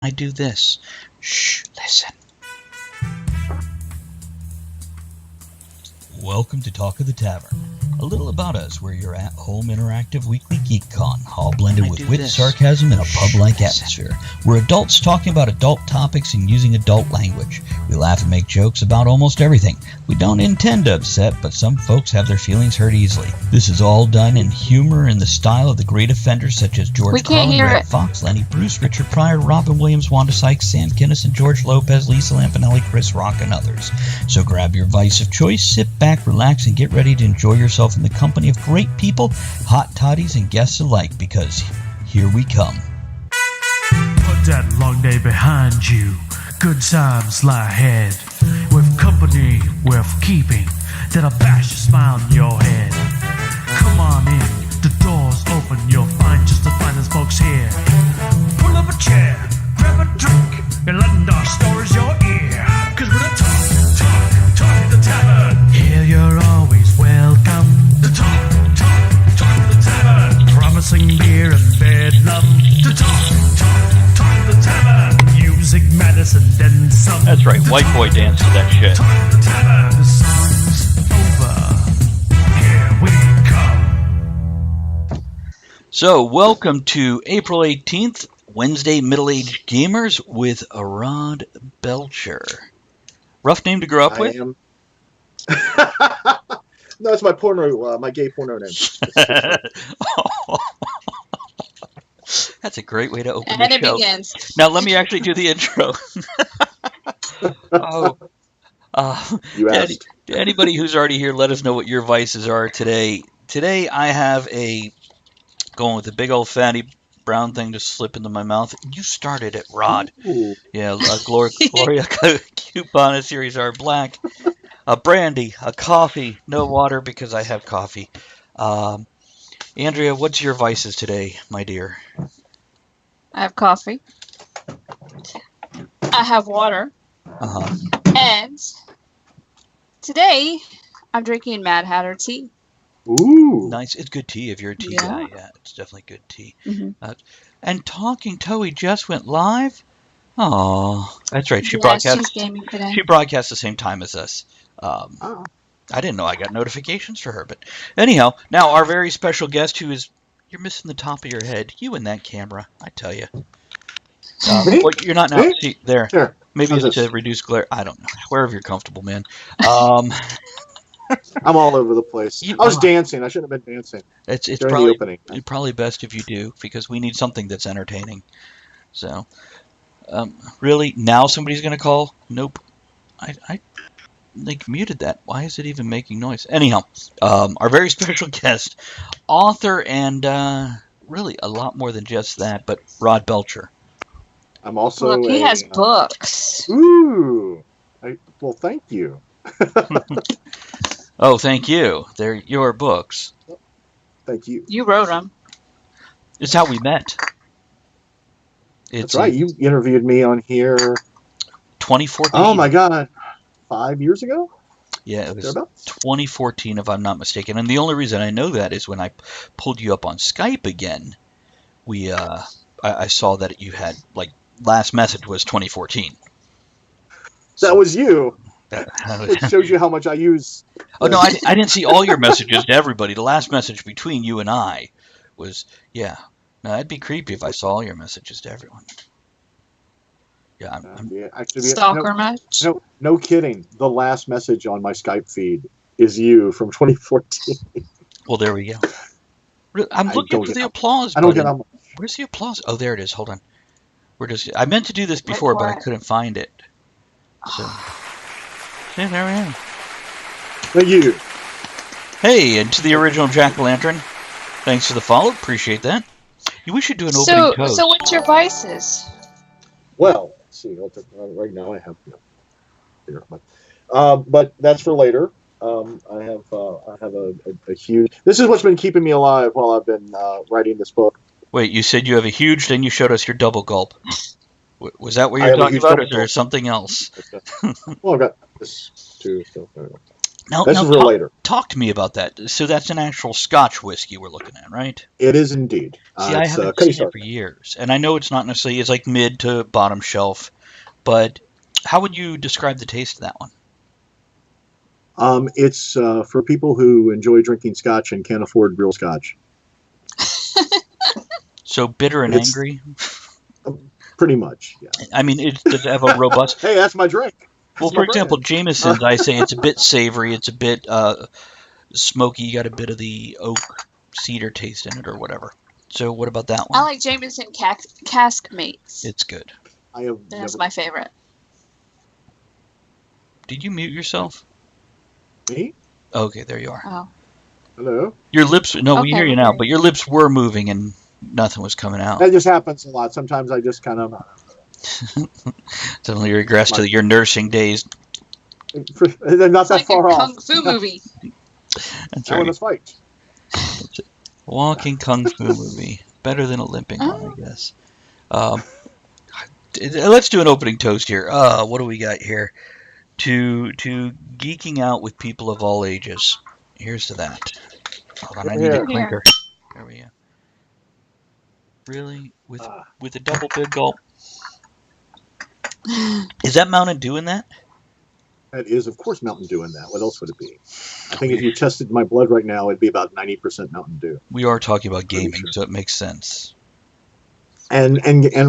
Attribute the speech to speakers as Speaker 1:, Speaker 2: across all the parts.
Speaker 1: I do this. Shh, listen. Welcome to Talk of the Tavern. A little about us. We're your at-home interactive weekly geek con, all blended with wit, sarcasm, and a pub-like atmosphere. We're adults talking about adult topics and using adult language. We laugh and make jokes about almost everything. We don't intend to upset, but some folks have their feelings hurt easily. This is all done in humor in the style of the great offenders such as George Carlin, Red Fox, Lenny Bruce, Richard Pryor, Robin Williams, Wanda Sykes, Sam Kinison, George Lopez, Lisa Lampanelli, Chris Rock, and others. So grab your vice of choice, sit back, relax, and get ready to enjoy yourself in the company of great people, hot toddies, and guests alike, because here we come.
Speaker 2: Put that long day behind you. Good times lie ahead. With company worth keeping, that'll bash a smile on your head. Come on in, the door's open. You'll find just the finest folks here. Pull up a chair, grab a drink, and let our stories your ear. Cause we're the talk the tavern. Here you're always welcome. The talk the tavern. Promising beer and bedlam. The talk the tavern. Music, medicine, then some.
Speaker 1: That's right, white boy dance to that shit.
Speaker 2: Talk the tavern. The song's over. Here we come.
Speaker 1: So, welcome to April 18th, Wednesday Middle-Aged Gamers with Rod Belcher. Rough name to grow up with?
Speaker 3: am. No, it's my porno, my gay porno name.
Speaker 1: That's a great way to open
Speaker 4: And
Speaker 1: the
Speaker 4: it
Speaker 1: show.
Speaker 4: begins.
Speaker 1: Now, let me actually do the intro.
Speaker 3: You asked.
Speaker 1: Anybody who's already here, let us know what your vices are today. Today, I have going with the big old fatty brown thing to slip into my mouth. You started it, Rod.
Speaker 3: Ooh.
Speaker 1: Yeah, Gloria Coupon Series R Black. A brandy, a coffee, no water because I have coffee. Andrea, what's your vices today, my dear?
Speaker 4: I have coffee. I have water.
Speaker 1: Uh-huh.
Speaker 4: And today, I'm drinking Mad Hatter tea.
Speaker 3: Ooh.
Speaker 1: Nice. It's good tea if you're a tea
Speaker 4: Yeah.
Speaker 1: guy. Yeah, it's definitely good tea.
Speaker 4: Mm-hmm.
Speaker 1: And Talking Toey just went live. Oh, that's right. She
Speaker 4: She's
Speaker 1: broadcast.
Speaker 4: gaming today.
Speaker 1: She broadcast the same time as us.
Speaker 3: Oh.
Speaker 1: I didn't know I got notifications for her, but anyhow, now our very special guest who is, you're missing the top of your head. You and that camera, I tell you.
Speaker 3: Me?
Speaker 1: Well, you're not now.
Speaker 3: Me?
Speaker 1: See, there.
Speaker 3: Here.
Speaker 1: Maybe
Speaker 3: How's
Speaker 1: it's to
Speaker 3: this?
Speaker 1: reduce glare. I don't know. Wherever you're comfortable, man.
Speaker 3: I'm all over the place.
Speaker 1: You
Speaker 3: I was
Speaker 1: are.
Speaker 3: dancing. I shouldn't have been dancing
Speaker 1: It's
Speaker 3: during
Speaker 1: probably
Speaker 3: the opening.
Speaker 1: probably best if you do, because we need something that's entertaining. So, really, now somebody's going to call? Nope. I like muted that. Why is it even making noise? Anyhow, our very special guest, author, and really a lot more than just that, but Rod Belcher.
Speaker 3: I'm also
Speaker 4: Look, he has books.
Speaker 3: Ooh. Well, thank you.
Speaker 1: Oh, thank you. They're your books.
Speaker 3: Thank you.
Speaker 4: You wrote them.
Speaker 1: It's how we met.
Speaker 3: That's right. You interviewed me on here.
Speaker 1: 2014.
Speaker 3: Oh my God. 5 years ago?
Speaker 1: Yeah, it was
Speaker 3: Thereabouts?
Speaker 1: 2014, if I'm not mistaken. And the only reason I know that is when I pulled you up on Skype again, I saw that you had, like, last message was 2014.
Speaker 3: That was you. Which
Speaker 1: Oh,
Speaker 3: shows you how much I use.
Speaker 1: no, I didn't see all your messages to everybody. The last message between you and I was, yeah. No, that'd be creepy if I saw all your messages to everyone. Yeah,
Speaker 3: Actually,
Speaker 4: Stalker match.
Speaker 3: no kidding. The last message on my Skype feed is you from 2014.
Speaker 1: well, there we go. I'm looking for the applause
Speaker 3: I don't
Speaker 1: button.
Speaker 3: get how much.
Speaker 1: Where's the applause? Oh, there it is. Hold on. I meant to do this before, but I couldn't find it. So, yeah, there we are.
Speaker 3: Thank you.
Speaker 1: Hey, and to the original Jack-o'-lantern, thanks for the follow. Appreciate that. We should do an opening toast.
Speaker 4: So what's your vices?
Speaker 3: Well, let's see. Right now I have here, but that's for later. I have a huge. This is what's been keeping me alive while I've been writing this book.
Speaker 1: Wait, you said you have a huge, then you showed us your double gulp. Was that what
Speaker 3: I
Speaker 1: you're
Speaker 3: have a
Speaker 1: talking
Speaker 3: huge
Speaker 1: about, or
Speaker 3: double
Speaker 1: is there
Speaker 3: gulp.
Speaker 1: something else?
Speaker 3: Well, I've got this too. So,
Speaker 1: Now,
Speaker 3: This
Speaker 1: now
Speaker 3: is for later.
Speaker 1: talk to me about that. So that's an actual Scotch whiskey we're looking at, right?
Speaker 3: It is indeed.
Speaker 1: See, I
Speaker 3: It's
Speaker 1: haven't
Speaker 3: Cutty
Speaker 1: seen it
Speaker 3: Sark.
Speaker 1: for years, and I know it's not necessarily it's like mid to bottom shelf, but how would you describe the taste of that one?
Speaker 3: It's for people who enjoy drinking Scotch and can't afford real Scotch.
Speaker 1: So bitter and
Speaker 3: It's-
Speaker 1: angry.
Speaker 3: Pretty much, yeah.
Speaker 1: I mean, does it have a robust?
Speaker 3: Hey, that's my drink.
Speaker 1: Well,
Speaker 3: That's
Speaker 1: for
Speaker 3: my
Speaker 1: example,
Speaker 3: brand.
Speaker 1: Jameson's, I say it's a bit savory, it's a bit smoky. You got a bit of the oak cedar taste in it, or whatever. So, what about that
Speaker 4: I
Speaker 1: one?
Speaker 4: like Jameson cask mates.
Speaker 1: It's good.
Speaker 3: I have
Speaker 4: That's
Speaker 3: never.
Speaker 4: my favorite.
Speaker 1: Did you mute yourself?
Speaker 3: Me?
Speaker 1: Okay, there you are.
Speaker 4: Oh.
Speaker 3: Hello.
Speaker 1: Your lips. No, we
Speaker 4: Okay,
Speaker 1: hear you
Speaker 4: we're
Speaker 1: now,
Speaker 4: good.
Speaker 1: but your lips were moving and nothing was coming out.
Speaker 3: That just happens a lot. Sometimes I just kind of.
Speaker 1: Suddenly regress to your nursing days.
Speaker 3: They're not
Speaker 4: It's
Speaker 3: that
Speaker 4: like
Speaker 3: far
Speaker 4: a
Speaker 3: off.
Speaker 4: kung fu movie.
Speaker 1: That's
Speaker 3: I want
Speaker 1: right.
Speaker 3: to fight.
Speaker 1: Walking kung fu movie. Better than a limping one, I guess. Let's do an opening toast here. What do we got here? To geeking out with people of all ages. Here's to that. Hold on, I need a
Speaker 3: Here.
Speaker 1: clinker. There we go. Really? With
Speaker 3: Ah.
Speaker 1: a double big gulp? Is that Mountain Dew in that?
Speaker 3: That is, of course, Mountain Dew in that. What else would it be? I think if you tested my blood right now, it'd be about 90% Mountain Dew.
Speaker 1: We are talking about
Speaker 3: Pretty
Speaker 1: gaming,
Speaker 3: sure.
Speaker 1: so it makes sense.
Speaker 3: And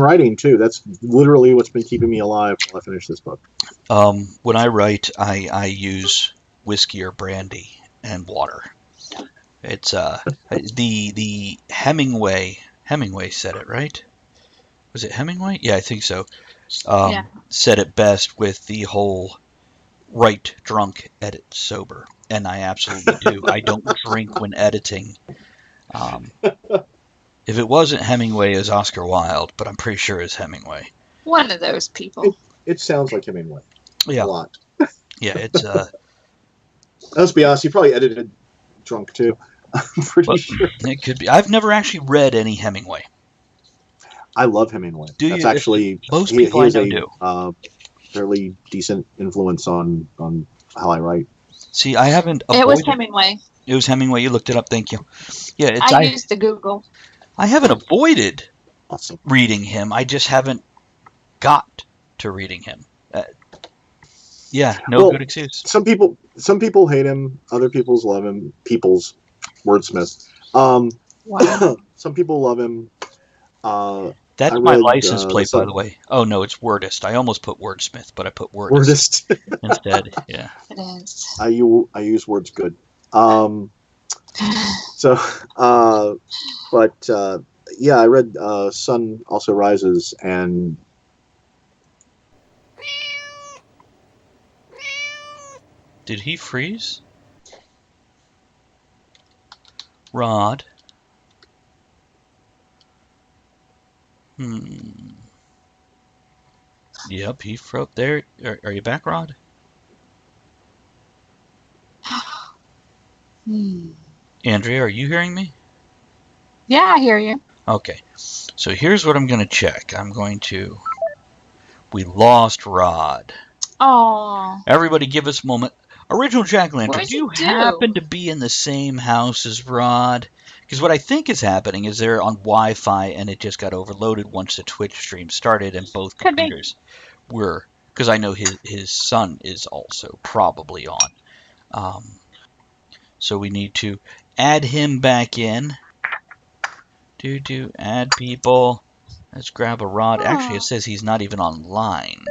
Speaker 3: writing too. That's literally what's been keeping me alive while I finish this book.
Speaker 1: When I write, I use whiskey or brandy and water. It's the Hemingway said it, right? Was it Hemingway? Yeah, I think so.
Speaker 4: Yeah.
Speaker 1: Said it best with the whole write drunk, edit sober, and I absolutely do. I don't drink when editing. If it wasn't Hemingway, it's Oscar Wilde, but I'm pretty sure it's Hemingway.
Speaker 4: One of those people.
Speaker 3: It sounds like Hemingway.
Speaker 1: Yeah,
Speaker 3: A lot.
Speaker 1: yeah, it's
Speaker 3: Let's be honest, he probably edited drunk too. I'm pretty
Speaker 1: Well,
Speaker 3: sure.
Speaker 1: it could be. I've never actually read any Hemingway.
Speaker 3: I love Hemingway.
Speaker 1: Do
Speaker 3: That's
Speaker 1: you?
Speaker 3: actually
Speaker 1: Most
Speaker 3: he
Speaker 1: people I
Speaker 3: is
Speaker 1: know
Speaker 3: a
Speaker 1: do.
Speaker 3: fairly decent influence on how I write.
Speaker 1: See, I haven't
Speaker 4: It was
Speaker 1: avoided.
Speaker 4: Hemingway.
Speaker 1: It was Hemingway. You looked it up. Thank you. Yeah, it's
Speaker 4: I used the Google.
Speaker 1: I haven't avoided
Speaker 3: Awesome.
Speaker 1: reading him. I just haven't got to reading him. Yeah, no
Speaker 3: Well,
Speaker 1: good excuse.
Speaker 3: Some people hate him. Other people's love him. People's wordsmith.
Speaker 4: Wow.
Speaker 3: Some people love him.
Speaker 1: That's
Speaker 3: I
Speaker 1: my
Speaker 3: read,
Speaker 1: license plate, by
Speaker 3: some-
Speaker 1: the way. Oh no, it's Wordist. I almost put wordsmith, but I put Wordist,
Speaker 3: Wordist.
Speaker 1: instead. Yeah.
Speaker 4: It is.
Speaker 3: I use words good. Yeah, I read Sun Also Rises, and
Speaker 1: Did he freeze? Rod. Yep, he froze. There. Are you back, Rod? Andrea, are you hearing me?
Speaker 4: Yeah, I hear you.
Speaker 1: Okay. So here's what I'm going to check. We lost Rod.
Speaker 4: Oh.
Speaker 1: Everybody give us a moment. Original Jack Lantern,
Speaker 4: What did
Speaker 1: do you
Speaker 4: you do?
Speaker 1: happen to be in the same house as Rod? Because what I think is happening is they're on Wi-Fi and it just got overloaded once the Twitch stream started and both
Speaker 4: Could be.
Speaker 1: computers were. Because I know his son is also probably on. So we need to add him back in. Add people. Let's grab a Rod. Actually, it says he's not even online.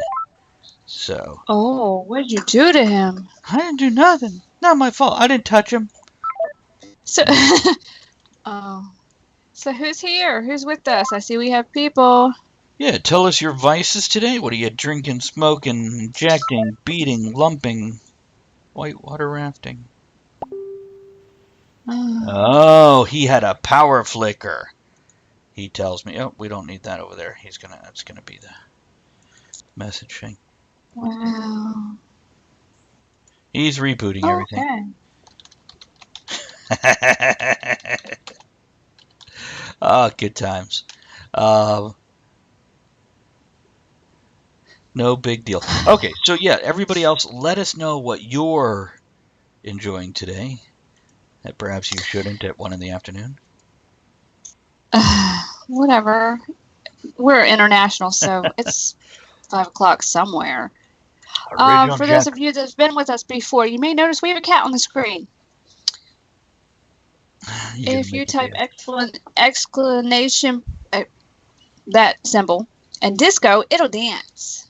Speaker 1: So.
Speaker 4: Oh, what did you do to him?
Speaker 1: I didn't do nothing. Not my fault. I didn't touch him.
Speaker 4: So, oh. So who's here? Who's with us? I see we have people.
Speaker 1: Yeah, tell us your vices today. What are you drinking, smoking, injecting, beating, lumping, whitewater rafting? Oh, he had a power flicker. He tells me, oh, we don't need that over there. That's gonna be the message thing.
Speaker 4: Wow.
Speaker 1: He's rebooting everything.
Speaker 4: Okay.
Speaker 1: Oh, good times. No big deal. Okay, so yeah, everybody else, let us know what your enjoying today that perhaps you shouldn't at 1 in the afternoon?
Speaker 4: Whatever. We're international, so it's 5 o'clock somewhere.
Speaker 1: Original
Speaker 4: For
Speaker 1: Jack.
Speaker 4: those of you that's been with us before, you may notice we have a cat on the screen. If you type exclamation, that symbol, and disco, it'll dance.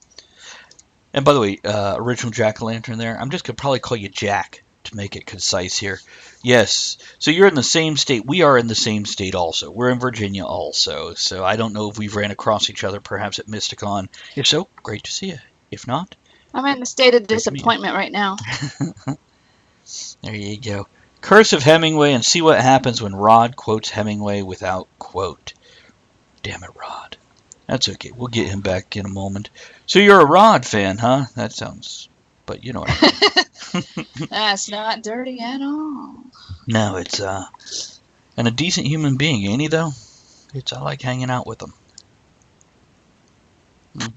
Speaker 1: And by the way, original Jack-o'-lantern there, I'm just going to probably call you Jack to make it concise here. Yes, so you're in the same state. We are in the same state also. We're in Virginia also, so I don't know if we've ran across each other perhaps at Mysticon. If so, great to see you. If not,
Speaker 4: I'm in a state of disappointment right now.
Speaker 1: there you go. Curse of Hemingway, and see what happens when Rod quotes Hemingway without quote. Damn it, Rod. That's okay. We'll get him back in a moment. So you're a Rod fan, huh? That sounds... But you know what I mean.
Speaker 4: That's not dirty at all.
Speaker 1: No, it's, and a decent human being, ain't he, though? I like hanging out with him. You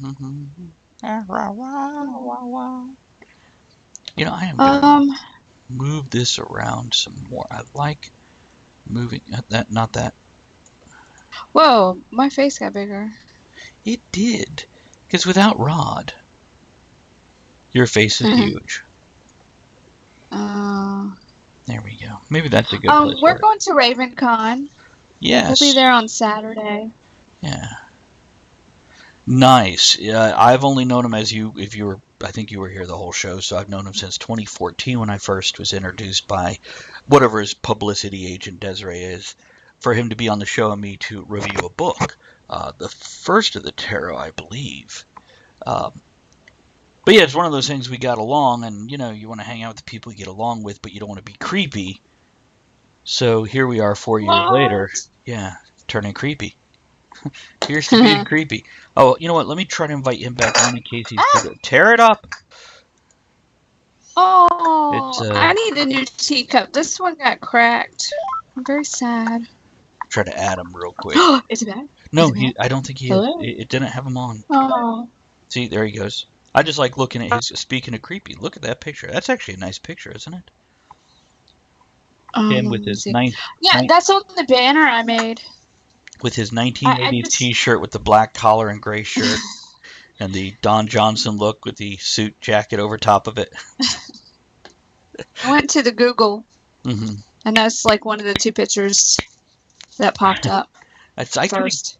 Speaker 1: know, I am going to move this around some more. I like moving... Not that.
Speaker 4: Whoa, my face got bigger.
Speaker 1: It did. Because without Rod, your face is huge. There we go. Maybe that's a good place.
Speaker 4: We're going to RavenCon.
Speaker 1: Yes.
Speaker 4: We'll be there on Saturday.
Speaker 1: Yeah. Nice. I've only known him as you, I think you were here the whole show, so I've known him since 2014 when I first was introduced by whatever his publicity agent Desiree is, for him to be on the show and me to review a book. The first of the tarot, I believe. But yeah, it's one of those things we got along, and you know, you want to hang out with the people you get along with, but you don't want to be creepy. So here we are 4 years later. Yeah, turning creepy. Here's to being creepy. Oh, you know what? Let me try to invite him back on in case he's going to tear it up.
Speaker 4: Oh, I need a new teacup. This one got cracked. I'm very sad.
Speaker 1: Try to add him real quick.
Speaker 4: Is it bad?
Speaker 1: No, I don't think he is. It didn't have him on.
Speaker 4: Oh.
Speaker 1: See, there he goes. I just like looking at his, speaking of creepy, look at that picture. That's actually a nice picture, isn't it? Him with his
Speaker 4: that's on the banner I made.
Speaker 1: With his 1980s t-shirt with the black collar and gray shirt. And the Don Johnson look with the suit jacket over top of it.
Speaker 4: I went to the Google.
Speaker 1: Mm-hmm.
Speaker 4: And that's like one of the 2 pictures that popped up. First.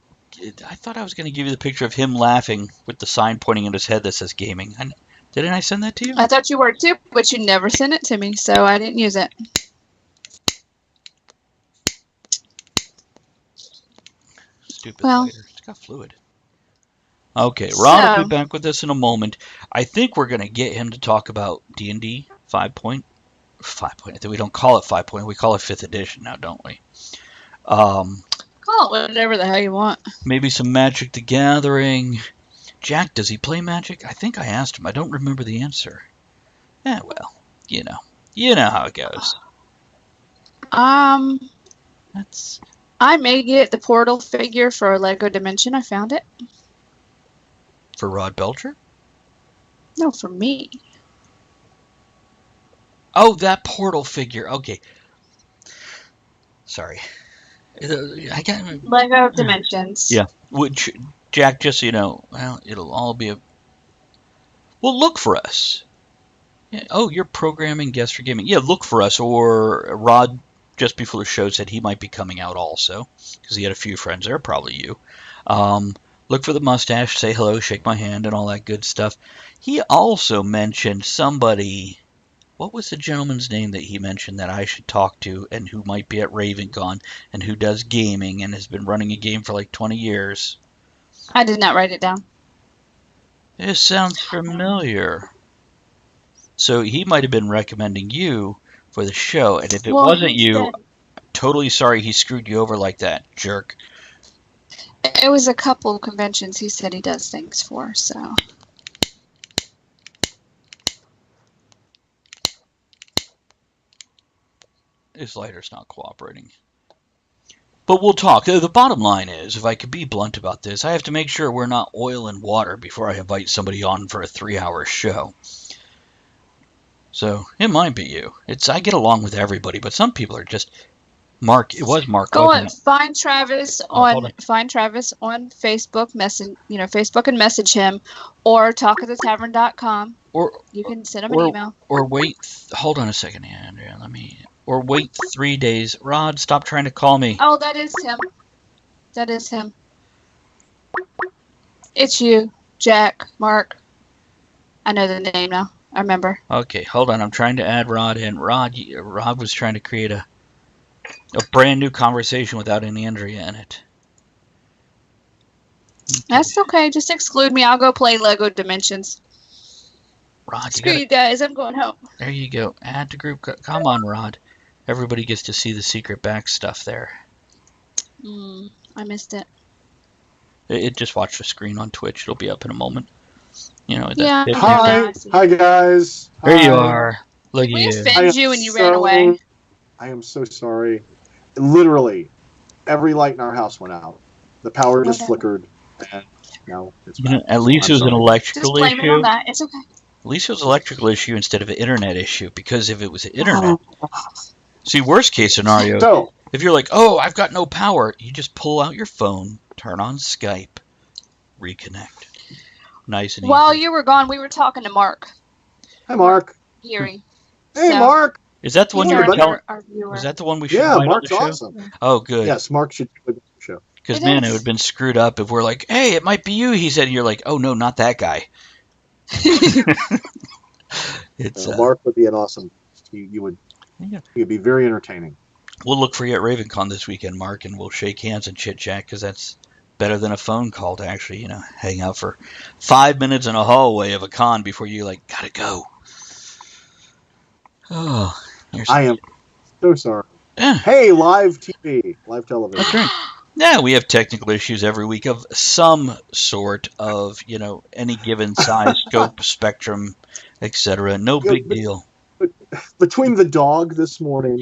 Speaker 1: I thought I was going to give you the picture of him laughing with the sign pointing at his head that says gaming. Didn't I send that to you?
Speaker 4: I thought you were too, but you never sent it to me, so I didn't use it.
Speaker 1: Stupid lighter. It's got fluid. Okay, Ron will be back with us in a moment. I think we're going to get him to talk about D&D 5.5. We don't call it 5. We call it 5th edition now, don't we?
Speaker 4: Call it whatever the hell you want.
Speaker 1: Maybe some Magic the Gathering. Jack, does he play Magic? I think I asked him. I don't remember the answer. Well, you know how it goes.
Speaker 4: I may get the portal figure for Lego Dimension. I found it.
Speaker 1: For Rod Belcher?
Speaker 4: No, for me.
Speaker 1: Oh, that portal figure. Okay. Sorry. I got
Speaker 4: Lego Dimensions.
Speaker 1: Yeah. Which, Jack, just so you know, well, it'll all be well, look for us. Yeah. Oh, you're programming guests for gaming. Yeah, look for us. Or Rod, just before the show, said he might be coming out also, because he had a few friends there, probably you. Look for the mustache, say hello, shake my hand, and all that good stuff. He also mentioned somebody... What was the gentleman's name that he mentioned that I should talk to and who might be at RavenCon and who does gaming and has been running a game for like 20 years?
Speaker 4: I did not write it down.
Speaker 1: It sounds familiar. So he might have been recommending you for the show, and if it wasn't you, totally sorry he screwed you over like that, jerk.
Speaker 4: It was a couple of conventions he said he does things for, so...
Speaker 1: This lighter's not cooperating. But we'll talk. The bottom line is, if I could be blunt about this, I have to make sure we're not oil and water before I invite somebody on for a 3-hour show. So it might be you. I get along with everybody, but some people are just Mark. It was Mark.
Speaker 4: Go
Speaker 1: wasn't
Speaker 4: on,
Speaker 1: it?
Speaker 4: find Travis
Speaker 1: hold on.
Speaker 4: Facebook, Facebook and message him, or talkathetavern.com.
Speaker 1: Or
Speaker 4: You can send him an email.
Speaker 1: Or wait. Hold on a second, Andrea. Or wait 3 days. Rod, stop trying to call me.
Speaker 4: Oh, that is him. That is him. It's you, Jack, Mark. I know the name now. I remember.
Speaker 1: Okay, hold on. I'm trying to add Rod in. Rod was trying to create a brand new conversation without any Andrea in it. Okay.
Speaker 4: That's okay. Just exclude me. I'll go play Lego Dimensions.
Speaker 1: Rod,
Speaker 4: Screw you guys. I'm going home.
Speaker 1: There you go. Add to group. Come on, Rod. Everybody gets to see the secret back stuff there.
Speaker 4: I missed it.
Speaker 1: It just watched the screen on Twitch. It'll be up in a moment.
Speaker 4: Yeah.
Speaker 3: Hi guys.
Speaker 1: There you are. Look at
Speaker 4: We
Speaker 1: you.
Speaker 4: offended you and you ran away.
Speaker 3: I am so sorry. Literally, every light in our house went out. The power just flickered, and now it's back.
Speaker 1: At least it was an electrical
Speaker 4: Just blame it
Speaker 1: issue.
Speaker 4: on that. It's okay.
Speaker 1: At least it was an electrical issue instead of an internet issue. Because if it was an internet, see, worst case scenario.
Speaker 3: So,
Speaker 1: if you're like, oh, I've got no power, you just pull out your phone, turn on Skype, reconnect. Nice and easy.
Speaker 4: While you were gone, we were talking to Mark.
Speaker 3: hi Mark.
Speaker 4: Geary.
Speaker 3: Hey Mark.
Speaker 1: Is that the one you were telling? Is that the one we should
Speaker 3: Yeah,
Speaker 1: invite
Speaker 3: Mark's
Speaker 1: on the show?
Speaker 3: awesome.
Speaker 1: Oh, good.
Speaker 3: Yes, Mark should do the show.
Speaker 1: Because,
Speaker 4: It
Speaker 1: man,
Speaker 4: is.
Speaker 1: it would have been screwed up if we're like, hey, it might be you, he said, and you're like, oh, no, not that guy. It's
Speaker 3: Mark would be an awesome. You would.
Speaker 1: Yeah.
Speaker 3: He'd be very entertaining.
Speaker 1: We'll look for you at RavenCon this weekend, Mark, and we'll shake hands and chit-chat, because that's better than a phone call to actually, hang out for 5 minutes in a hallway of a con before you, gotta go. Oh,
Speaker 3: I am so sorry.
Speaker 1: Yeah.
Speaker 3: Hey, live TV, live television.
Speaker 1: That's right. Yeah, we have technical issues every week of some sort of, any given size, scope, spectrum, etc. No big deal.
Speaker 3: Between the dog this morning,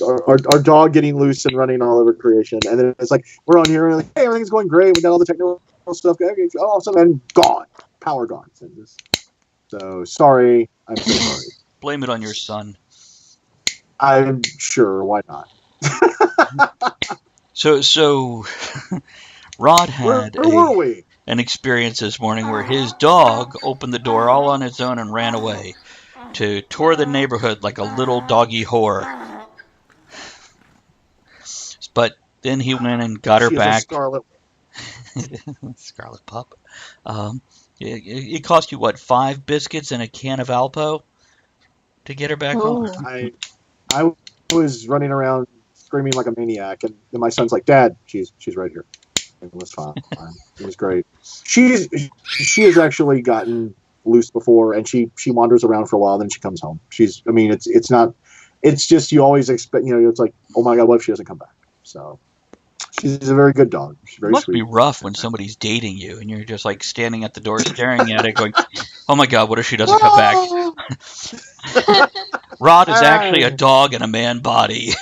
Speaker 3: our dog getting loose and running all over creation, and then it's like we're on here and hey, everything's going great. We got all the technical stuff. Awesome, and gone, power gone. So sorry. I'm so sorry.
Speaker 1: Blame it on your son.
Speaker 3: I'm sure. Why not?
Speaker 1: So Rod had
Speaker 3: where were we?
Speaker 1: an experience this morning where his dog opened the door all on its own and ran away to tour the neighborhood like a little doggy whore. But then he went and got her
Speaker 3: She is
Speaker 1: back.
Speaker 3: a scarlet.
Speaker 1: Scarlet pup. It cost you, what, 5 biscuits and a can of Alpo to get her back home?
Speaker 3: I was running around screaming like a maniac, and then my son's like, "Dad, she's right here." It was fine. It was great. She has actually gotten loose before, and she wanders around for a while, then she comes home. It's not. It's just you always expect. It's like, oh my God, what if she doesn't come back? So she's a very good dog. She's very
Speaker 1: It must
Speaker 3: sweet.
Speaker 1: be rough when somebody's dating you and you're just standing at the door staring at it going, oh my God, what if she doesn't come back? Rod is actually a dog in a man body.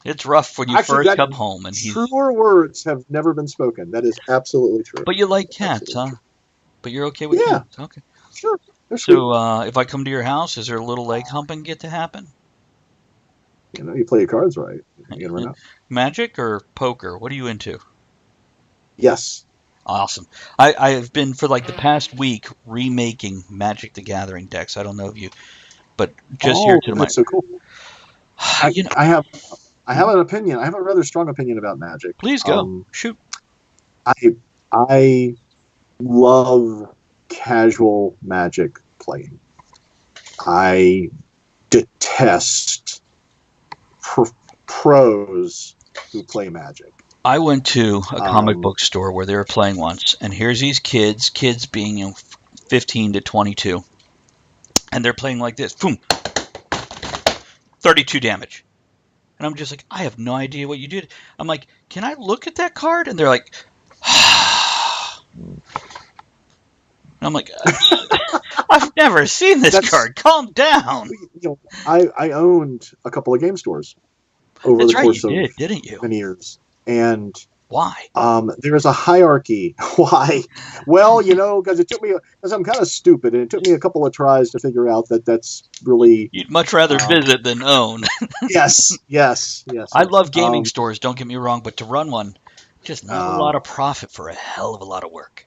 Speaker 1: It's rough when you first come home. And
Speaker 3: truer words have never been spoken. That is absolutely true.
Speaker 1: But you like cats, huh? But you're okay with cats? Okay.
Speaker 3: Sure. They're sweet.
Speaker 1: So if I come to your house, is there a little leg humping get to happen?
Speaker 3: You play your cards right. You never know.
Speaker 1: Magic or poker? What are you into?
Speaker 3: Yes.
Speaker 1: Awesome. I have been for the past week remaking Magic the Gathering decks. I don't know if you, but just here to
Speaker 3: that's so cool. I have an opinion. I have a rather strong opinion about Magic.
Speaker 1: Please go. Shoot.
Speaker 3: I love casual Magic playing. I detest pros who play Magic.
Speaker 1: I went to a comic book store where they were playing once, and here's these kids being 15 to 22, and they're playing like this. Boom. 32 damage. And I'm just like, I have no idea what you did. I'm like, can I look at that card? And they're like, and I'm like, I've never seen this card. Calm down.
Speaker 3: I owned a couple of game stores over the course of
Speaker 1: didn't you?
Speaker 3: many years. And
Speaker 1: Why?
Speaker 3: There's a hierarchy. Why? Well, because because I'm kind of stupid, and it took me a couple of tries to figure out that's really.
Speaker 1: You'd much rather visit than own.
Speaker 3: Yes.
Speaker 1: I love gaming stores, don't get me wrong, but to run one, just not a
Speaker 3: Oh.
Speaker 1: lot of profit for a hell of a lot of work.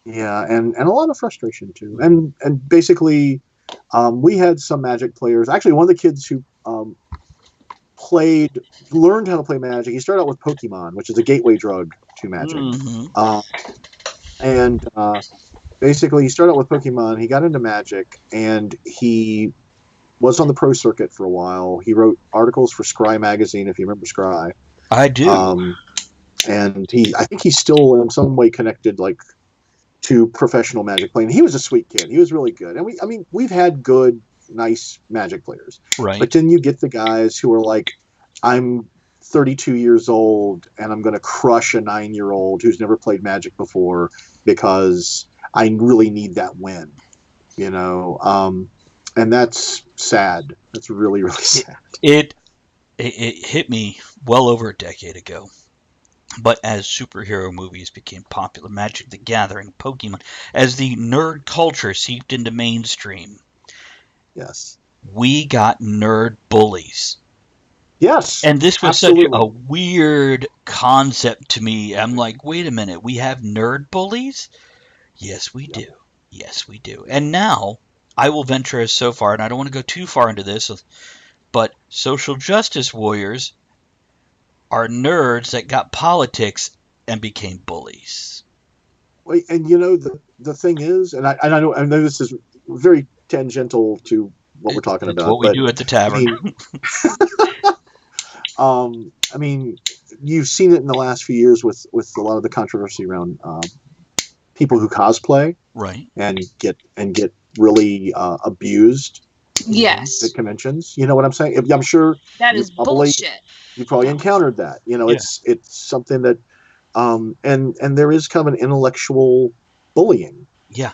Speaker 3: Yeah, and a lot of frustration too. And basically, we had some Magic players. Actually, one of the kids who learned how to play Magic. He started out with Pokemon, which is a gateway drug to Magic. And basically, he started out with Pokemon. He got into Magic, and he was on the pro circuit for a while. He wrote articles for Scry magazine, if you remember Scry.
Speaker 1: I do.
Speaker 3: And I think he's still in some way connected, to professional Magic playing. He was a sweet kid. He was really good. And we've had good, nice Magic players.
Speaker 1: Right.
Speaker 3: But then you get the guys who are like, I'm 32 years old and I'm going to crush a 9-year-old who's never played Magic before because I really need that win. And that's sad. That's really, really sad.
Speaker 1: It hit me well over a decade ago. But as superhero movies became popular, Magic the Gathering, Pokemon, as the nerd culture seeped into mainstream,
Speaker 3: yes,
Speaker 1: we got nerd bullies.
Speaker 3: Yes.
Speaker 1: And this was
Speaker 3: absolutely.
Speaker 1: such a weird concept to me. I'm like, wait a minute, we have nerd bullies? Yes, we do. Yes, we do. And now, I will venture as so far, and I don't want to go too far into this, but social justice warriors are nerds that got politics and became bullies.
Speaker 3: And the thing is, and I know this is very tangential to what we're talking about.
Speaker 1: What we do at the tavern.
Speaker 3: You've seen it in the last few years with a lot of the controversy around people who cosplay,
Speaker 1: right,
Speaker 3: and get really abused.
Speaker 4: Yes.
Speaker 3: At conventions. You know what I'm saying? I'm sure
Speaker 4: that is bullshit.
Speaker 3: You probably encountered that. It's something that, and there is kind of an intellectual bullying.
Speaker 1: Yeah.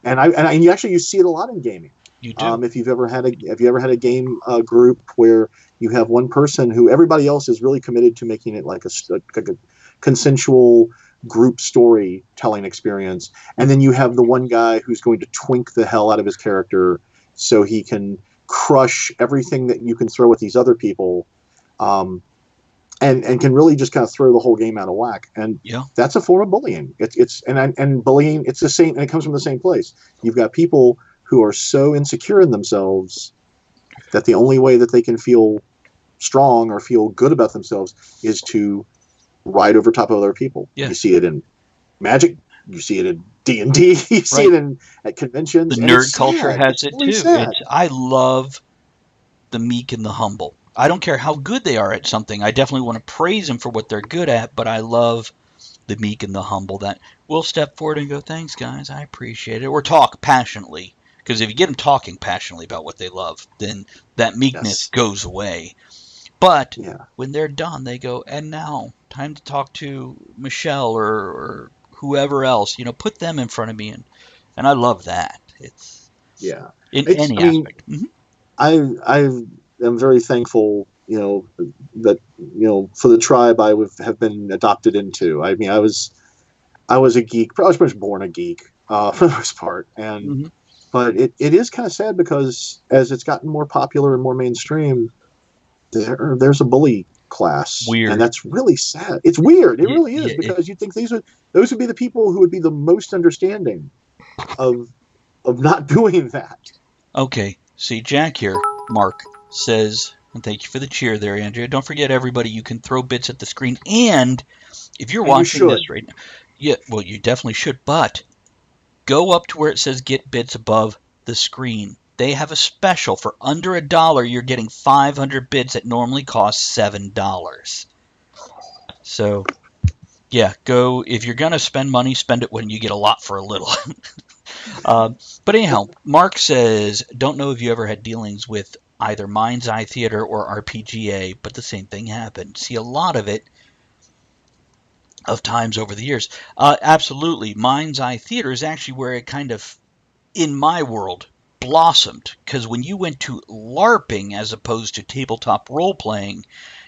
Speaker 3: And you see it a lot in gaming.
Speaker 1: You do.
Speaker 3: If you ever had a game group where you have one person who everybody else is really committed to making it like a consensual group storytelling experience, and then you have the one guy who's going to twink the hell out of his character so he can crush everything that you can throw at these other people. And can really just kind of throw the whole game out of whack, and that's a form of bullying. And bullying, it's the same, and it comes from the same place. You've got people who are so insecure in themselves that the only way that they can feel strong or feel good about themselves is to ride over top of other people.
Speaker 1: Yeah.
Speaker 3: You see it in Magic, you see it in D&D, you see it at conventions.
Speaker 1: The nerd culture has it too. I love the meek and the humble. I don't care how good they are at something. I definitely want to praise them for what they're good at, but I love the meek and the humble that will step forward and go, thanks, guys, I appreciate it, or talk passionately. Because if you get them talking passionately about what they love, then that meekness goes away. But when they're done, they go, and now, time to talk to Michelle or whoever else. Put them in front of me. And I love that. It's any aspect.
Speaker 3: Mm-hmm. I'm very thankful, that for the tribe I have been adopted into. I was a geek. I was pretty much born a geek for the most part, and but it is kind of sad because as it's gotten more popular and more mainstream, there's a bully class, and that's really sad. It's weird. It really is because you think those would be the people who would be the most understanding of not doing that.
Speaker 1: Okay, see, Jack here, Mark, says, and thank you for the cheer there, Andrea. Don't forget, everybody, you can throw bits at the screen. And if you're watching this right now, you definitely should. But go up to where it says get bits above the screen. They have a special for under $1. You're getting 500 bits that normally cost $7. So, go. If you're going to spend money, spend it when you get a lot for a little. But anyhow, Mark says, don't know if you ever had dealings with either Mind's Eye Theater or RPGA, but the same thing happened. See a lot of it of times over the years. Absolutely. Mind's Eye Theater is actually where it kind of, in my world, blossomed. Because when you went to LARPing as opposed to tabletop role-playing,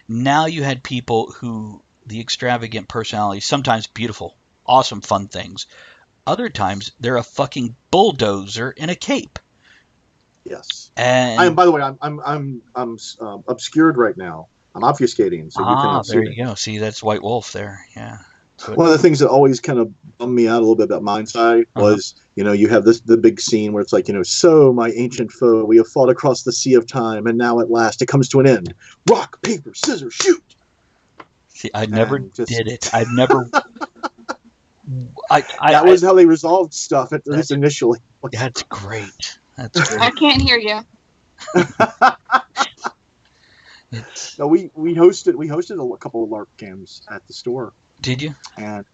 Speaker 1: now you had people who the extravagant personalities, sometimes beautiful, awesome, fun things. Other times, they're a fucking bulldozer in a cape.
Speaker 3: Yes.
Speaker 1: And
Speaker 3: By the way, I'm obscured right now. I'm obfuscating, so you cannot see
Speaker 1: there
Speaker 3: me.
Speaker 1: you go. See, that's White Wolf there. Yeah.
Speaker 3: One of the things that always kind of bummed me out a little bit about Mind's Eye was, you have the big scene where it's like, so my ancient foe, we have fought across the sea of time, and now at last it comes to an end. Rock, paper, scissors, shoot.
Speaker 1: See, I never
Speaker 3: did
Speaker 1: it. I've never.
Speaker 3: That was how they resolved stuff, at least initially.
Speaker 1: That's great. That's great.
Speaker 4: I can't hear you.
Speaker 3: No, we hosted a couple of LARP games at the store.
Speaker 1: Did you?
Speaker 3: And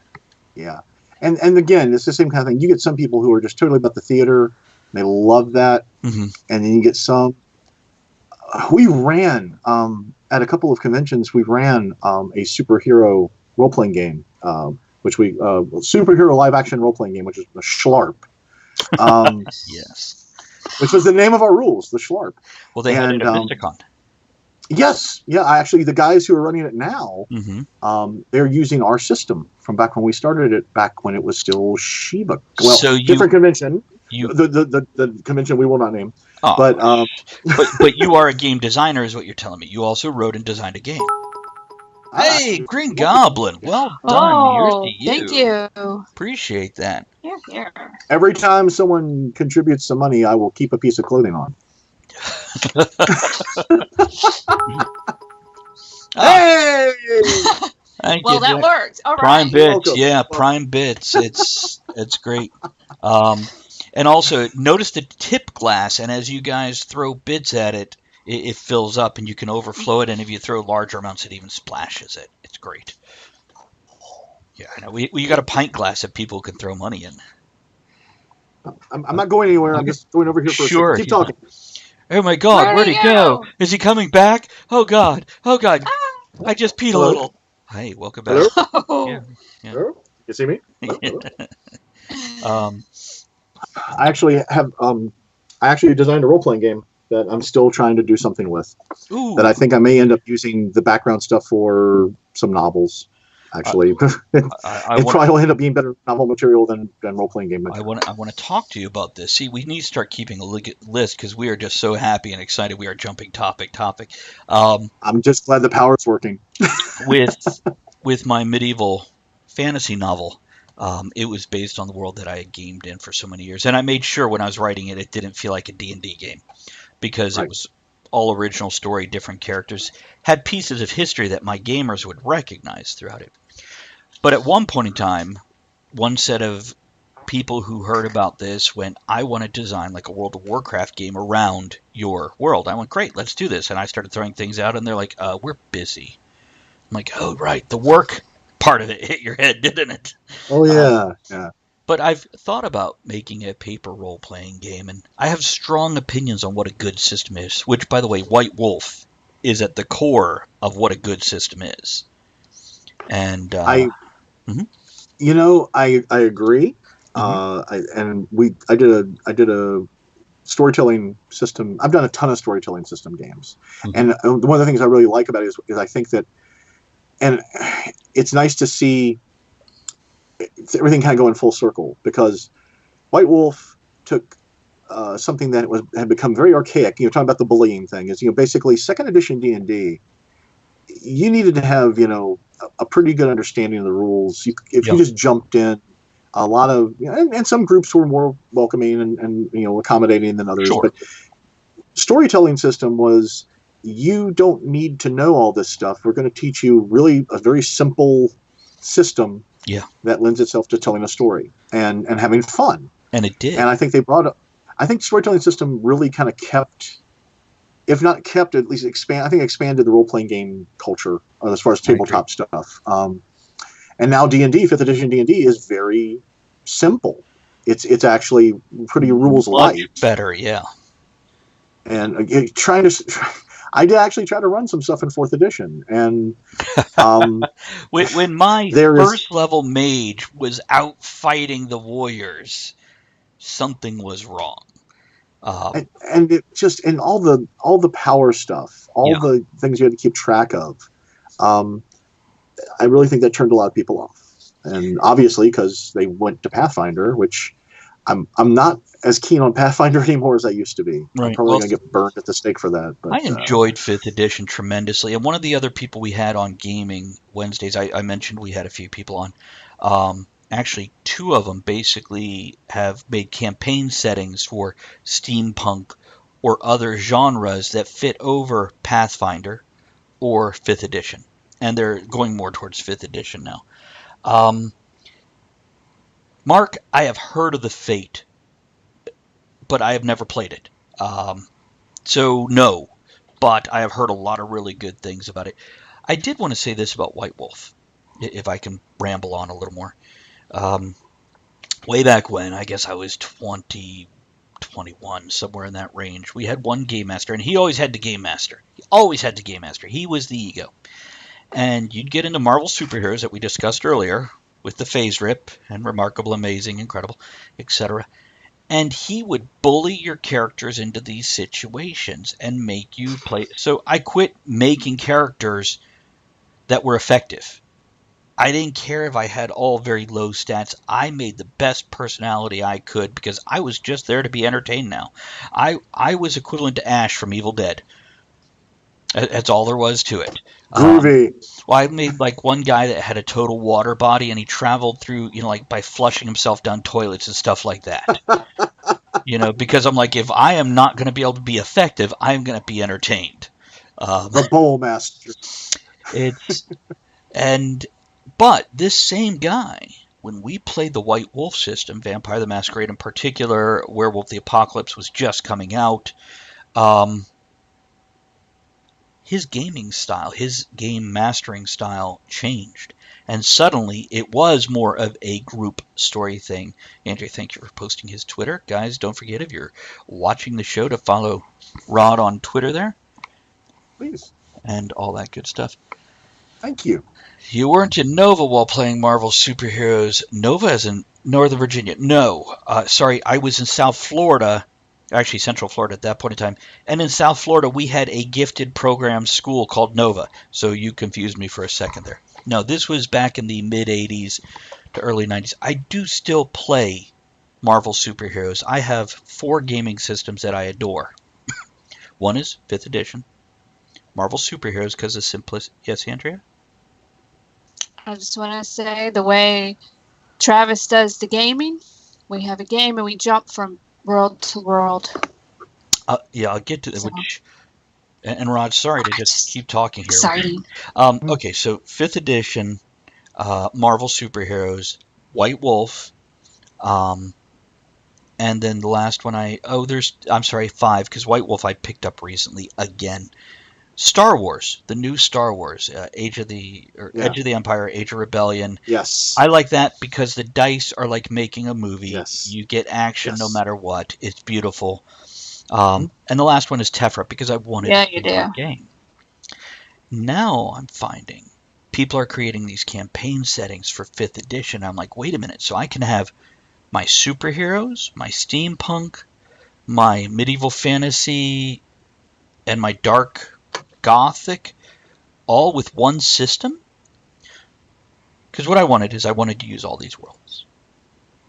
Speaker 3: yeah, and again, it's the same kind of thing. You get some people who are just totally about the theater; they love that, and then you get some. We ran at a couple of conventions. We ran a superhero role playing game, which we superhero live action role playing game, which is the Schlarp.
Speaker 1: Yes.
Speaker 3: Which was the name of our rules, the Schlarp.
Speaker 1: Well, they had it at Mysticon.
Speaker 3: Yes, yeah. Actually, the guys who are running it now, they're using our system from back when we started it, back when it was still Shiba. Well, so different convention. The convention we will not name.
Speaker 1: Oh,
Speaker 3: but
Speaker 1: you are a game designer, is what you're telling me. You also wrote and designed a game. Hey, Green Goblin. Well done.
Speaker 4: Oh,
Speaker 1: Here's to you.
Speaker 4: thank you.
Speaker 1: Appreciate that.
Speaker 4: Here.
Speaker 3: Every time someone contributes some money, I will keep a piece of clothing on. Hey!
Speaker 1: Thank
Speaker 4: well,
Speaker 1: you,
Speaker 4: that worked. All
Speaker 1: Prime
Speaker 4: right.
Speaker 1: Bits, yeah, Prime Bits. It's great. And also notice the tip glass, and as you guys throw bits at it, it fills up, and you can overflow it. And if you throw larger amounts, it even splashes it. It's great. Yeah, I know. We got a pint glass that people can throw money in.
Speaker 3: I'm not going anywhere. I'm just going over here for a second. Keep talking.
Speaker 1: Oh my God, where'd he go? Is he coming back? Oh God. I just peed a little. Hey, welcome back.
Speaker 3: Hello?
Speaker 1: Yeah.
Speaker 3: Hello? You see me?
Speaker 1: Hello?
Speaker 3: I actually designed a role-playing game that I'm still trying to do something with.
Speaker 1: Ooh.
Speaker 3: That I think I may end up using the background stuff for some novels. Actually, it probably will end up being better novel material than role-playing game material.
Speaker 1: I want to talk to you about this. See, we need to start keeping a list because we are just so happy and excited. We are jumping topic.
Speaker 3: I'm just glad the power's working.
Speaker 1: with my medieval fantasy novel, it was based on the world that I had gamed in for so many years, and I made sure when I was writing it didn't feel like a D&D game because it was all original story, different characters, had pieces of history that my gamers would recognize throughout it. But at one point in time, one set of people who heard about this went, I want to design like a World of Warcraft game around your world. I went, great, let's do this. And I started throwing things out, and they're like, we're busy. I'm like, oh, right, the work part of it hit your head, didn't it?
Speaker 3: Oh, yeah.
Speaker 1: But I've thought about making a paper role-playing game, and I have strong opinions on what a good system is, which, by the way, White Wolf is at the core of what a good system is. And
Speaker 3: I agree. I did a storytelling system. I've done a ton of storytelling system games, and one of the things I really like about it is I think that, and it's nice to see everything kind of go in full circle, because White Wolf took something that had become very archaic. Talking about the bullying thing is, basically second edition D&D. You needed to have a pretty good understanding of the rules. If you just jumped in, a lot of and some groups were more welcoming and accommodating than others.
Speaker 1: Sure.
Speaker 3: But storytelling system was, you don't need to know all this stuff. We're going to teach you really a very simple system.
Speaker 1: Yeah.
Speaker 3: That lends itself to telling a story and having fun.
Speaker 1: And it did.
Speaker 3: And I think I think storytelling system really kind of kept, if not kept, at least expanded the role-playing game culture as far as tabletop stuff. And now D&D, 5th edition D&D, is very simple. It's actually pretty rules light.
Speaker 1: Much better, yeah.
Speaker 3: And I did actually try to run some stuff in 4th edition, and
Speaker 1: when my first level mage was out fighting the warriors, something was wrong.
Speaker 3: And it just, and all the power stuff, all the things you had to keep track of. I really think that turned a lot of people off. And obviously, because they went to Pathfinder, which I'm not as keen on Pathfinder anymore as I used to be.
Speaker 1: Right.
Speaker 3: I'm probably going to get burned at the stake for that. But,
Speaker 1: I enjoyed 5th edition tremendously. And one of the other people we had on Gaming Wednesdays, I mentioned we had a few people on. Actually, 2 of them basically have made campaign settings for steampunk or other genres that fit over Pathfinder or 5th edition. And they're going more towards 5th edition now. Mark, I have heard of the Fate, but I have never played it. So no, but I have heard a lot of really good things about it. I did want to say this about White Wolf, if I can ramble on a little more. Way back when, I guess I was 20, 21, somewhere in that range, we had one game master, and he always had the game master. He was the ego. And you'd get into Marvel superheroes that we discussed earlier, with the phase rip, and remarkable, amazing, incredible, etc. And he would bully your characters into these situations and make you play. So I quit making characters that were effective. I didn't care if I had all very low stats. I made the best personality I could because I was just there to be entertained now. I was equivalent to Ash from Evil Dead. That's all there was to it.
Speaker 3: Groovy.
Speaker 1: Well, I made like one guy that had a total water body, and he traveled through, like by flushing himself down toilets and stuff like that. Because I'm like, if I am not going to be able to be effective, I'm going to be entertained.
Speaker 3: The Bowl Master.
Speaker 1: But this same guy, when we played the White Wolf system, Vampire the Masquerade in particular, Werewolf the Apocalypse was just coming out. His gaming style, his game mastering style changed. And suddenly it was more of a group story thing. Andrew, thank you for posting his Twitter. Guys, don't forget, if you're watching the show, to follow Rod on Twitter there.
Speaker 3: Please.
Speaker 1: And all that good stuff.
Speaker 3: Thank you.
Speaker 1: You weren't in Nova while playing Marvel superheroes. Nova is in Northern Virginia. No. Sorry, I was in South Florida. Actually, Central Florida at that point in time. And in South Florida, we had a gifted program school called Nova. So you confused me for a second there. No, this was back in the mid-'80s to early 90s. I do still play Marvel superheroes. I have 4 gaming systems that I adore. One is 5th edition. Marvel superheroes because of simplicity. Yes, Andrea?
Speaker 4: I just want to say, the way Travis does the gaming, we have a game and we jump from world to world.
Speaker 1: Yeah, I'll get to that. And Rod, sorry to just keep talking here.
Speaker 4: Exciting.
Speaker 1: Okay, so 5th edition, Marvel superheroes, White Wolf, and then the last one I'm sorry, 5, because White Wolf I picked up recently again. Star Wars, the new Star Wars, Edge of the Empire, Age of Rebellion.
Speaker 3: Yes.
Speaker 1: I like that because the dice are like making a movie.
Speaker 3: Yes.
Speaker 1: You get action no matter what. It's beautiful. And the last one is Tefra because I wanted to play that game. Now I'm finding people are creating these campaign settings for 5th edition. I'm like, wait a minute. So I can have my superheroes, my steampunk, my medieval fantasy, and my dark Gothic, all with one system? Because what I wanted to use all these worlds.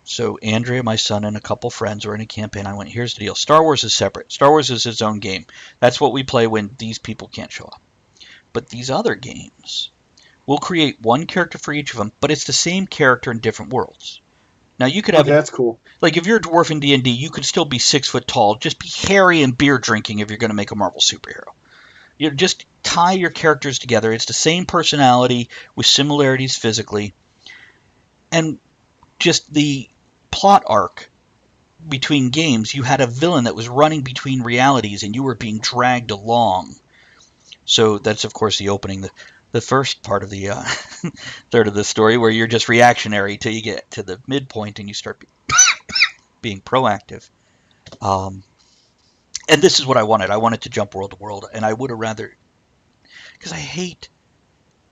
Speaker 1: So Andrea, my son, and a couple friends were in a campaign. I went, here's the deal. Star Wars is separate. Star Wars is its own game. That's what we play when these people can't show up. But these other games, we'll create one character for each of them, but it's the same character in different worlds. Now you could have
Speaker 3: that's cool.
Speaker 1: Like if you're a dwarf in D&D, you could still be 6 foot tall. Just be hairy and beer drinking if you're going to make a Marvel superhero. Just tie your characters together. It's the same personality with similarities physically. And just the plot arc between games, you had a villain that was running between realities and you were being dragged along. So that's, of course, the opening, the first part of the third of the story, where you're just reactionary till you get to the midpoint and you start being proactive. And this is what I wanted. I wanted to jump world to world, and I would have rather... Because I hate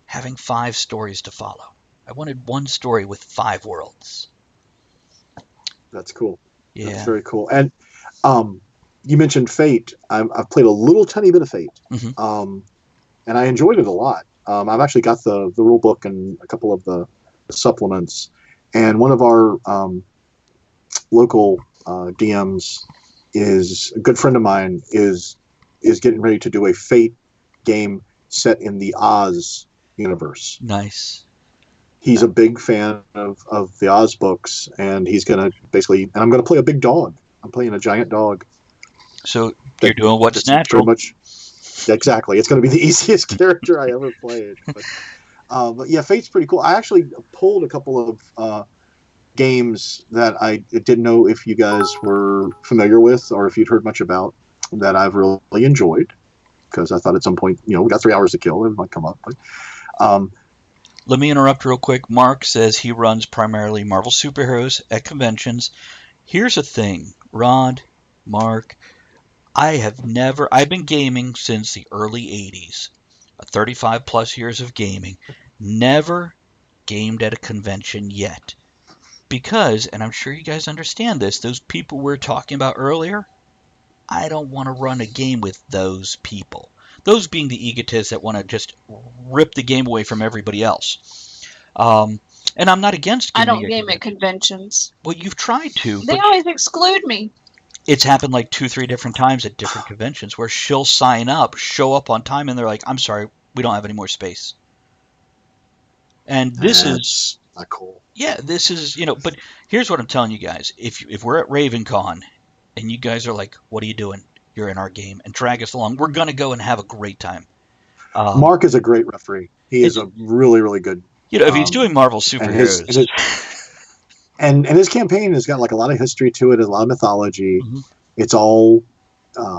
Speaker 1: having 5 stories to follow. I wanted one story with 5 worlds.
Speaker 3: That's cool.
Speaker 1: Yeah.
Speaker 3: That's very cool. And you mentioned Fate. I've played a little tiny bit of Fate.
Speaker 1: Mm-hmm.
Speaker 3: And I enjoyed it a lot. I've actually got the rule book and a couple of the supplements. And one of our local DMs is a good friend of mine is getting ready to do a Fate game set in the Oz universe.
Speaker 1: Nice.
Speaker 3: He's a big fan of the Oz books, and he's gonna and I'm gonna play a big dog. I'm playing a giant dog.
Speaker 1: So you're doing what's natural.
Speaker 3: Pretty much, exactly. It's gonna be the easiest character I ever played. But yeah, Fate's pretty cool. I actually pulled a couple of games that I didn't know if you guys were familiar with or if you'd heard much about that I've really enjoyed, because I thought at some point, we got 3 hours to kill. It might come up. But,
Speaker 1: let me interrupt real quick. Mark says he runs primarily Marvel superheroes at conventions. Here's the thing, Rod, Mark, I've been gaming since the early 80s, 35 plus years of gaming, never gamed at a convention yet. Because, and I'm sure you guys understand this, those people we were talking about earlier, I don't want to run a game with those people. Those being the egotists that want to just rip the game away from everybody else. And I'm not against gaming.
Speaker 4: I don't game at conventions.
Speaker 1: Well, you've tried to.
Speaker 4: They always exclude me.
Speaker 1: It's happened like 2-3 different times at different conventions where she'll sign up, show up on time, and they're like, I'm sorry, we don't have any more space. And this is
Speaker 3: not cool.
Speaker 1: Yeah, this is, but here's what I'm telling you guys. If we're at RavenCon and you guys are like, what are you doing? You're in our game, and drag us along. We're going to go and have a great time.
Speaker 3: Mark is a great referee. He is a really, really good.
Speaker 1: If he's doing Marvel superheroes.
Speaker 3: And his campaign has got like a lot of history to it, a lot of mythology.
Speaker 1: Mm-hmm.
Speaker 3: It's all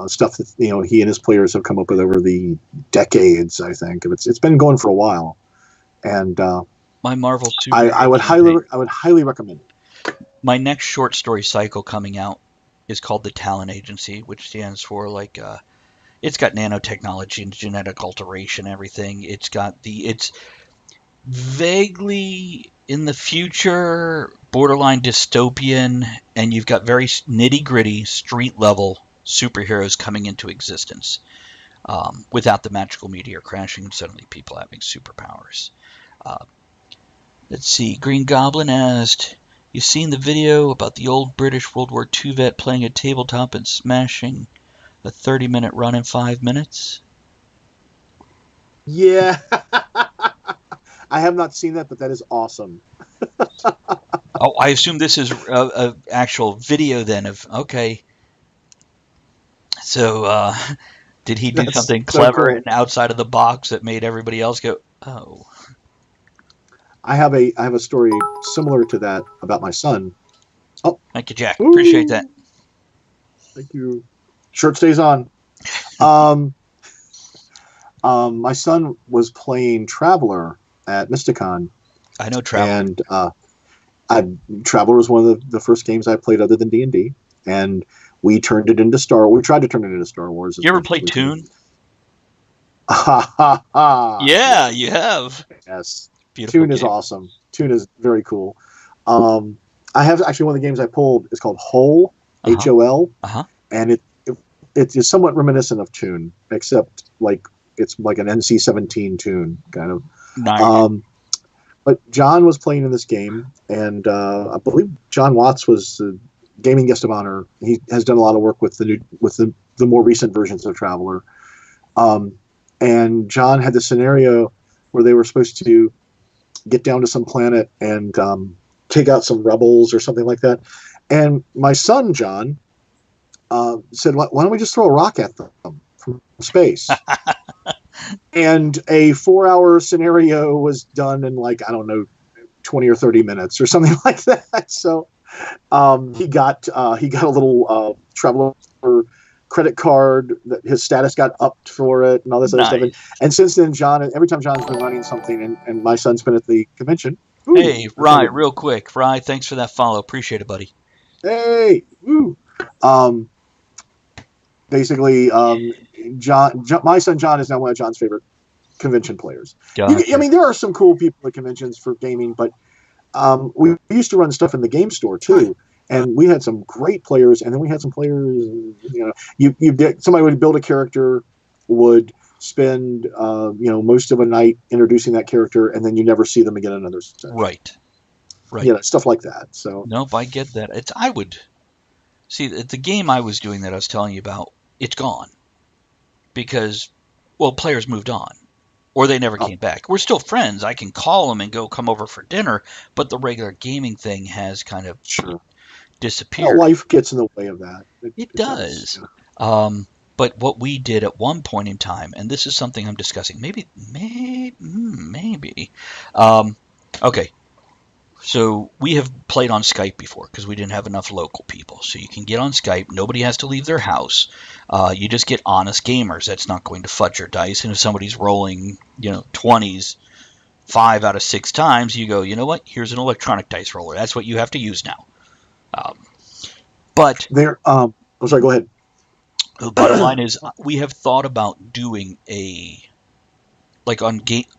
Speaker 3: stuff that he and his players have come up with over the decades. I think it's been going for a while, and
Speaker 1: my Marvel superheroes.
Speaker 3: I would highly recommend it.
Speaker 1: My next short story cycle coming out is called the Talent Agency, which stands for it's got nanotechnology and genetic alteration, everything. It's vaguely in the future, borderline dystopian, and you've got very nitty-gritty, street-level superheroes coming into existence without the magical meteor crashing and suddenly people having superpowers. Let's see. Green Goblin asked, you seen the video about the old British World War II vet playing a tabletop and smashing a 30-minute run in 5 minutes?
Speaker 3: Yeah. I have not seen that, but that is awesome.
Speaker 1: Oh, I assume this is a actual video then of, okay. So, did he do something clever and outside of the box that made everybody else go, oh?
Speaker 3: I have a story similar to that about my son. Oh,
Speaker 1: thank you, Jack. Appreciate that.
Speaker 3: Thank you. Shirt stays on. My son was playing Traveler at Mysticon.
Speaker 1: I know Traveler.
Speaker 3: And Traveler was one of the first games I played other than D&D, and we turned it into Star Wars. We tried to turn it into Star Wars.
Speaker 1: You ever play Toon?
Speaker 3: Yeah,
Speaker 1: you have.
Speaker 3: Yes.
Speaker 1: Beautiful
Speaker 3: Toon is awesome. Toon is very cool. I have actually one of the games I pulled is called Hole, H-O-L, and it is somewhat reminiscent of Toon, except it's like an NC-17 Toon kind of.
Speaker 1: Nice.
Speaker 3: But John was playing in this game, and I believe John Watts was the gaming guest of honor. He has done a lot of work with the more recent versions of Traveler. And John had the scenario where they were supposed to get down to some planet and take out some rebels or something like that. And my son, John, said, why don't we just throw a rock at them from space? And a 4-hour scenario was done in 20 or 30 minutes or something like that. So he got a little Traveler credit card, that his status got upped for it and all this other stuff. And since then, every time John's been running something and my son's been at the convention. Ooh,
Speaker 1: hey, Rye, real quick. Rye, thanks for that follow. Appreciate it, buddy.
Speaker 3: Hey, woo. Basically, my son John is now one of John's favorite convention players.
Speaker 1: Gotcha.
Speaker 3: I mean, there are some cool people at conventions for gaming, but we used to run stuff in the game store too, and we had some great players. And then we had some players. Somebody would build a character, would spend most of a night introducing that character, and then you never see them again in another session.
Speaker 1: Right.
Speaker 3: Stuff like that. So
Speaker 1: nope, I get that. I would see the game I was doing that I was telling you about. It's gone because, well, players moved on, or they never came back. We're still friends. I can call them and go come over for dinner, but the regular gaming thing has kind of disappeared.
Speaker 3: Well, life gets in the way of that.
Speaker 1: It does. But what we did at one point in time, and this is something I'm discussing, maybe. Okay. So we have played on Skype before because we didn't have enough local people. So you can get on Skype. Nobody has to leave their house. You just get honest gamers. That's not going to fudge your dice. And if somebody's rolling, 20s 5 out of 6 times, you go, you know what? Here's an electronic dice roller. That's what you have to use now. But
Speaker 3: there. I'm sorry. Go ahead.
Speaker 1: The bottom line is we have thought about doing on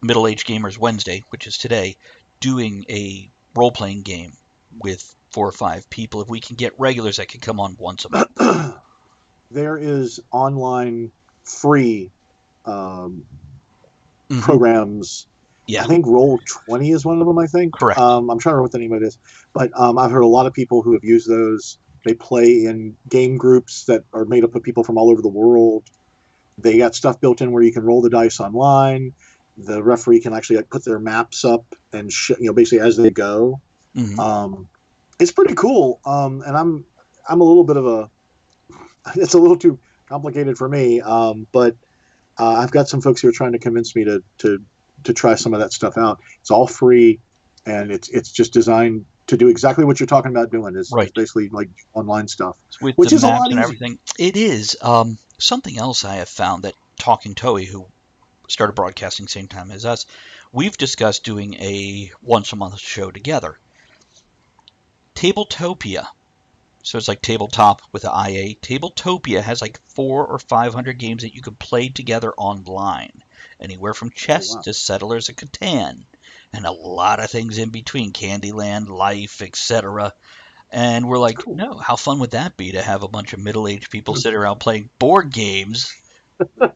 Speaker 1: Middle Age Gamers Wednesday, which is today, doing a role-playing game with 4 or 5 people. If we can get regulars that can come on once a month.
Speaker 3: There is online free programs.
Speaker 1: Yeah.
Speaker 3: I think Roll20 is one of them, I think.
Speaker 1: Correct.
Speaker 3: I'm trying to remember what the name of it is. But I've heard a lot of people who have used those. They play in game groups that are made up of people from all over the world. They got stuff built in where you can roll the dice online. The referee can actually put their maps up and basically as they go. Mm-hmm. It's pretty cool. And I'm a little bit of it's a little too complicated for me. But I've got some folks who are trying to convince me to try some of that stuff out. It's all free, and it's just designed to do exactly what you're talking about doing. It's basically like online stuff,
Speaker 1: with
Speaker 3: which
Speaker 1: the
Speaker 3: is a
Speaker 1: maps
Speaker 3: lot
Speaker 1: and
Speaker 3: easier.
Speaker 1: everything. It is. Something else I have found that Talking Toei, who started broadcasting same time as us, we've discussed doing a once a month show together. Tabletopia. So it's like tabletop with an IA. Tabletopia has like 400 or 500 games that you can play together online. Anywhere from chess to Settlers of Catan. And a lot of things in between. Candyland, Life, etc. And we're like, no, how fun would that be to have a bunch of middle-aged people sit around playing board games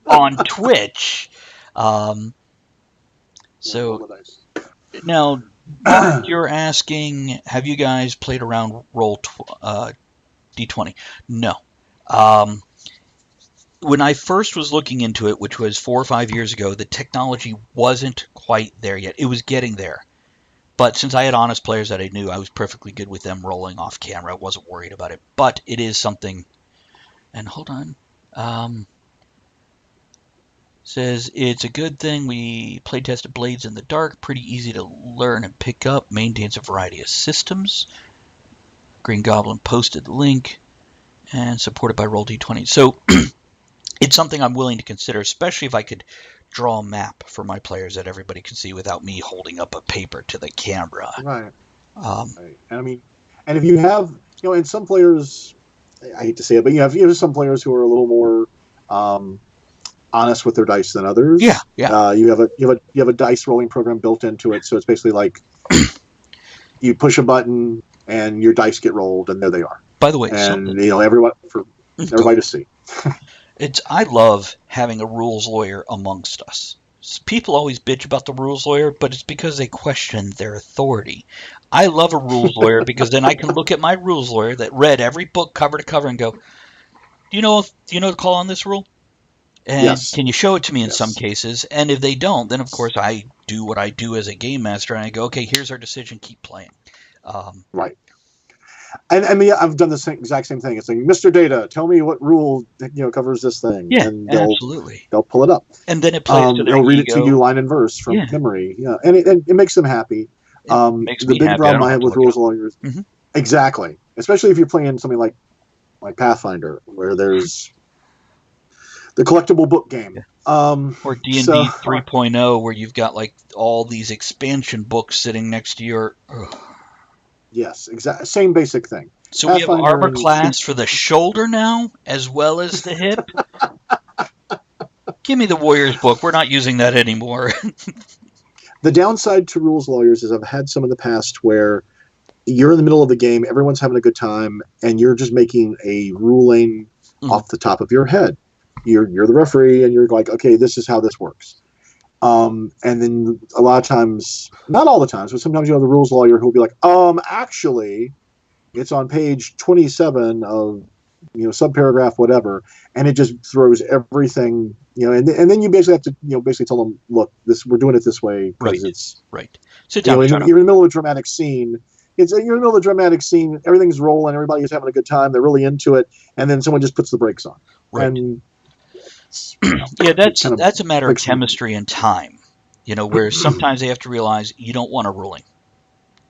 Speaker 1: on Twitch? Now, Mark, you're asking, have you guys played around Roll D20? No. When I first was looking into it, which was 4 or 5 years ago, the technology wasn't quite there yet. It was getting there. But since I had honest players that I knew, I was perfectly good with them rolling off camera. I wasn't worried about it. But it is something... And hold on. Says, it's a good thing we play tested Blades in the Dark. Pretty easy to learn and pick up. Maintains a variety of systems. Green Goblin posted the link. And supported by Roll D20. So... It's something I'm willing to consider, especially if I could draw a map for my players that everybody can see without me holding up a paper to the camera.
Speaker 3: Right. Right. And I mean, and if you have, and some players, I hate to say it, but you have some players who are a little more honest with their dice than others.
Speaker 1: Yeah. Yeah.
Speaker 3: You have a dice rolling program built into it, so it's basically like you push a button and your dice get rolled, and there they are.
Speaker 1: By the way,
Speaker 3: and everybody to see.
Speaker 1: I love having a rules lawyer amongst us. People always bitch about the rules lawyer, but it's because they question their authority. I love a rules lawyer because then I can look at my rules lawyer that read every book cover to cover and go, do you know the call on this rule? And can you show it to me in some cases? And if they don't, then of course I do what I do as a game master and I go, okay, here's our decision, keep playing.
Speaker 3: Right. And I mean, I've done the exact same thing. It's like, Mr. Data, tell me what rule covers this thing.
Speaker 1: Yeah,
Speaker 3: and
Speaker 1: absolutely.
Speaker 3: They'll pull it up.
Speaker 1: And then it plays to their
Speaker 3: they'll read
Speaker 1: ego.
Speaker 3: it to you line and verse from memory. Yeah, and it makes them happy.
Speaker 1: Makes me
Speaker 3: the big
Speaker 1: happy.
Speaker 3: problem I have with rules lawyers, exactly, especially if you're playing something like Pathfinder, where there's the collectible book game,
Speaker 1: or D&D 3.0, where you've got like all these expansion books sitting next to your.
Speaker 3: Yes, exactly. Same basic thing.
Speaker 1: So we have armor class for the shoulder now, as well as the hip. Give me the Warriors book. We're not using that anymore.
Speaker 3: The downside to rules lawyers is I've had some in the past where you're in the middle of the game, everyone's having a good time, and you're just making a ruling off the top of your head. you're the referee, and you're like, okay, this is how this works. And then a lot of times, not all the times, but sometimes you have the rules lawyer who'll be like, actually, it's on page 27 of, subparagraph whatever, and it just throws everything, and then you basically have to, basically tell them, look, we're doing it this way because it's
Speaker 1: right. Sit down.
Speaker 3: You're in the middle of a dramatic scene. You're in the middle of a dramatic scene. Everything's rolling. Everybody's having a good time. They're really into it, and then someone just puts the brakes on.
Speaker 1: Right.
Speaker 3: And
Speaker 1: yeah, that's a matter of chemistry and time. Where sometimes they have to realize you don't want a ruling.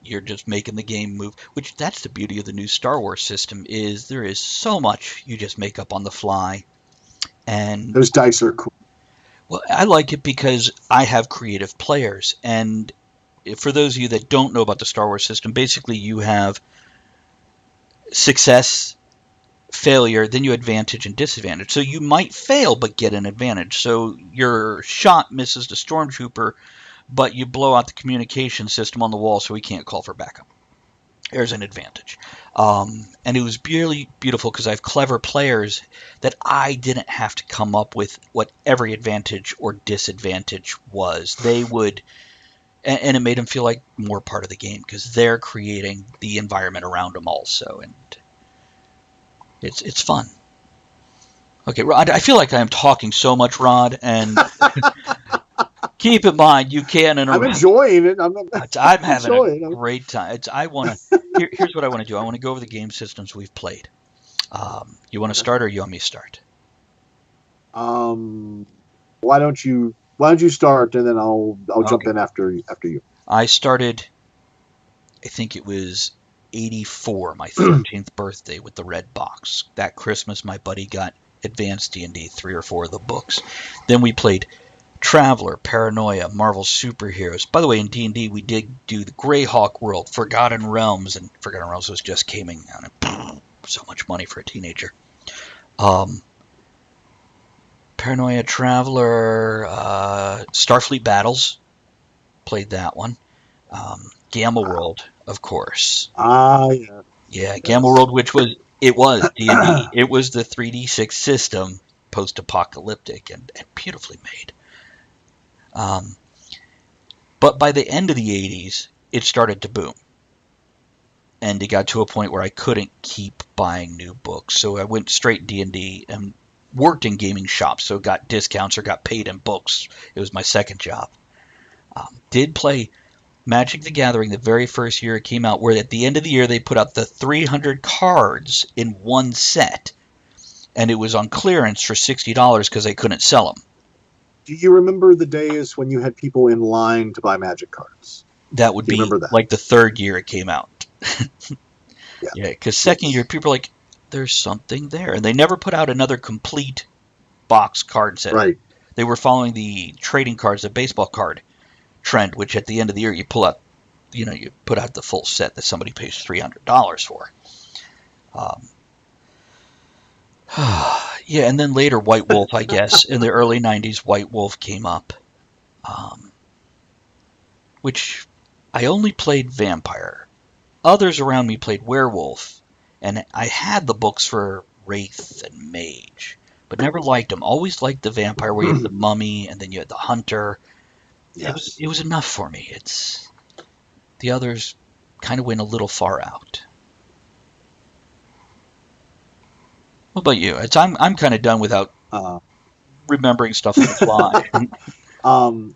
Speaker 1: You're just making the game move, which that's the beauty of the new Star Wars system is there is so much you just make up on the fly. And
Speaker 3: those dice are cool.
Speaker 1: Well, I like it because I have creative players. And for those of you that don't know about the Star Wars system, basically you have success, failure, then you advantage and disadvantage. So you might fail but get an advantage. So your shot misses the stormtrooper, but you blow out the communication system on the wall so he can't call for backup. There's an advantage. And it was really beautiful because I have clever players that I didn't have to come up with what every advantage or disadvantage was. They would, and it made them feel like more part of the game because they're creating the environment around them also. And it's fun. Okay, Rod, I feel like I am talking so much, Rod, and keep in mind you can interrupt.
Speaker 3: I'm enjoying it.
Speaker 1: I'm having a great time. Here's what I want to do. I want to go over the game systems we've played. You want to start, or you want me to start?
Speaker 3: Why don't you start, and then I'll jump in after you.
Speaker 1: I started. I think it was 84, my 13th birthday, with the red box. That Christmas, my buddy got Advanced D&D, 3 or 4 of the books. Then we played Traveler, Paranoia, Marvel Superheroes. By the way, in D&D, we did do the Greyhawk world, Forgotten Realms, and Forgotten Realms was just coming out. So much money for a teenager. Paranoia, Traveler, Starfleet Battles. Played that one. Gamma World, of course.
Speaker 3: Yeah.
Speaker 1: Yeah, Gamma World, which was D&D. It was the 3D6 system, post-apocalyptic, and beautifully made. But by the end of the 80s, it started to boom. And it got to a point where I couldn't keep buying new books. So I went straight D&D and worked in gaming shops. So got discounts or got paid in books. It was my second job. Did play Magic the Gathering the very first year it came out, where at the end of the year they put out the 300 cards in one set. And it was on clearance for $60 because they couldn't sell them.
Speaker 3: Do you remember the days when you had people in line to buy Magic cards?
Speaker 1: That would be like the third year it came out. Yeah, because second year people are like, there's something there. And they never put out another complete box card set.
Speaker 3: Right.
Speaker 1: They were following the trading cards, the baseball card trend, which at the end of the year you pull out, you put out the full set that somebody pays $300 for. Yeah, and then later White Wolf, I guess. In the early 90s, White Wolf came up. Which I only played Vampire. Others around me played Werewolf. And I had the books for Wraith and Mage. But never liked them. Always liked the Vampire where you had the Mummy and then you had the Hunter. Yes. It was enough for me. The others kind of went a little far out. What about you? I'm kind of done without remembering stuff on the fly.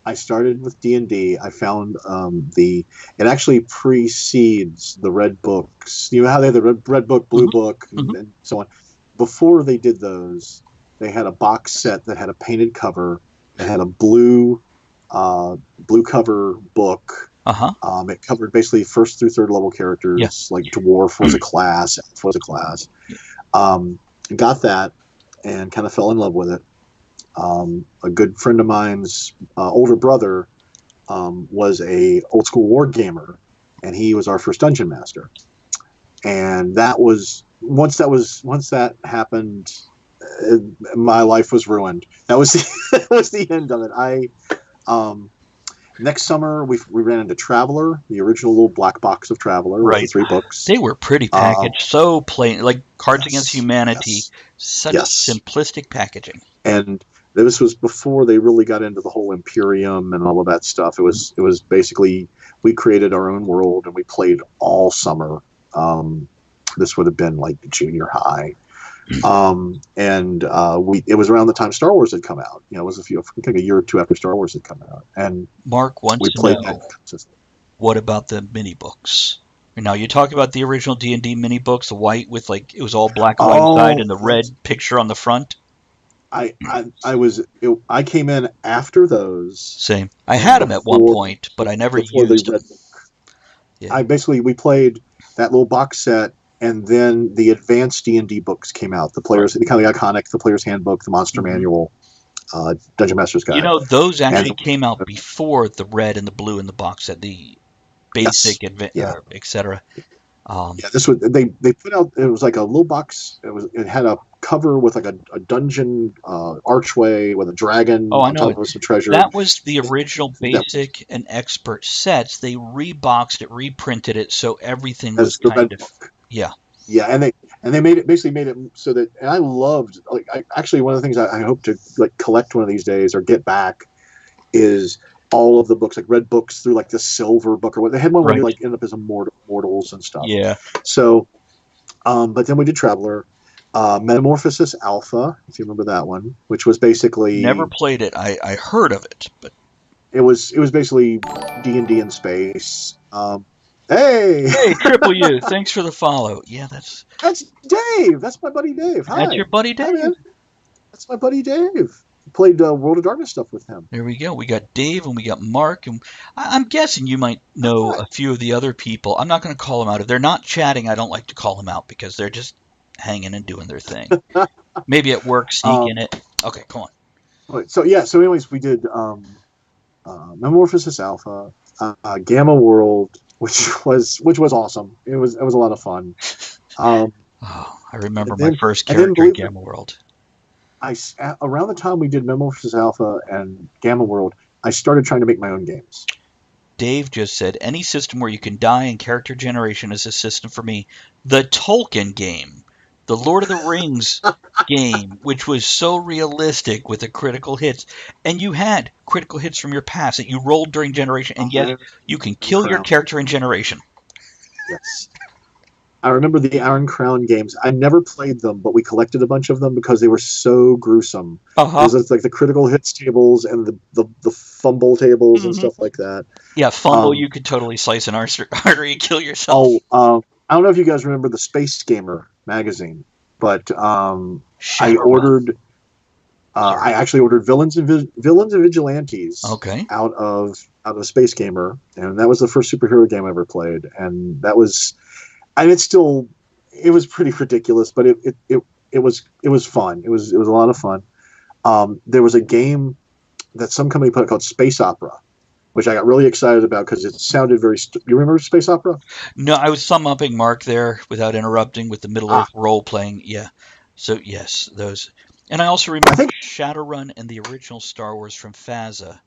Speaker 3: I started with D&D. I found it actually precedes the red books. You know how they have the red book, blue book, and so on. Before they did those, they had a box set that had a painted cover. It had a blue cover book. It covered basically first through third level characters, like dwarf was a class, elf was a class. Got that and kind of fell in love with it. A good friend of mine's older brother was a old school war gamer, and he was our first dungeon master. And that was once that happened, my life was ruined. That was the end of it. Next summer, we ran into Traveler, the original little black box of Traveler, with the 3 books.
Speaker 1: They were pretty packaged, so plain, like Cards Against Humanity,
Speaker 3: yes,
Speaker 1: such
Speaker 3: yes.
Speaker 1: simplistic packaging.
Speaker 3: And this was before they really got into the whole Imperium and all of that stuff. It was basically, we created our own world and we played all summer. This would have been like junior high. It was around the time Star Wars had come out. It was I think a year or two after Star Wars had come out. And
Speaker 1: Mark wants
Speaker 3: we
Speaker 1: to
Speaker 3: played
Speaker 1: know,
Speaker 3: that.
Speaker 1: what about the mini books? Now, you talk about the original D&D mini books, the white with it was all black on one side and the red picture on the front.
Speaker 3: I came in after those.
Speaker 1: Same. I had them at one point, but I never used them.
Speaker 3: Yeah. We played that little box set. And then the advanced D&D books came out. The players, kind of iconic, the Player's Handbook, the Monster Manual, Dungeon Master's Guide.
Speaker 1: Those actually came out before the red and the blue in the box set, the basic, etc.
Speaker 3: This was they put out. It was like a little box. It had a cover with like a dungeon archway with a dragon on top of some treasure.
Speaker 1: That was the original basic and expert sets. They reboxed it, reprinted it, so everything was kind of. Yeah,
Speaker 3: and they made it so that, and I loved, actually one of the things I hope to collect one of these days or get back is all of the books, like red books through the silver book or what they had one where you end up as immortals and stuff.
Speaker 1: Yeah.
Speaker 3: So, but then we did Traveler, Metamorphosis Alpha, if you remember that one, which was basically
Speaker 1: never played it. I heard of it, but
Speaker 3: it was basically D&D in space. Hey,
Speaker 1: Triple U, thanks for the follow. Yeah, that's
Speaker 3: Dave. That's my buddy Dave. Hi.
Speaker 1: That's your buddy Dave.
Speaker 3: Hi, man. That's my buddy Dave. Played World of Darkness stuff with him.
Speaker 1: There we go. We got Dave and we got Mark, and I'm guessing you might know a few of the other people. I'm not going to call them out. If they're not chatting, I don't like to call them out because they're just hanging and doing their thing. Maybe at work, sneaking it. Okay, come on.
Speaker 3: So anyways, we did Metamorphosis Alpha, Gamma World, which was awesome. It was a lot of fun.
Speaker 1: I remember my first character in Gamma World.
Speaker 3: Around the time we did Metamorphosis Alpha and Gamma World, I started trying to make my own games.
Speaker 1: Dave just said, any system where you can die in character generation is a system for me. The Tolkien game, the Lord of the Rings game, which was so realistic with the critical hits. And you had critical hits from your past that you rolled during generation, and yet you can kill your character in generation.
Speaker 3: Yes. I remember the Iron Crown games. I never played them, but we collected a bunch of them because they were so gruesome. It was like the critical hits tables and the fumble tables and stuff like that.
Speaker 1: Yeah, fumble, you could totally slice an artery and kill yourself.
Speaker 3: I don't know if you guys remember the Space Gamer magazine, but I actually ordered Villains and Vigilantes out of Space Gamer, and that was the first superhero game I ever played, and that was. And it was pretty ridiculous, but it was fun. It was a lot of fun. There was a game that some company put out called Space Opera, which I got really excited about because it sounded very. You remember Space Opera?
Speaker 1: No, I was sum-upping Mark there without interrupting with the Middle Earth role playing. Yeah, so yes, those, and I also remember Shadowrun and the original Star Wars from FASA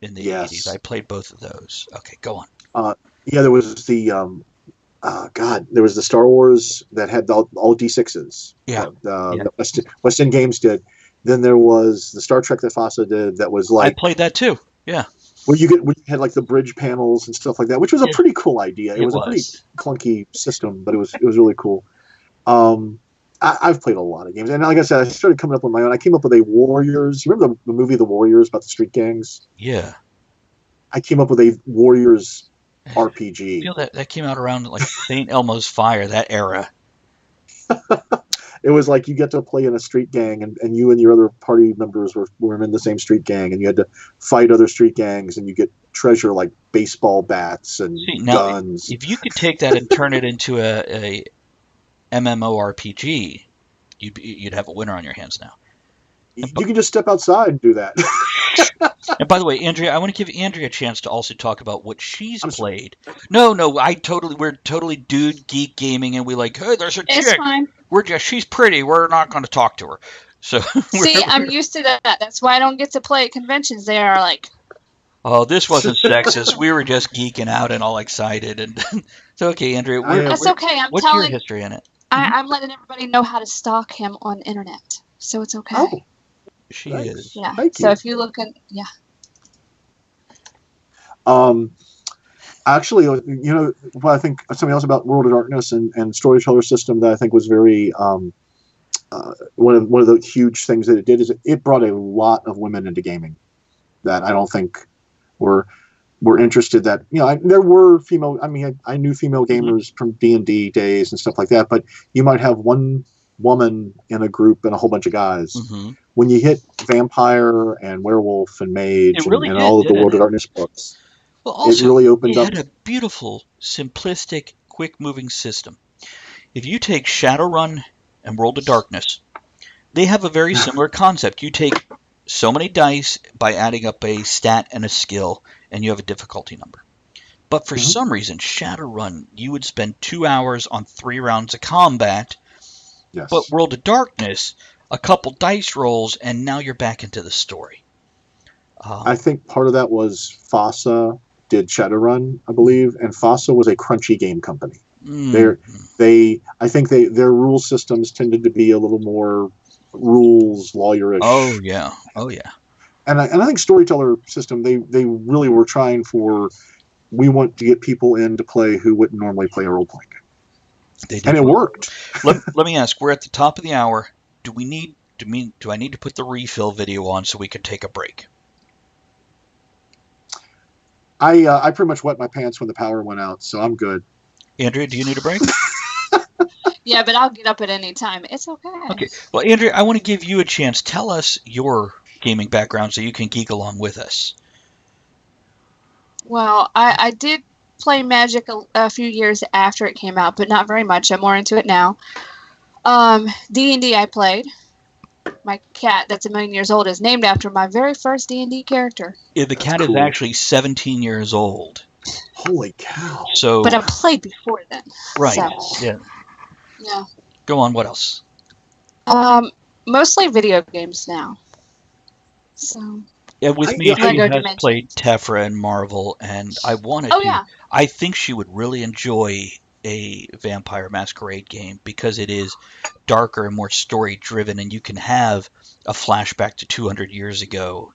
Speaker 1: in the 80s. I played both of those. Okay, go on.
Speaker 3: There was the. There was the Star Wars that had all D6s.
Speaker 1: Yeah.
Speaker 3: The West End Games did. Then there was the Star Trek that FASA did that was like...
Speaker 1: I played that too, yeah.
Speaker 3: Where you had like the bridge panels and stuff like that, which was a pretty cool idea. It was a pretty clunky system, but it was really cool. I've played a lot of games. And like I said, I started coming up with my own. I came up with a Warriors... You remember the movie The Warriors about the street gangs?
Speaker 1: Yeah.
Speaker 3: I came up with a Warriors... RPG.
Speaker 1: I feel that came out around like St. Elmo's Fire, that era.
Speaker 3: It was like you get to play in a street gang, and you and your other party members were in the same street gang, and you had to fight other street gangs, and you get treasure like baseball bats and guns.
Speaker 1: If you could take that and turn it into a MMORPG, you'd have a winner on your hands now.
Speaker 3: You can just step outside and do that.
Speaker 1: And by the way, Andrea, I want to give Andrea a chance to also talk about what she's played. No, we're totally dude geek gaming, and we like, hey, there's a chick.
Speaker 4: It's fine.
Speaker 1: She's pretty. We're not going to talk to her. So
Speaker 4: see, I'm used to that. That's why I don't get to play at conventions. They are like
Speaker 1: Oh, this wasn't sexist. We were just geeking out and all excited. And so, okay, Andrea,
Speaker 4: That's okay.
Speaker 1: what's your history in it?
Speaker 4: I'm letting everybody know how to stalk him on the internet, so it's okay.
Speaker 3: Oh,
Speaker 1: She
Speaker 3: thanks.
Speaker 1: is.
Speaker 4: Yeah.
Speaker 3: Thank
Speaker 4: So
Speaker 3: you.
Speaker 4: if you look at
Speaker 3: Actually, what I think something else about World of Darkness and storyteller system that I think was very one of the huge things that it did is it brought a lot of women into gaming that I don't think were interested. That there were female. I mean, I knew female gamers from D&D days and stuff like that, but you might have one woman in a group and a whole bunch of guys. When you hit vampire and werewolf and mage and all of the World of Darkness books,
Speaker 1: well, also,
Speaker 3: it really opened up.
Speaker 1: It had a beautiful, simplistic, quick-moving system. If you take Shadowrun and World of Darkness, they have a very similar concept. You take so many dice by adding up a stat and a skill, and you have a difficulty number. But for some reason, Shadowrun, you would spend 2 hours on 3 rounds of combat.
Speaker 3: Yes.
Speaker 1: But World of Darkness, a couple dice rolls, and now you're back into the story.
Speaker 3: I think part of that was FASA did Shadowrun, I believe, and FASA was a crunchy game company. I think their rule systems tended to be a little more rules lawyerish.
Speaker 1: Oh yeah.
Speaker 3: And I think storyteller system they really were trying for. We want to get people in to play who wouldn't normally play a role playing game. And it worked.
Speaker 1: Let me ask. We're at the top of the hour. Do I need to put the refill video on so we can take a break?
Speaker 3: I pretty much wet my pants when the power went out, so I'm good.
Speaker 1: Andrea, do you need a break?
Speaker 4: Yeah, but I'll get up at any time. It's okay.
Speaker 1: Okay. Well, Andrea, I want to give you a chance. Tell us your gaming background so you can geek along with us.
Speaker 4: Well, I did play Magic a few years after it came out, but not very much. I'm more into it now. D&D I played. My cat, that's 1 million years old, is named after my very first D&D character.
Speaker 1: Yeah, the cat is actually 17 years old.
Speaker 3: Holy cow.
Speaker 1: So,
Speaker 4: but I played before then.
Speaker 1: Right.
Speaker 4: So,
Speaker 1: yeah. Go on. What else?
Speaker 4: Mostly video games now. So.
Speaker 1: Yeah, with me, she has played Tefra and Marvel, and I wanted to. Yeah. I think she would really enjoy a Vampire Masquerade game because it is darker and more story-driven, and you can have a flashback to 200 years ago,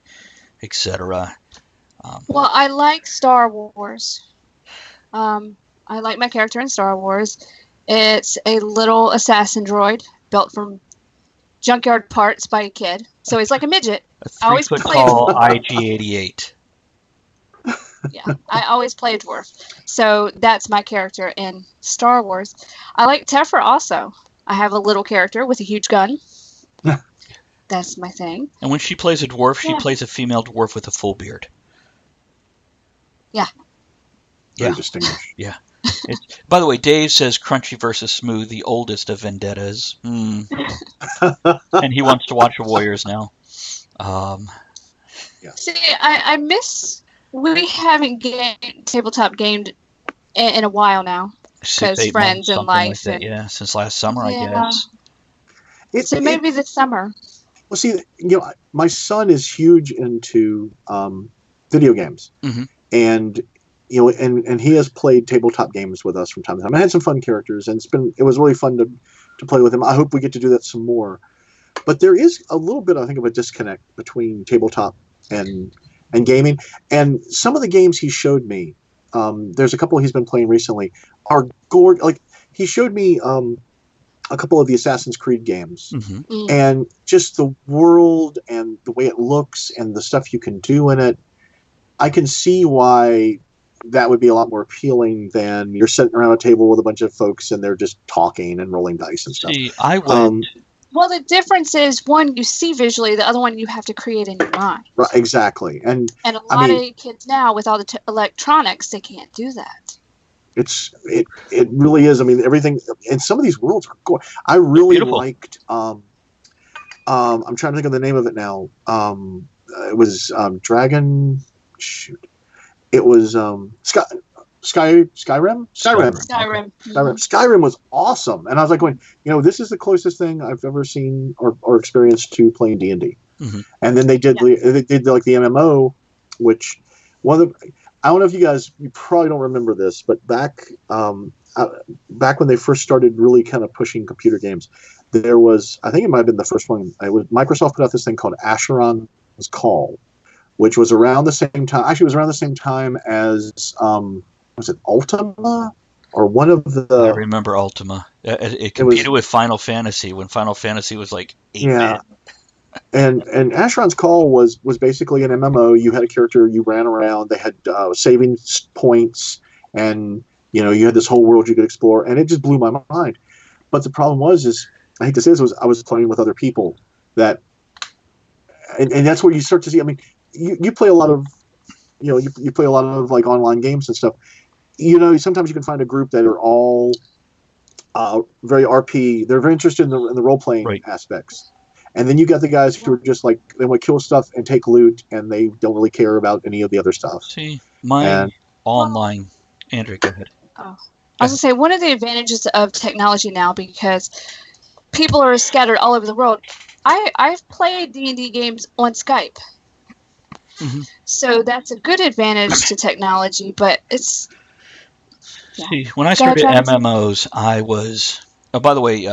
Speaker 1: etc.
Speaker 4: Well, I like Star Wars. I like my character in Star Wars. It's a little assassin droid built from junkyard parts by a kid. So he's like a midget.
Speaker 1: A 3-foot tall IG-88.
Speaker 4: Yeah, I always play a dwarf. So that's my character in Star Wars. I like Tefra also. I have a little character with a huge gun. That's my thing.
Speaker 1: And when she plays a dwarf, she plays a female dwarf with a full beard.
Speaker 4: Yeah.
Speaker 3: Very distinguished.
Speaker 1: Yeah. By the way, Dave says Crunchy versus Smooth, the oldest of vendettas. And he wants to watch the Warriors now.
Speaker 4: See, I miss... We haven't tabletop gamed in a while now. Because friends and life.
Speaker 1: Like that, since last summer, I guess.
Speaker 4: So maybe this summer.
Speaker 3: Well, see, my son is huge into video games.
Speaker 1: Mm-hmm.
Speaker 3: And... and he has played tabletop games with us from time to time. I had some fun characters, and it was really fun to play with him. I hope we get to do that some more. But there is a little bit, I think, of a disconnect between tabletop and gaming. And some of the games he showed me, there's a couple he's been playing recently, are gorgeous. Like, he showed me a couple of the Assassin's Creed games.
Speaker 1: Mm-hmm.
Speaker 3: And just the world and the way it looks and the stuff you can do in it, I can see why that would be a lot more appealing than you're sitting around a table with a bunch of folks and they're just talking and rolling dice and stuff.
Speaker 1: See, I would.
Speaker 4: Well, the difference is one you see visually, the other one you have to create in your mind.
Speaker 3: Right, exactly, and
Speaker 4: a lot of kids now with all the electronics, they can't do that.
Speaker 3: It really is. I mean, everything, and some of these worlds are gorgeous. I really liked. I'm trying to think of the name of it now. It was Dragon. Shoot. It was Skyrim. Skyrim was awesome, and I was like going, this is the closest thing I've ever seen or experienced to playing D&D.
Speaker 1: Mm-hmm.
Speaker 3: And then they did like the MMO, which I don't know if you probably don't remember this, but back when they first started really kind of pushing computer games, there was, I think it might have been the first one. Microsoft put out this thing called Asheron's Call, which was around the same time. Actually, it was around the same time as was it Ultima or one of the?
Speaker 1: I remember Ultima. It competed with Final Fantasy when Final Fantasy was like 8-bit.
Speaker 3: Yeah. And Asheron's Call was basically an MMO. You had a character, you ran around. They had saving points, and you had this whole world you could explore, and it just blew my mind. But the problem is I hate to say this, I was playing with other people that, and that's where you start to see. I mean, you play a lot of, you play a lot of like online games and stuff. Sometimes you can find a group that are all very RP. They're very interested in the role playing aspects. And then you got the guys who are just like, they want to kill stuff and take loot, and they don't really care about any of the other stuff.
Speaker 1: See, online. Andrew, go ahead.
Speaker 4: Oh. I was going to say, one of the advantages of technology now, because people are scattered all over the world, I've played D&D games on Skype.
Speaker 1: Mm-hmm.
Speaker 4: So that's a good advantage to technology, but it's...
Speaker 1: Yeah. See, when I started MMOs, I was... Oh, by the way,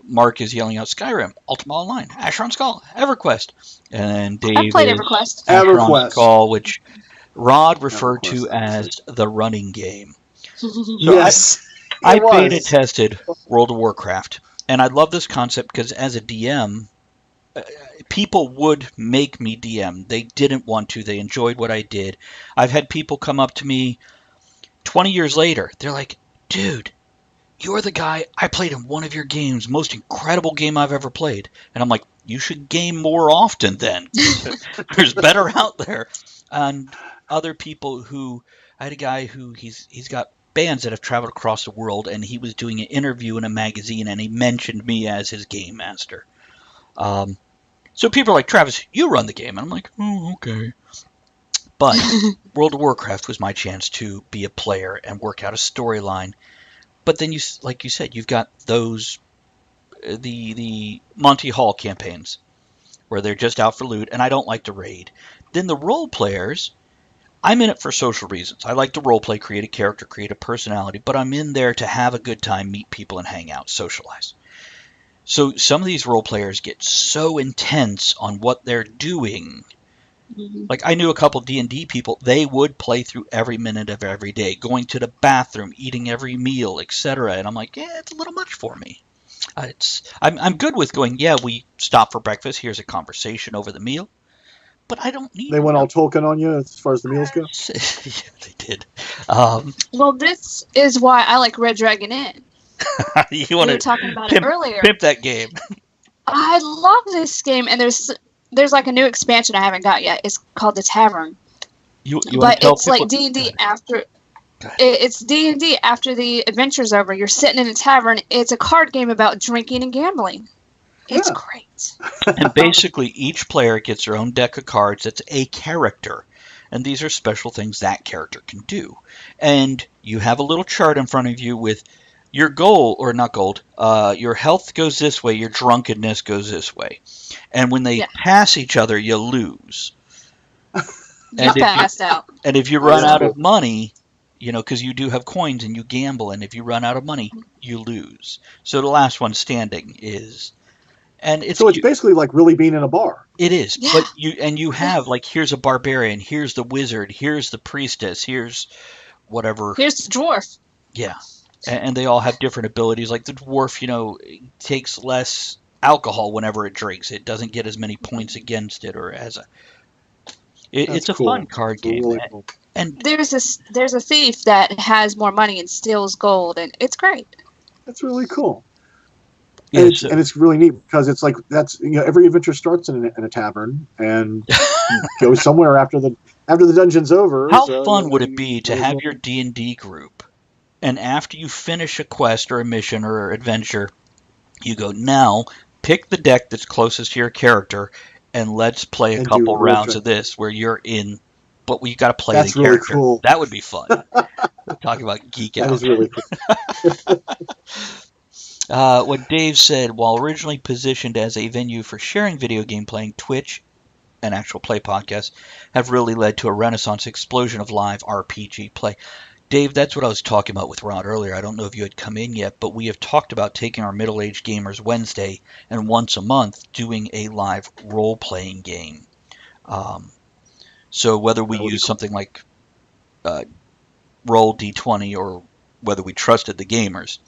Speaker 1: Mark is yelling out Skyrim, Ultima Online, Asheron's Call, EverQuest. And Dave
Speaker 4: I played EverQuest.
Speaker 1: Asheron's Call, which Rod referred to as the running game. So
Speaker 3: yes.
Speaker 1: I beta tested World of Warcraft, and I love this concept because as a DM, people would make me DM. They didn't want to. They enjoyed what I did. I've had people come up to me 20 years later. They're like, dude, you're the guy I played in one of your games, most incredible game I've ever played. And I'm like, you should game more often then. There's better out there. And other people who, I had a guy who he's got bands that have traveled across the world, and he was doing an interview in a magazine, and he mentioned me as his game master. So people are like, Travis, you run the game. And I'm like, oh, okay. But World of Warcraft was my chance to be a player and work out a storyline. But then, like you said, you've got those, the Monty Hall campaigns, where they're just out for loot, and I don't like to raid. Then the role players, I'm in it for social reasons. I like to role play, create a character, create a personality, but I'm in there to have a good time, meet people, and hang out, socialize. So some of these role players get so intense on what they're doing. Mm-hmm. Like I knew a couple D&D people, they would play through every minute of every day, going to the bathroom, eating every meal, etc. And I'm like, yeah, it's a little much for me. I'm good with going, yeah, we stop for breakfast, here's a conversation over the meal. But I don't need.
Speaker 3: They went all Tolkien on you as far as the meals go?
Speaker 1: Yeah, they did.
Speaker 4: Well, this is why I like Red Dragon Inn.
Speaker 1: You want
Speaker 4: we were talking about it earlier.
Speaker 1: Pimp that game.
Speaker 4: I love this game, and there's like a new expansion I haven't got yet. It's called the Tavern. But it's like D&D after. It's D&D after the adventure's over. You're sitting in a tavern. It's a card game about drinking and gambling. It's great.
Speaker 1: And basically, each player gets their own deck of cards that's a character. And these are special things that character can do. And you have a little chart in front of you with your goal, or not gold, your health goes this way, your drunkenness goes this way. And when they pass each other, you lose.
Speaker 4: And passed out.
Speaker 1: And if you run out of money, because you do have coins and you gamble, and if you run out of money, you lose. So the last one standing is... And it's
Speaker 3: basically like really being in a bar.
Speaker 1: It is. Yeah. But you have, like, here's a barbarian, here's the wizard, here's the priestess, here's whatever.
Speaker 4: Here's the dwarf.
Speaker 1: Yeah. And they all have different abilities. Like the dwarf, takes less alcohol whenever it drinks. It doesn't get as many points against it, or as a... It's a fun card game. Really cool. And
Speaker 4: there's a thief that has more money and steals gold, and it's great.
Speaker 3: That's really cool. And, it's really neat because it's like every adventure starts in a tavern and goes somewhere after the dungeon's over.
Speaker 1: How fun would it be to have your D&D group, and after you finish a quest or a mission or adventure, you go, now pick the deck that's closest to your character and let's play a couple rounds of this where you're in, but we got to play the character. Really cool. That would be fun. Talking about geek out.
Speaker 3: That is really cool.
Speaker 1: What Dave said, while originally positioned as a venue for sharing video game playing, Twitch and actual play podcasts have really led to a renaissance explosion of live RPG play. Dave, that's what I was talking about with Rod earlier. I don't know if you had come in yet, but we have talked about taking our Middle-Aged Gamers Wednesday and once a month doing a live role-playing game. So whether we use something like Roll D20 or whether we trusted the gamers.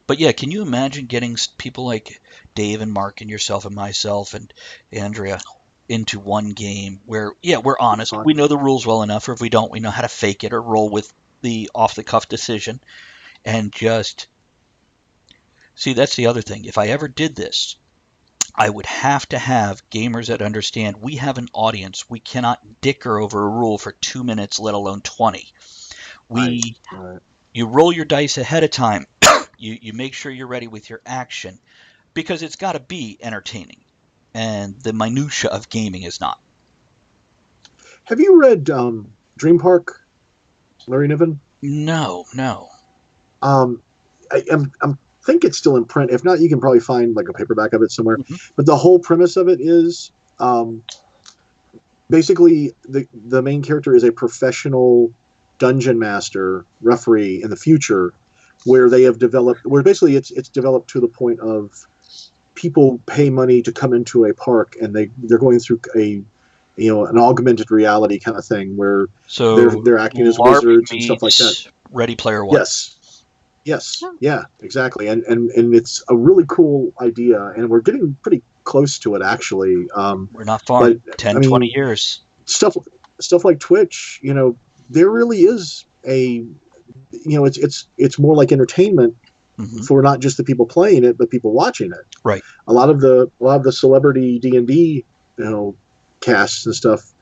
Speaker 1: But yeah, can you imagine getting people like Dave and Mark and yourself and myself and Andrea into one game where, yeah, we're honest. We know the rules well enough, or if we don't, we know how to fake it or roll with the off-the-cuff decision and just... See, that's the other thing. If I ever did this, I would have to have gamers that understand we have an audience. We cannot dicker over a rule for 2 minutes, let alone 20. You roll your dice ahead of time. You make sure you're ready with your action because it's got to be entertaining. And the minutia of gaming is not.
Speaker 3: Have you read Dream Park, Larry Niven?
Speaker 1: No.
Speaker 3: I think it's still in print. If not, you can probably find like a paperback of it somewhere.
Speaker 1: Mm-hmm.
Speaker 3: But the whole premise of it is basically the main character is a professional dungeon master, referee in the future, where they have developed, where basically it's developed to the point of people pay money to come into a park and they're going through an augmented reality kind of thing where they're acting as wizards and stuff like that.
Speaker 1: Ready Player One.
Speaker 3: Yes. Yeah, exactly. And it's a really cool idea, and we're getting pretty close to it actually.
Speaker 1: We're not far. 20 years.
Speaker 3: Stuff like Twitch, there really is it's more like entertainment for not just the people playing it, but people watching it.
Speaker 1: Right.
Speaker 3: A lot of the celebrity D&D, casts and stuff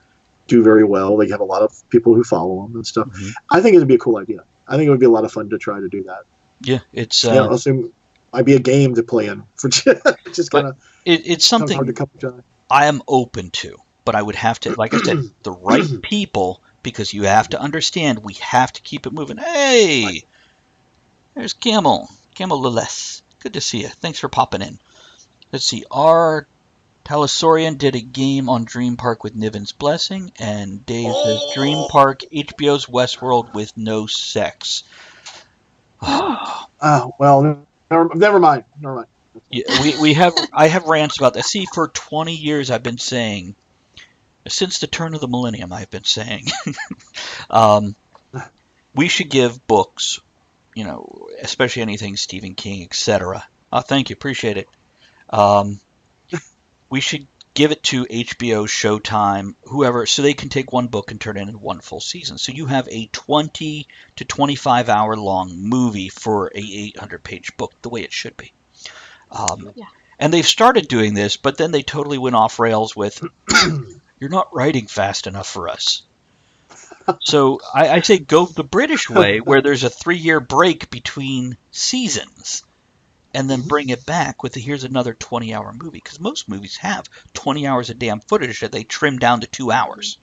Speaker 3: do very well. They have a lot of people who follow them and stuff. Mm-hmm. I think it would be a cool idea. I think it would be a lot of fun to try to do that.
Speaker 1: Yeah, it's.
Speaker 3: I'll assume might be a game to play in for just kind of.
Speaker 1: It's something
Speaker 3: hard to come to.
Speaker 1: I am open to, but I would have to, like I said, the right people, because you have to understand we have to keep it moving. Hey, there's Camel Lilith. Good to see you. Thanks for popping in. Let's see. Our Talasorian did a game on Dream Park with Niven's blessing, and Dave says Dream Park, HBO's Westworld with no sex.
Speaker 3: Well, never mind.
Speaker 1: Yeah, I have rants about that. See, for 20 years I've been saying, since the turn of the millennium, I've been saying, we should give books, especially anything Stephen King, etc. Thank you, appreciate it. We should give it to HBO, Showtime, whoever, so they can take one book and turn it into one full season. So you have a 20 to 25 hour long movie for a 800-page book, the way it should be. And they've started doing this, but then they totally went off rails with, you're not writing fast enough for us. So I say go the British way, where there's a 3-year break between seasons. And then bring it back with here's another 20-hour movie. Because most movies have 20 hours of damn footage that they trim down to 2 hours.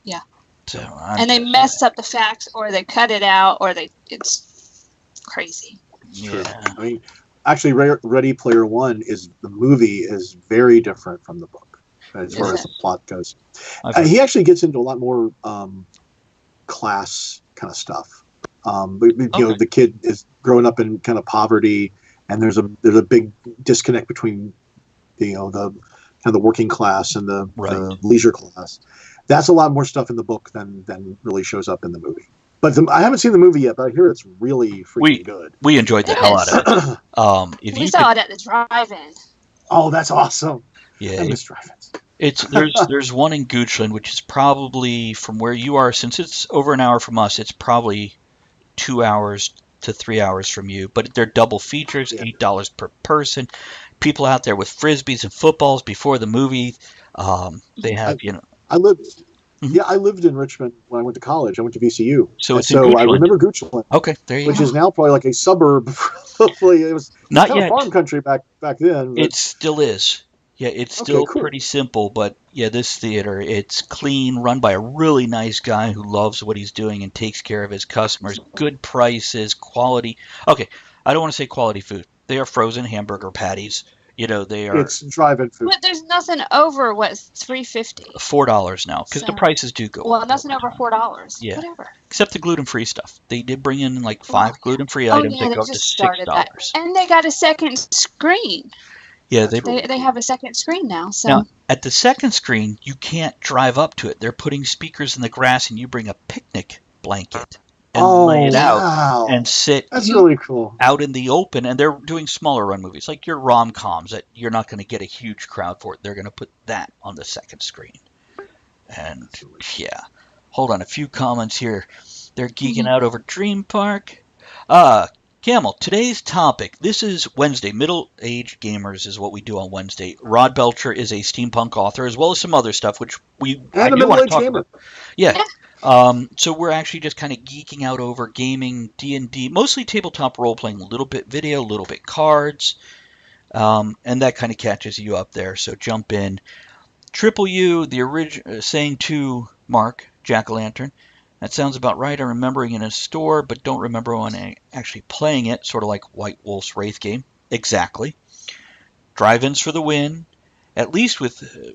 Speaker 4: Yeah.
Speaker 1: So
Speaker 4: and they mess up the facts, or they cut it out, or it's crazy.
Speaker 1: Yeah.
Speaker 3: I mean, actually, Ready Player One the movie is very different from the book as far as the plot goes. He actually gets into a lot more class kind of stuff. The kid is growing up in kind of poverty, and there's a big disconnect between the kind of the working class and the leisure class. That's a lot more stuff in the book than really shows up in the movie. But I haven't seen the movie yet, but I hear it's really freaking good.
Speaker 1: We enjoyed the hell out of it.
Speaker 4: We saw it at the drive-in.
Speaker 3: Oh, that's awesome!
Speaker 1: Yeah,
Speaker 3: I miss drive-ins.
Speaker 1: There's one in Goochland, which is probably from where you are, since it's over an hour from us. It's probably 2 hours to 3 hours from you, but they're double features, $8 per person. People out there with frisbees and footballs before the movie. They have,
Speaker 3: I lived in Richmond when I went to college. I went to VCU.
Speaker 1: So
Speaker 3: I remember Goochland.
Speaker 1: Okay, there you go.
Speaker 3: Which is now probably like a suburb. Hopefully, it was
Speaker 1: not
Speaker 3: kind
Speaker 1: yet
Speaker 3: of farm country back then.
Speaker 1: But... It still is. Yeah, it's still pretty simple, but yeah, this theater, it's clean, run by a really nice guy who loves what he's doing and takes care of his customers. Good prices, quality. Okay, I don't want to say quality food. They are frozen hamburger patties. You know, they are
Speaker 3: It's drive-in food.
Speaker 4: But there's nothing over what's $3.50.
Speaker 1: $4 now because the
Speaker 4: So-
Speaker 1: prices do go
Speaker 4: Well,
Speaker 1: up.
Speaker 4: nothing
Speaker 1: over
Speaker 4: over
Speaker 1: time.
Speaker 4: $4.
Speaker 1: Yeah.
Speaker 4: Whatever.
Speaker 1: Except the gluten-free stuff. They did bring in like 5
Speaker 4: Well,
Speaker 1: gluten-free
Speaker 4: Oh
Speaker 1: items
Speaker 4: yeah,
Speaker 1: that
Speaker 4: they
Speaker 1: go up to
Speaker 4: just started that,
Speaker 1: $6.
Speaker 4: and they got a second screen.
Speaker 1: Yeah,
Speaker 3: That's really
Speaker 4: They have a second screen now. So
Speaker 1: Now, at the second screen, you can't drive up to it. They're putting speakers in the grass, and you bring a picnic blanket and lay it out
Speaker 3: wow.
Speaker 1: and sit
Speaker 3: That's really cool.
Speaker 1: out in the open. And they're doing smaller run movies, like your rom-coms that you're not going to get a huge crowd for. They're going to put that on the second screen. And yeah, hold on, a few comments here. They're geeking out over Dream Park. Camel, today's topic. This is Wednesday. Middle-aged gamers is what we do on Wednesday. Rod Belcher is a steampunk author, as well as some other stuff, which I
Speaker 3: And a
Speaker 1: do want to
Speaker 3: middle-aged
Speaker 1: talk
Speaker 3: gamer.
Speaker 1: about. Yeah. So we're actually just kind of geeking out over gaming, D&D, mostly tabletop role-playing, a little bit video, a little bit cards, and that kind of catches you up there. So jump in. Triple U, the original, saying to Mark, Jack-o'-lantern, that sounds about right. I'm remembering in a store, but don't remember when actually playing it, sort of like White Wolf's Wraith game. Exactly. Drive-ins for the win. At least with,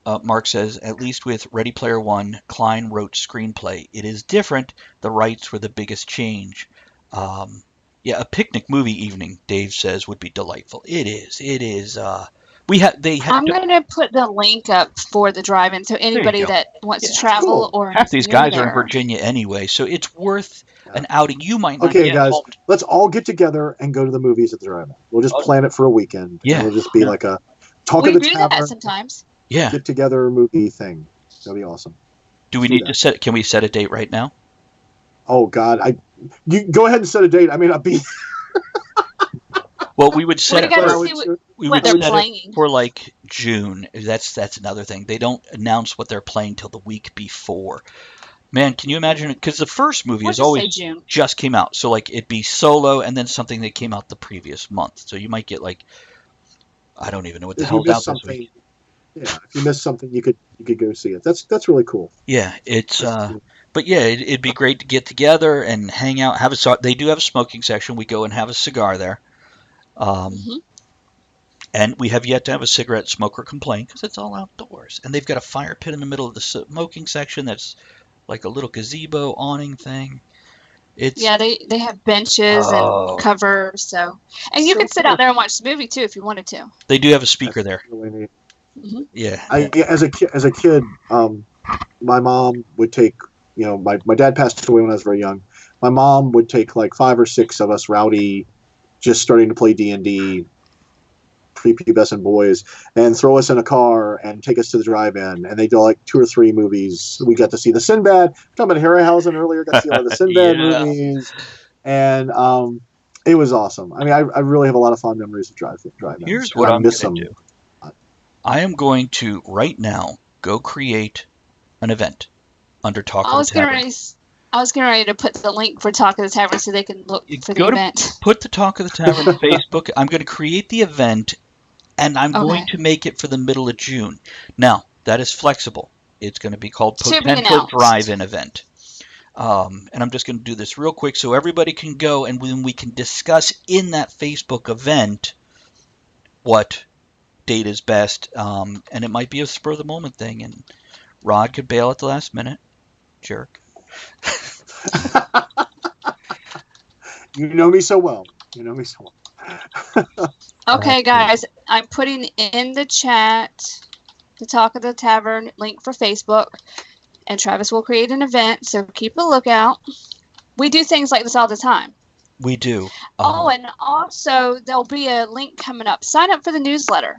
Speaker 1: Mark says, at least with Ready Player One, Klein wrote screenplay. It is different. The rights were the biggest change. Yeah, a picnic movie evening, Dave says, would be delightful. It is. It is.
Speaker 4: I'm going to put the link up for the drive-in, so anybody
Speaker 1: go.
Speaker 4: that wants to
Speaker 1: Yeah,
Speaker 4: travel
Speaker 3: cool.
Speaker 4: or
Speaker 1: half these
Speaker 4: near
Speaker 1: guys are in
Speaker 4: there.
Speaker 1: Virginia anyway, so it's worth an outing. You might not
Speaker 3: Okay,
Speaker 1: get
Speaker 3: guys,
Speaker 1: home.
Speaker 3: let's all get together and go to the movies at the drive-in. We'll just plan it for a weekend.
Speaker 1: Yeah.
Speaker 3: It'll just be like a talk
Speaker 4: We
Speaker 3: at the
Speaker 4: do that
Speaker 3: tavern,
Speaker 4: sometimes.
Speaker 1: Yeah.
Speaker 3: get together movie thing. That'll be awesome.
Speaker 1: Do we
Speaker 3: do
Speaker 1: need
Speaker 3: that.
Speaker 1: to set? Can we set a date right now?
Speaker 3: Oh God, you go ahead and set a date. I may not be.
Speaker 1: Well, we would set
Speaker 4: We
Speaker 1: it
Speaker 4: gotta
Speaker 1: for,
Speaker 4: see what
Speaker 1: we
Speaker 4: what
Speaker 1: would
Speaker 4: they're
Speaker 1: set it
Speaker 4: playing.
Speaker 1: for like June. That's another thing. They don't announce what they're playing till the week before. Man, can you imagine? Because the first movie
Speaker 4: We'll
Speaker 1: is
Speaker 4: just say
Speaker 1: always
Speaker 4: June.
Speaker 1: just came out, so like it'd be Solo and then something that came out the previous month. So you might get like, I don't even know what the
Speaker 3: If you
Speaker 1: hell's out
Speaker 3: miss
Speaker 1: this
Speaker 3: something,
Speaker 1: week.
Speaker 3: yeah. If you miss something, you could go see it. That's really cool.
Speaker 1: Yeah, it's
Speaker 3: That's cool.
Speaker 1: but yeah, it'd be great to get together and hang out. They do have a smoking section. We go and have a cigar there.
Speaker 4: Mhm.
Speaker 1: And we have yet to have a cigarette smoker complain because it's all outdoors. And they've got a fire pit in the middle of the smoking section that's like a little gazebo awning thing. It's
Speaker 4: Yeah, they have benches
Speaker 1: Oh.
Speaker 4: and covers, so and you
Speaker 3: So
Speaker 4: could sit
Speaker 3: cool.
Speaker 4: out there and watch the movie too if you wanted to.
Speaker 1: They do have a speaker there.
Speaker 3: Really neat.
Speaker 1: Yeah.
Speaker 3: As a kid, my mom would take. My dad passed away when I was very young. My mom would take like 5 or 6 of us rowdy, just starting to play D&D, prepubescent boys, and throw us in a car and take us to the drive-in. And they do like 2 or 3 movies. We got to see the Sinbad. Talking about Harryhausen earlier, got to see all the Sinbad
Speaker 1: Yeah.
Speaker 3: movies, and it was awesome. I mean, I really have a lot of fond memories of drive-ins.
Speaker 1: Here's
Speaker 3: and
Speaker 1: what
Speaker 3: I
Speaker 1: I'm
Speaker 3: miss
Speaker 1: going to
Speaker 3: them.
Speaker 1: do. I am going to right now go create an event under Talk
Speaker 4: I
Speaker 1: of
Speaker 4: was
Speaker 1: the
Speaker 4: getting
Speaker 1: Tavern.
Speaker 4: ready. I was getting ready to put the link for Talk of the Tavern so they can look
Speaker 1: You
Speaker 4: for
Speaker 1: go
Speaker 4: the
Speaker 1: to-
Speaker 4: event.
Speaker 1: Put the Talk of the Tavern on Facebook. I'm going to create the event, and I'm going to make it for the middle of June. Now, that is flexible. It's going to be called
Speaker 4: To be
Speaker 1: Potential
Speaker 4: announced.
Speaker 1: Drive-In Event. And I'm just going to do this real quick so everybody can go, and then we can discuss in that Facebook event what date is best. And it might be a spur-of-the-moment thing, and Rod could bail at the last minute. Jerk.
Speaker 3: You know me so well.
Speaker 4: Okay, guys, I'm putting in the chat the Talk of the Tavern link for Facebook, and Travis will create an event, so keep a lookout. We do things like this all the time.
Speaker 1: We do.
Speaker 4: And also there'll be a link coming up. Sign up for the newsletter.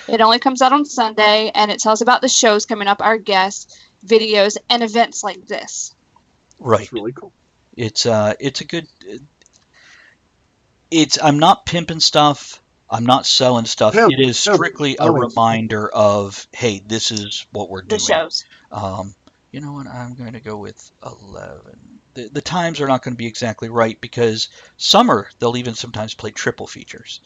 Speaker 4: It only comes out on Sunday, and it tells about the shows coming up, our guests, videos, and events like this.
Speaker 1: Right.
Speaker 3: It's really cool.
Speaker 1: It's a good. I'm not pimping stuff. I'm not selling stuff.
Speaker 3: Yeah,
Speaker 1: It is strictly a
Speaker 3: always.
Speaker 1: reminder of, hey, this is what we're
Speaker 4: The
Speaker 1: doing.
Speaker 4: shows.
Speaker 1: You know what? I'm going to go with 11. The times are not going to be exactly right because summer they'll even sometimes play triple features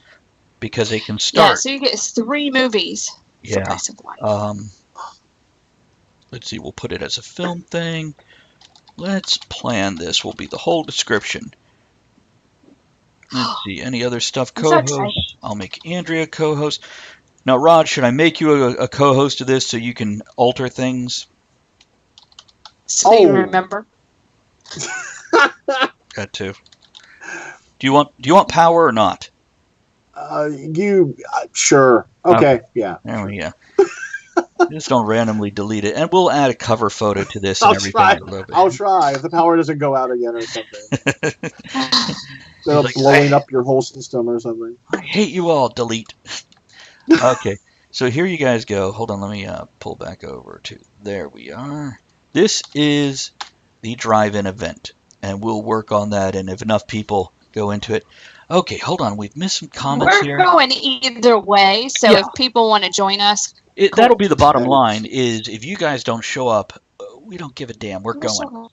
Speaker 1: because they can
Speaker 4: Yeah,
Speaker 1: start.
Speaker 4: so you get 3 movies for the
Speaker 1: Yeah.
Speaker 4: price of 1.
Speaker 1: Let's see. We'll put it as a film thing. Let's plan this. Will be the whole description. Let's see. Any other stuff?
Speaker 4: I'm so excited.
Speaker 1: Co-host. I'll make Andrea co-host. Now, Rod, should I make you a co-host of this so you can alter things?
Speaker 4: So you remember.
Speaker 1: Got to. Do you want power or not?
Speaker 3: Sure. Okay. Yeah.
Speaker 1: There we go. Just don't randomly delete it, and we'll add a cover photo to this and
Speaker 3: I'll
Speaker 1: everything.
Speaker 3: try.
Speaker 1: A little bit.
Speaker 3: I'll try if the power doesn't go out again or something. Instead of
Speaker 1: Like,
Speaker 3: blowing up your whole system or something.
Speaker 1: I hate you all. Delete. Okay, so here you guys go. Hold on, let me pull back over to. There we are. This is the drive-in event, and we'll work on that. And if enough people go into it. Okay, hold on. We've missed some comments
Speaker 4: We're
Speaker 1: here.
Speaker 4: going either way, so
Speaker 1: Yeah.
Speaker 4: if people want to join us, cool.
Speaker 1: That'll be the bottom line. Is if you guys don't show up, we don't give a damn. We're going.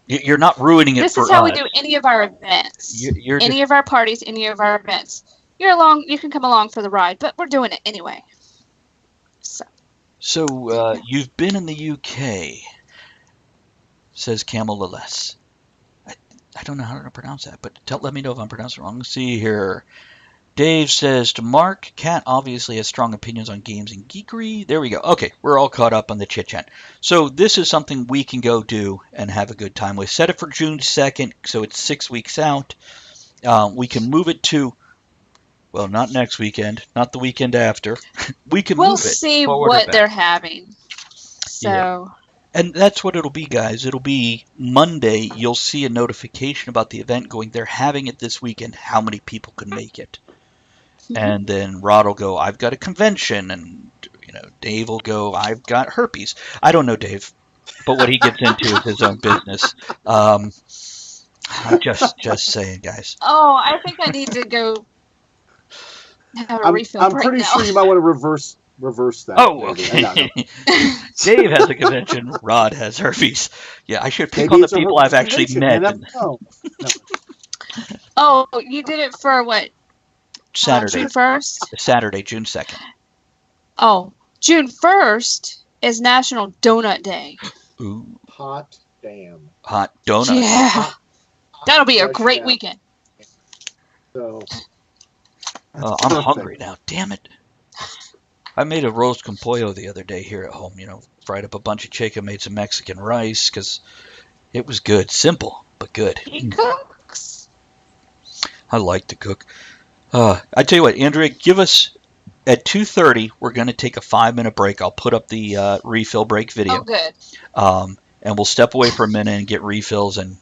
Speaker 1: You're not ruining it
Speaker 4: This
Speaker 1: for
Speaker 4: is how we
Speaker 1: us.
Speaker 4: do any of our events.
Speaker 1: You're
Speaker 4: Any of our parties, any of our events. You can come along for the ride, but we're doing it anyway.
Speaker 1: So you've been in the UK, says Camel Lilles. I don't know how to pronounce that, but let me know if I'm pronouncing it wrong. Let's see here. Dave says to Mark, Cat obviously has strong opinions on games and geekery. There we go. Okay, we're all caught up on the chit-chat. So this is something we can go do and have a good time with. Set it for June 2nd, so it's 6 weeks out. We can move it to, well, not next weekend, not the weekend after. We can
Speaker 4: We'll
Speaker 1: move it.
Speaker 4: see
Speaker 1: forward or
Speaker 4: what
Speaker 1: back.
Speaker 4: they're having. So,
Speaker 1: And that's what it'll be, guys. It'll be Monday. You'll see a notification about the event going, they're having it this weekend. How many people can make it? And then Rod will go, I've got a convention. And, Dave will go, I've got herpes. I don't know Dave, but what he gets into is his own business. I'm just saying, guys.
Speaker 4: oh, I think I need to go have a refill
Speaker 3: I'm
Speaker 4: break
Speaker 3: pretty
Speaker 4: now.
Speaker 3: sure you might want to reverse that.
Speaker 1: Oh,
Speaker 3: maybe.
Speaker 1: okay.
Speaker 3: I don't know.
Speaker 1: Dave has a convention. Rod has herpes. Yeah, I should pick
Speaker 3: Maybe
Speaker 1: on the
Speaker 3: it's a
Speaker 1: people I've actually
Speaker 3: convention,
Speaker 1: met.
Speaker 3: you never know.
Speaker 4: Oh, you did it for what?
Speaker 1: Saturday.
Speaker 4: June 1st?
Speaker 1: Saturday, June 2nd.
Speaker 4: Oh, June 1st is National Donut Day.
Speaker 1: Ooh,
Speaker 3: Hot damn.
Speaker 1: hot donut.
Speaker 4: Yeah. That'll be a great
Speaker 3: Yeah.
Speaker 4: weekend.
Speaker 3: So
Speaker 1: I'm
Speaker 3: perfect.
Speaker 1: hungry now. Damn it. I made a roast con pollo the other day here at home. Fried up a bunch of chicken, made some Mexican rice because it was good. Simple, but good.
Speaker 4: He cooks.
Speaker 1: I like to cook. I tell you what, Andrea, give us at 2:30. We're going to take a 5-minute break. I'll put up the refill break video.
Speaker 4: Oh, good.
Speaker 1: And we'll step away for a minute and get refills and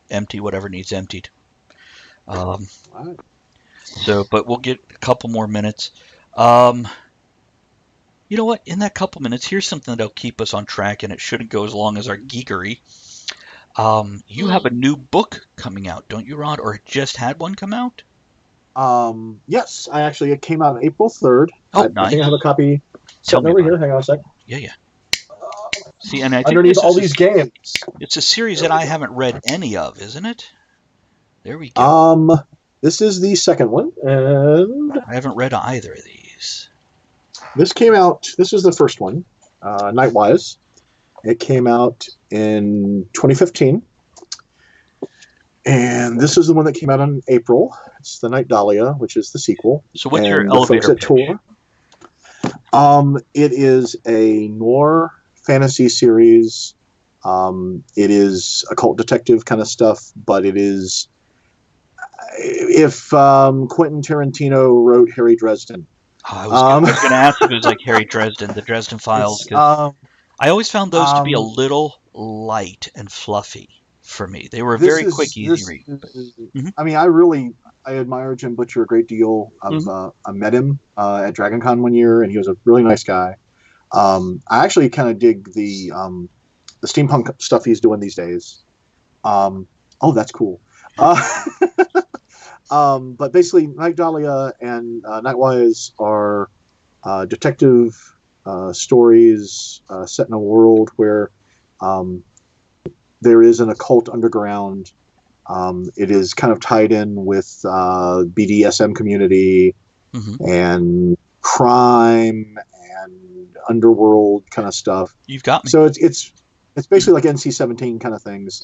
Speaker 1: empty whatever needs emptied.
Speaker 3: all right.
Speaker 1: But we'll get a couple more minutes. You know what? In that couple minutes, here's something that'll keep us on track, and it shouldn't go as long as our geekery. You have a new book coming out, don't you, Rod? Or just had one come out?
Speaker 3: Yes, it came out on April 3rd.
Speaker 1: Oh,
Speaker 3: I
Speaker 1: nice.
Speaker 3: think I have a copy
Speaker 1: Tell
Speaker 3: sitting
Speaker 1: me
Speaker 3: over
Speaker 1: about
Speaker 3: here.
Speaker 1: it.
Speaker 3: Hang on a second.
Speaker 1: Yeah. See, and I think
Speaker 3: Underneath
Speaker 1: this
Speaker 3: all
Speaker 1: is
Speaker 3: these games.
Speaker 1: it's a series that I haven't read any of, isn't it? There we go.
Speaker 3: This is the second one, and
Speaker 1: I haven't read either of these.
Speaker 3: this came out. This is the first one, Nightwise. It came out in 2015, and this is the one that came out in April. It's the Night Dahlia, which is the sequel.
Speaker 1: So what's
Speaker 3: And
Speaker 1: your
Speaker 3: the folks
Speaker 1: elevator
Speaker 3: at
Speaker 1: pitch?
Speaker 3: Tor. It is a noir fantasy series. It is occult detective kind of stuff, but it is if Quentin Tarantino wrote Harry Dresden.
Speaker 1: Oh, I was going to ask if it was like Harry Dresden, the Dresden Files, because I always found those to be a little light and fluffy for me. They were very quick, easy read.
Speaker 3: I mean, I admire Jim Butcher a great deal. I met him at Dragon Con one year, and he was a really nice guy. I actually kind of dig the steampunk stuff he's doing these days. Oh, that's cool. But basically, Night Dahlia and Nightwise are detective stories set in a world where there is an occult underground. It is kind of tied in with BDSM community and crime and underworld kind of stuff.
Speaker 1: You've got me.
Speaker 3: So it's basically like NC-17 kind of things.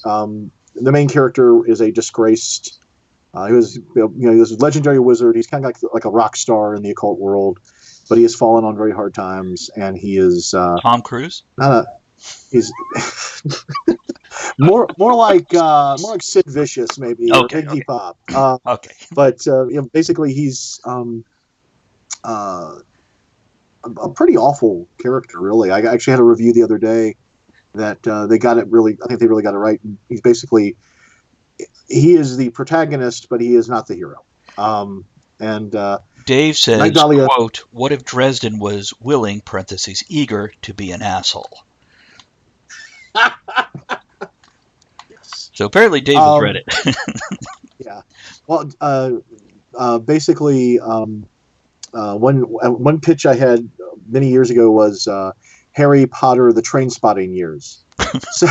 Speaker 3: The main character is a disgraced He was, he was a legendary wizard. He's kind of like a rock star in the occult world, but he has fallen on very hard times, and he is
Speaker 1: Tom Cruise.
Speaker 3: He's more like Sid Vicious maybe, or Iggy Pop.
Speaker 1: Okay.
Speaker 3: But basically he's a pretty awful character, really. I actually had a review the other day that they got it really. I think they really got it right. He's basically he is the protagonist, but he is not the hero.
Speaker 1: Dave says,
Speaker 3: Night Dahlia,
Speaker 1: quote, "What if Dresden was willing (parentheses eager) to be an asshole?" So apparently Dave has read it.
Speaker 3: Yeah. Well, basically, one pitch I had many years ago was Harry Potter: The Train Spotting Years. So,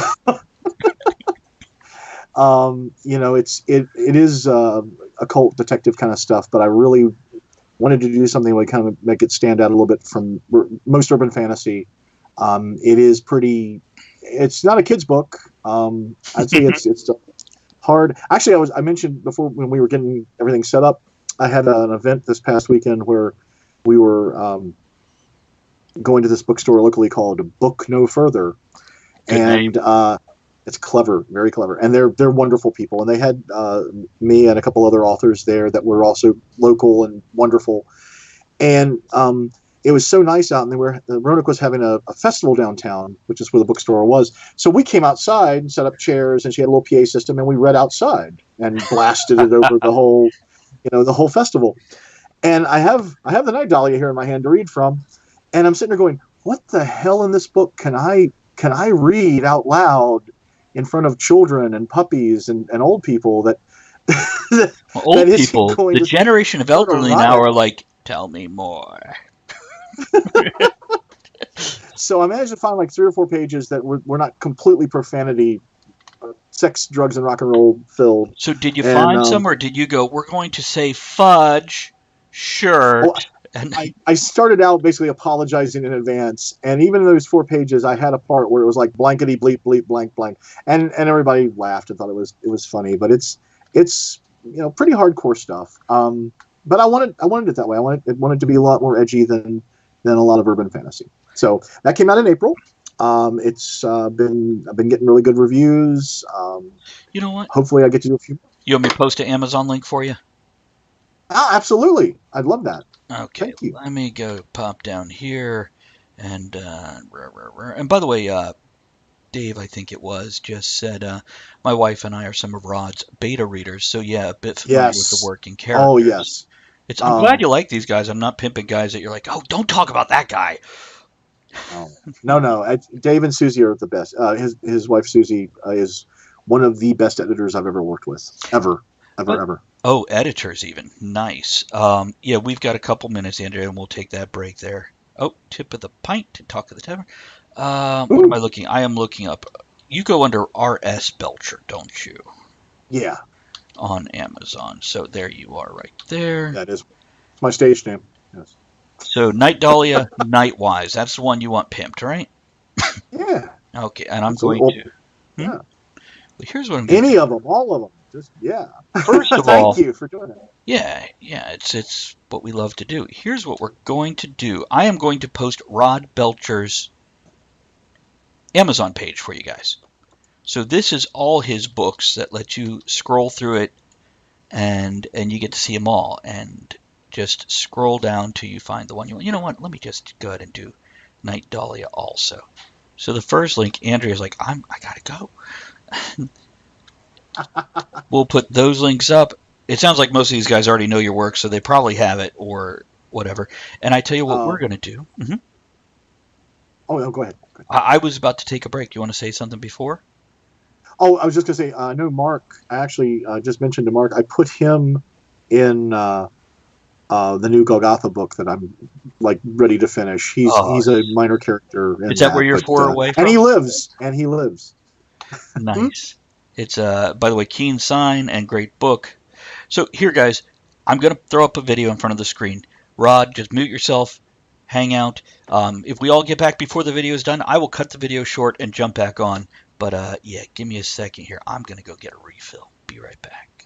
Speaker 3: it is occult detective kind of stuff, but I really wanted to do something that would kind of make it stand out a little bit from most urban fantasy. It is pretty. It's not a kid's book. I'd say it's hard. Actually, I mentioned before when we were getting everything set up, I had an event this past weekend where we were going to this bookstore locally called Book No Further, and it's clever, very clever, and they're wonderful people. And they had me and a couple other authors there that were also local and wonderful, and it was so nice out, and Roanoke was having a festival downtown, which is where the bookstore was. So we came outside and set up chairs, and she had a little PA system, and we read outside and blasted it over the whole festival. And I have the Night Dahlia here in my hand to read from, and I'm sitting there going, "What the hell in this book can I read out loud in front of children and puppies and old people that?"
Speaker 1: Old people, the generation of elderly now are like, "Tell me more."
Speaker 3: So I managed to find like 3 or 4 pages that were not completely profanity, sex, drugs, and rock and roll filled.
Speaker 1: So did you find some, or did you go, "We're going to say fudge, shirt"?
Speaker 3: Oh, I started out basically apologizing in advance, and even in those 4 pages, I had a part where it was like blankety bleep bleep blank blank, and everybody laughed and thought it was funny, but it's pretty hardcore stuff. But I wanted it that way. I wanted to be a lot more edgy than a lot of urban fantasy. So that came out in April. I've been getting really good reviews.
Speaker 1: You know what?
Speaker 3: Hopefully I get to do a few.
Speaker 1: You want me to post an Amazon link for you?
Speaker 3: Absolutely. I'd love that.
Speaker 1: Okay.
Speaker 3: Thank you.
Speaker 1: Let me go pop down here. And by the way, Dave, I think it was, just said, my wife and I are some of Rod's beta readers. So yeah, a bit familiar with the working characters.
Speaker 3: Oh, yes.
Speaker 1: I'm glad you like these guys. I'm not pimping guys that you're like, "Oh, don't talk about that guy."
Speaker 3: No. Dave and Susie are the best. His wife Susie is one of the best editors I've ever worked with, ever.
Speaker 1: Oh, editors even. Nice. Yeah, we've got a couple minutes, Andrea, and we'll take that break there. Oh, tip of the pint to talk of the tavern. What am I looking? I am looking up. You go under R.S. Belcher, don't you?
Speaker 3: Yeah.
Speaker 1: On Amazon. So there you are right there.
Speaker 3: That is my stage name. Yes.
Speaker 1: So Night Dahlia, Nightwise. That's the one you want pimped, right?
Speaker 3: Yeah.
Speaker 1: Okay, and I'm going to...
Speaker 3: Yeah.
Speaker 1: Well, here's what I'm going
Speaker 3: Any of them, all of them. Just, yeah.
Speaker 1: First of all...
Speaker 3: Thank you for doing it.
Speaker 1: Yeah, it's what we love to do. Here's what we're going to do. I am going to post Rod Belcher's Amazon page for you guys. So this is all his books that let you scroll through it, and you get to see them all, and just scroll down till you find the one you want. You know what? Let me just go ahead and do Night Dahlia also. So the first link, Andrea's like, I gotta go. We'll put those links up. It sounds like most of these guys already know your work, so they probably have it or whatever. And I tell you what we're gonna do. Mm-hmm.
Speaker 3: Oh, no, go ahead.
Speaker 1: I was about to take a break. You want to say something before?
Speaker 3: Oh, I was just going to say, I know Mark, I actually just mentioned to Mark, I put him in the new Golgotha book that I'm like ready to finish. He's a minor character.
Speaker 1: Is that where you're 4 away from?
Speaker 3: And he lives.
Speaker 1: Nice. It's, by the way, keen sign and great book. So here, guys, I'm going to throw up a video in front of the screen. Rod, just mute yourself, hang out. If we all get back before the video is done, I will cut the video short and jump back on. But, yeah, give me a second here. I'm going to go get a refill. Be right back.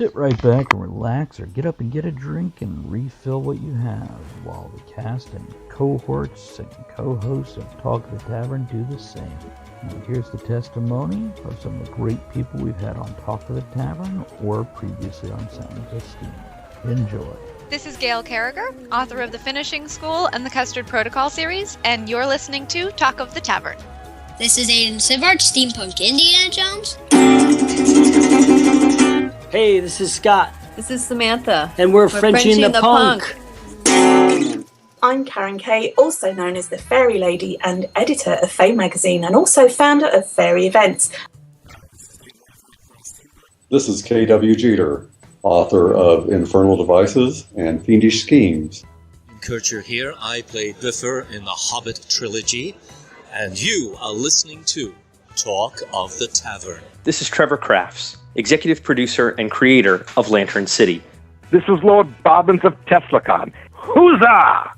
Speaker 1: Sit right back and relax, or get up and get a drink and refill what you have, while the cast and cohorts and co-hosts of Talk of the Tavern do the same. And here's the testimony of some of the great people we've had on Talk of the Tavern or previously on Sounds of Steam. Enjoy.
Speaker 5: This is Gail Carragher, author of The Finishing School and the Custard Protocol series, and you're listening to Talk of the Tavern.
Speaker 6: This is Aiden Sivart, Steampunk Indiana Jones.
Speaker 7: Hey, this is Scott.
Speaker 8: This is Samantha.
Speaker 7: And we're Frenchie and the Punk.
Speaker 9: I'm Karen Kay, also known as the Fairy Lady and editor of Fae magazine and also founder of Fairy Events.
Speaker 10: This is K.W. Jeter, author of Infernal Devices and Fiendish Schemes.
Speaker 11: Kircher here. I played Bifur in the Hobbit trilogy, and you are listening to Talk of the Tavern.
Speaker 12: This is Trevor Crafts, executive producer and creator of Lantern City.
Speaker 13: This is Lord Bobbins of Teslacon. Huzzah!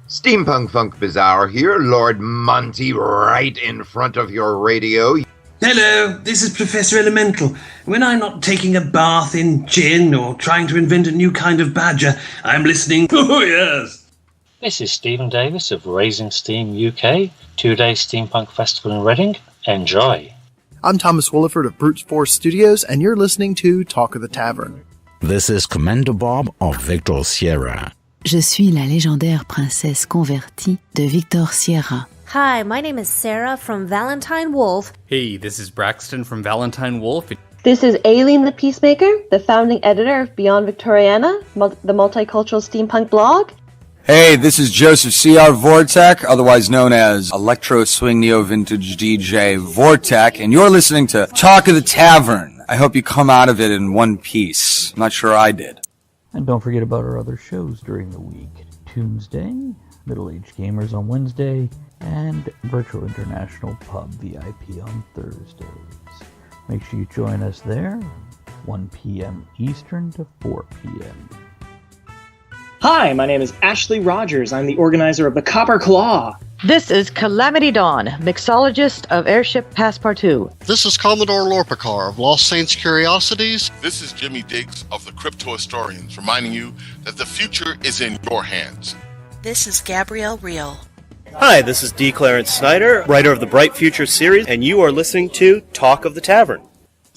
Speaker 14: Steampunk Funk Bazaar here, Lord Monty, right in front of your radio.
Speaker 15: Hello, this is Professor Elemental. When I'm not taking a bath in gin or trying to invent a new kind of badger, I'm listening. Oh, yes!
Speaker 16: This is Stephen Davis of Raising Steam UK, 2-day Steampunk Festival in Reading. Enjoy.
Speaker 17: I'm Thomas Williford of Brute Force Studios, and you're listening to Talk of the Tavern.
Speaker 18: This is Commander Bob of Victor Sierra.
Speaker 19: Je suis la légendaire princesse convertie de Victor Sierra.
Speaker 20: Hi, my name is Sarah from Valentine Wolf.
Speaker 21: Hey, this is Braxton from Valentine Wolf.
Speaker 22: This is Aileen the Peacemaker, the founding editor of Beyond Victoriana, the multicultural steampunk blog.
Speaker 23: Hey, this is Joseph C.R. Vortek, otherwise known as Electro Swing Neo Vintage DJ Vortek, and you're listening to Talk of the Tavern. I hope you come out of it in one piece. I'm not sure I did.
Speaker 1: And don't forget about our other shows during the week. Tuesday, Middle-Aged Gamers on Wednesday, and Virtual International Pub VIP on Thursdays. Make sure you join us there, 1 p.m. Eastern to 4 p.m.
Speaker 24: Hi, my name is Ashley Rogers. I'm the organizer of the Copper Claw.
Speaker 25: This is Calamity Dawn, mixologist of Airship Passepartout.
Speaker 26: This is Commodore Lorpicar of Lost Saints Curiosities.
Speaker 27: This is Jimmy Diggs of the Crypto Historians, reminding you that the future is in your hands.
Speaker 28: This is Gabrielle Reel.
Speaker 29: Hi, this is D. Clarence Snyder, writer of the Bright Future series, and you are listening to Talk of the Tavern.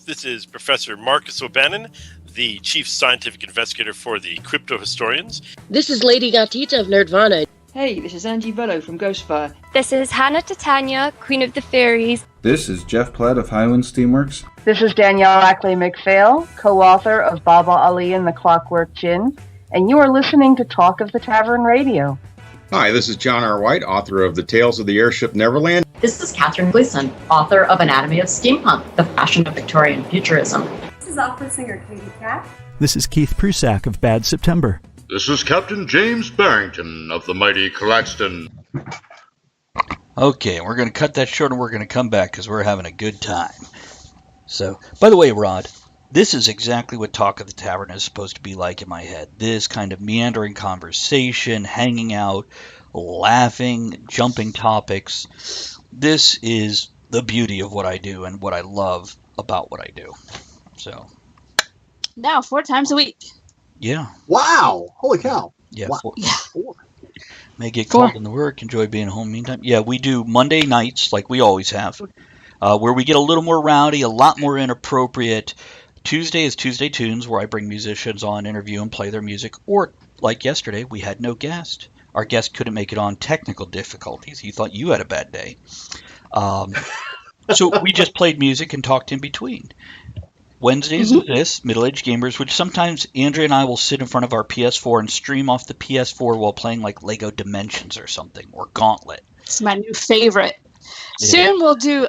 Speaker 30: This is Professor Marcus O'Bannon, the Chief Scientific Investigator for the Crypto Historians.
Speaker 31: This is Lady Gatita of Nerdvana.
Speaker 32: Hey, this is Angie Vello from Ghostfire.
Speaker 33: This is Hannah Titania, Queen of the Fairies.
Speaker 34: This is Jeff Platt of Highland Steamworks.
Speaker 35: This is Danielle Ackley McPhail, co-author of Baba Ali and the Clockwork Gin, and you are listening to Talk of the Tavern Radio.
Speaker 36: Hi, this is John R. White, author of The Tales of the Airship Neverland.
Speaker 37: This is Catherine Gleason, author of Anatomy of Steampunk, The Fashion of Victorian Futurism.
Speaker 38: This is opera singer Katie Cat.
Speaker 39: This is Keith Prusak of Bad September.
Speaker 40: This is Captain James Barrington of the mighty Claxton.
Speaker 1: Okay, we're going to cut that short and we're going to come back because we're having a good time. So, by the way, Rod, this is exactly what Talk of the Tavern is supposed to be like in my head. This kind of meandering conversation, hanging out, laughing, jumping topics. This is the beauty of what I do and what I love about what I do. So,
Speaker 4: now 4 times a week.
Speaker 1: Yeah.
Speaker 3: Wow. Holy cow.
Speaker 1: Yeah.
Speaker 3: Wow.
Speaker 1: 4. May get called in the work, enjoy being home meantime. Yeah, we do Monday nights like we always have, where we get a little more rowdy, a lot more inappropriate. Tuesday is Tuesday Tunes, where I bring musicians on, interview and play their music. Or, like yesterday, we had no guest. Our guest couldn't make it on technical difficulties. He thought you had a bad day. So we just played music and talked in between. Wednesdays is this, Middle-Aged Gamers, which sometimes Andrea and I will sit in front of our PS4 and stream off the PS4 while playing like Lego Dimensions or something, or Gauntlet.
Speaker 4: It's my new favorite. Yeah. Soon we'll do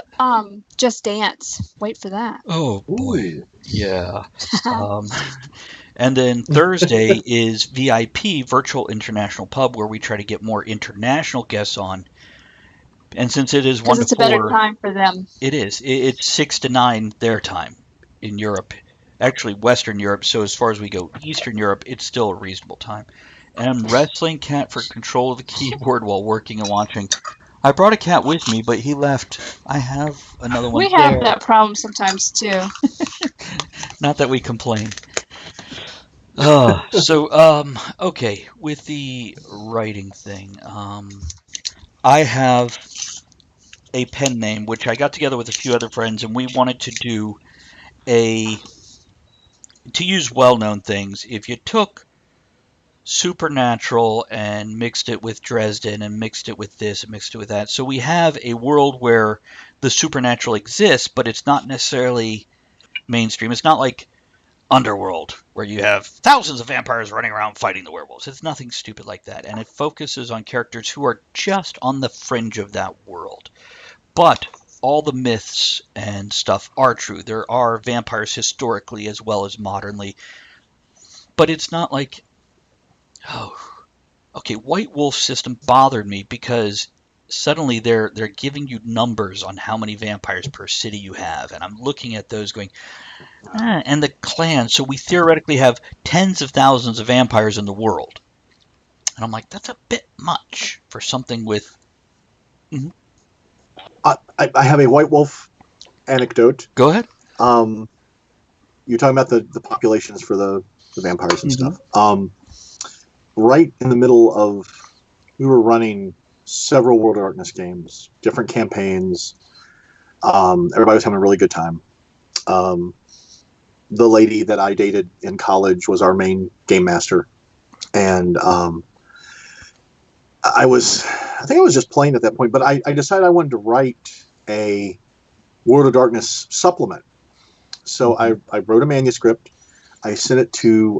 Speaker 4: Just Dance. Wait for that.
Speaker 1: Oh, boy. Yeah. And then Thursday is VIP, Virtual International Pub, where we try to get more international guests on. And since it is 1 to 4...
Speaker 4: Because it's a better time for them.
Speaker 1: It is. It's 6 to 9 their time. In Europe, actually Western Europe, so as far as we go Eastern Europe, it's still a reasonable time. And I'm wrestling Cat for control of the keyboard while working and watching. I brought a cat with me, but he left. I have another one
Speaker 4: We have that problem sometimes, too.
Speaker 1: Not that we complain. Okay, with the writing thing, I have a pen name which I got together with a few other friends, and we wanted to do to use well-known things. If you took Supernatural and mixed it with Dresden and mixed it with this and mixed it with that, so we have a world where the supernatural exists, but it's not necessarily mainstream. It's not like Underworld, where you have thousands of vampires running around fighting the werewolves. It's nothing stupid like that, and it focuses on characters who are just on the fringe of that world. But all the myths and stuff are true. There are vampires historically as well as modernly, but it's not like, White Wolf system bothered me because suddenly they're giving you numbers on how many vampires per city you have, and I'm looking at those going, and the clans. So we theoretically have tens of thousands of vampires in the world, and I'm like, that's a bit much for something with. Mm-hmm.
Speaker 3: I have a White Wolf anecdote.
Speaker 1: Go ahead.
Speaker 3: You're talking about the populations for the vampires and stuff. Right in the middle of, we were running several World of Darkness games, different campaigns. Everybody was having a really good time. The lady that I dated in college was our main game master, and I think I was just playing at that point, but I decided I wanted to write a World of Darkness supplement. So I wrote a manuscript. I sent it to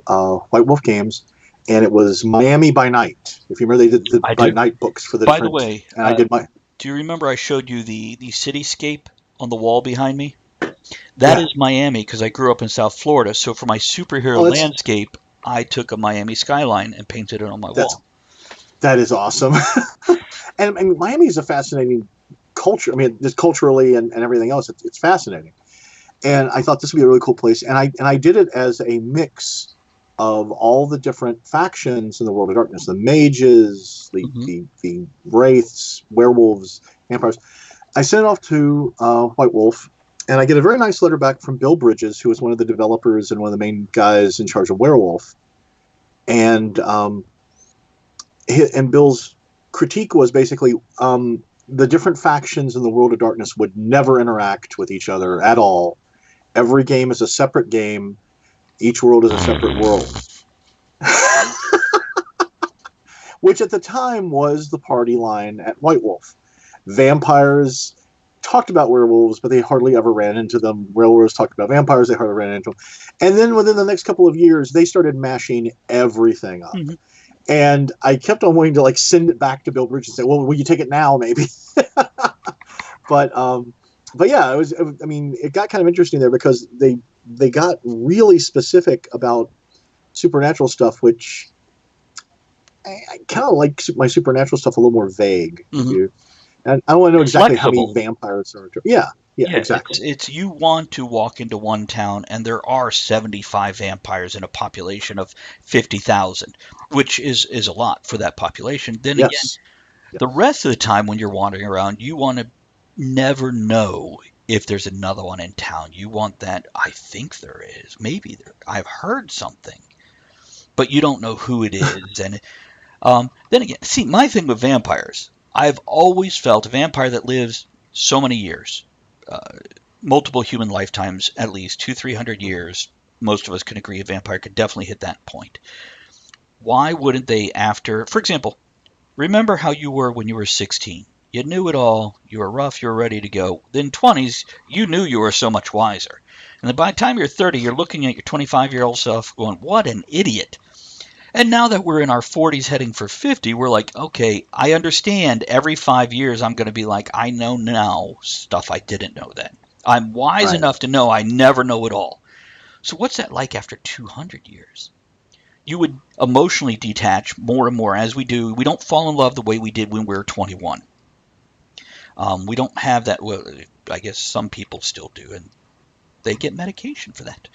Speaker 3: White Wolf Games, and it was Miami by Night. If you remember, they did the by night books for the.
Speaker 1: By the way,
Speaker 3: and I did my.
Speaker 1: Do you remember I showed you the cityscape on the wall behind me? That is Miami, because I grew up in South Florida. So for my superhero landscape, I took a Miami skyline and painted it on my wall.
Speaker 3: That is awesome. and Miami is a fascinating culture. I mean, just culturally and everything else, it's fascinating. And I thought this would be a really cool place. And I did it as a mix of all the different factions in the World of Darkness: the mages, the wraiths, werewolves, vampires. I sent it off to White Wolf, and I get a very nice letter back from Bill Bridges, who was one of the developers and one of the main guys in charge of Werewolf. And Bill's critique was basically the different factions in the World of Darkness would never interact with each other at all. Every game is a separate game. Each world is a separate world. Which at the time was the party line at White Wolf. Vampires talked about werewolves, but they hardly ever ran into them. Werewolves talked about vampires, they hardly ran into them. And then within the next couple of years, they started mashing everything up. Mm-hmm. And I kept on wanting to send it back to Bill Bridges and say, well, will you take it now, maybe? But yeah, it got kind of interesting there because they got really specific about supernatural stuff, which I kind of like my supernatural stuff a little more vague. Mm-hmm. And I want to know exactly how many vampires are. Yeah, exactly.
Speaker 1: It's you want to walk into one town and there are 75 vampires in a population of 50,000, which is a lot for that population. Then again, the rest of the time when you're wandering around, you want to never know if there's another one in town. You want that, I think there is. Maybe I've heard something. But you don't know who it is. And then again, see, my thing with vampires, I've always felt a vampire that lives so many years, multiple human lifetimes, at least 200-300 years. Most of us can agree a vampire could definitely hit that point. Why wouldn't they for example, remember how you were when you were 16? You knew it all. You were rough. You were ready to go. Then 20s, you knew you were so much wiser. And then by the time you're 30, you're looking at your 25-year-old self going, what an idiot. And now that we're in our 40s heading for 50, we're like, okay, I understand every 5 years I'm going to be like, I know now stuff I didn't know then. I'm wise enough to know I never know it all. So what's that like after 200 years? You would emotionally detach more and more as we do. We don't fall in love the way we did when we were 21. We don't have that. Well, I guess some people still do, and they get medication for that.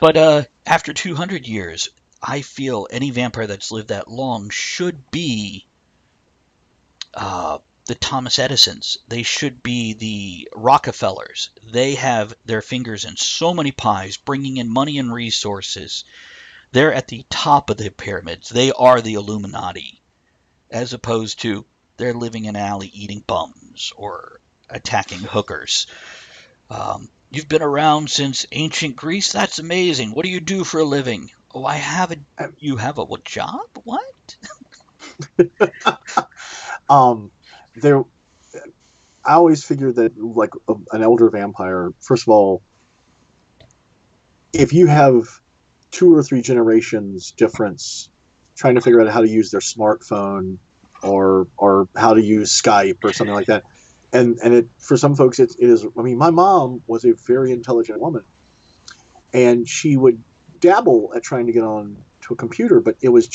Speaker 1: But after 200 years, I feel any vampire that's lived that long should be the the Thomas Edisons. They should be the Rockefellers. They have their fingers in so many pies, bringing in money and resources. They're at the top of the pyramids. They are the Illuminati, as opposed to they're living in an alley eating bums or attacking hookers. You've been around since ancient Greece? That's amazing. What do you do for a living? Oh, you have a what job? What?
Speaker 3: There, I always figured that like an elder vampire, first of all, if you have 2 or 3 generations difference trying to figure out how to use their smartphone or how to use Skype or something like that, and it for some folks it is. I mean, my mom was a very intelligent woman, and she would dabble at trying to get on to a computer, but it was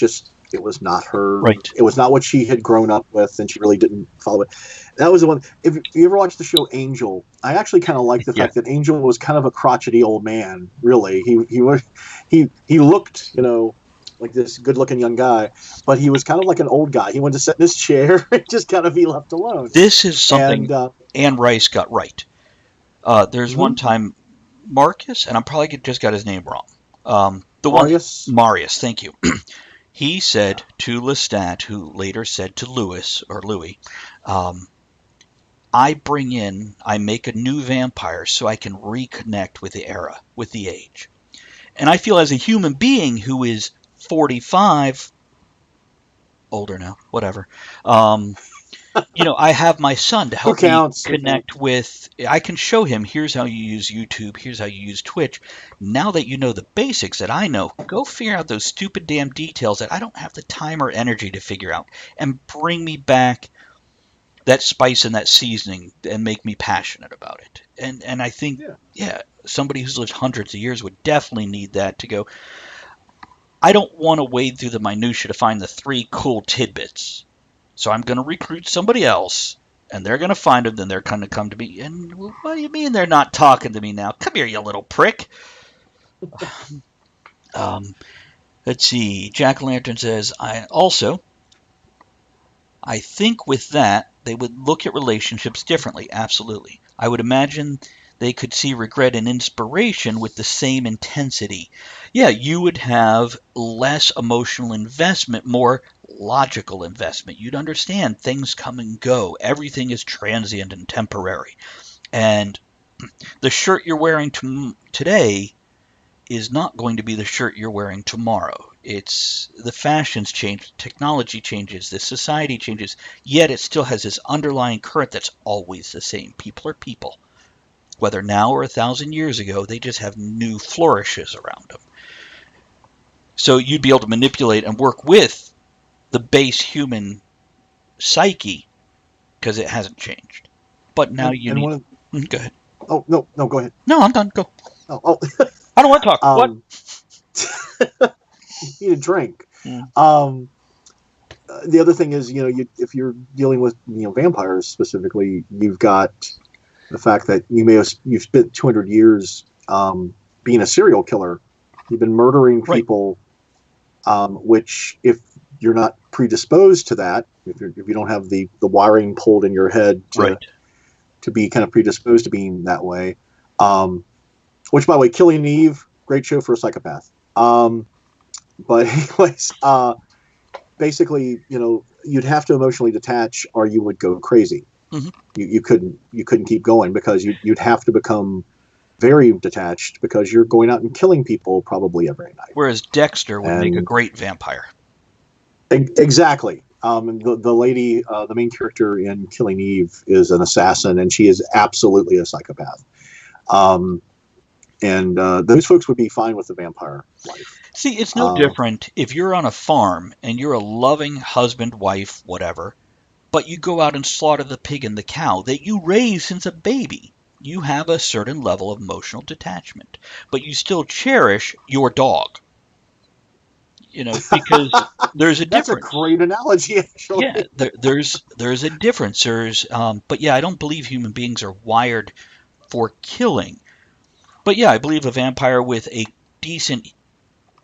Speaker 3: not her.
Speaker 1: Right.
Speaker 3: It was not what she had grown up with, and she really didn't follow it. That was the one. If you ever watched the show Angel, I actually kind of liked the fact that Angel was kind of a crotchety old man. Really, he looked, like this good-looking young guy, but he was kind of like an old guy. He wanted to sit in his chair and just kind of be left alone.
Speaker 1: This is something Anne Rice got right. There's one time Marcus, and I'm probably just got his name wrong. Marius, thank you. He said to Lestat, who later said to Louis, I make a new vampire so I can reconnect with the era, with the age. And I feel as a human being who is 45, older now, whatever, I have my son to help me connect with. I can show him, here's how you use YouTube, here's how you use Twitch. Now that you know the basics that I know, go figure out those stupid damn details that I don't have the time or energy to figure out, and bring me back that spice and that seasoning and make me passionate about it. And I think, somebody who's lived hundreds of years would definitely need that to go, I don't want to wade through the minutia to find the 3 cool tidbits. So I'm going to recruit somebody else, and they're going to find them, then they're going to come to me. And what do you mean they're not talking to me now? Come here, you little prick. Let's see. Jack-o'-lantern says, I think with that, they would look at relationships differently. Absolutely. I would imagine they could see regret and inspiration with the same intensity. Yeah, you would have less emotional investment, more logical investment. You'd understand things come and go. Everything is transient and temporary. And the shirt you're wearing today is not going to be the shirt you're wearing tomorrow. It's the fashions change, technology changes, the society changes, yet it still has this underlying current that's always the same. People are people. Whether now or 1,000 years ago, they just have new flourishes around them. So you'd be able to manipulate and work with the base human psyche because it hasn't changed. But now go ahead.
Speaker 3: Oh, no, go ahead.
Speaker 1: No, I'm done. Go.
Speaker 3: Oh.
Speaker 1: I don't want to talk. What?
Speaker 3: You need a drink. The other thing is, if you're dealing with vampires specifically, you've got the fact that you've spent 200 years being a serial killer. You've been murdering people, which if you're not predisposed to that, if you don't have the wiring pulled in your head to be kind of predisposed to being that way, which, by the way, Killing Eve, great show for a psychopath. But anyways, basically, you'd have to emotionally detach or you would go crazy. Mm-hmm. You couldn't keep going because you'd have to become very detached because you're going out and killing people probably every night.
Speaker 1: Whereas Dexter would make a great vampire.
Speaker 3: Exactly. The lady, the main character in Killing Eve, is an assassin, and she is absolutely a psychopath. And those folks would be fine with the vampire life.
Speaker 1: See, it's no different if you're on a farm and you're a loving husband, wife, whatever, but you go out and slaughter the pig and the cow that you raised since a baby. You have a certain level of emotional detachment, but you still cherish your dog. Because there's a difference.
Speaker 3: That's a great analogy, actually.
Speaker 1: Yeah, there's a difference. But I don't believe human beings are wired for killing. But I believe a vampire with a decent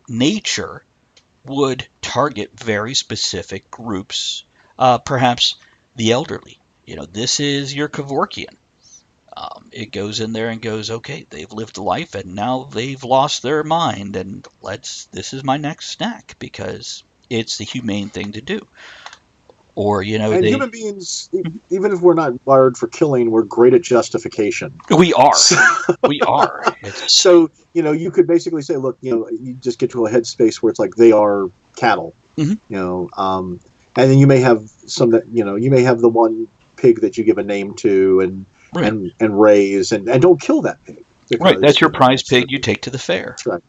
Speaker 1: nature would target very specific groups, perhaps the elderly. This is your Kevorkian. It goes in there and goes, okay, they've lived a life and now they've lost their mind, and this is my next snack because it's the humane thing to do. Or,
Speaker 3: human beings, even if we're not wired for killing, we're great at justification.
Speaker 1: We are. We are.
Speaker 3: So, you could basically say, look, you just get to a headspace where it's like they are cattle, and then you may have some that, you may have the one pig that you give a name to and raise and don't kill that pig. Because,
Speaker 1: right. That's your prize pig you take to the fair.
Speaker 3: That's right.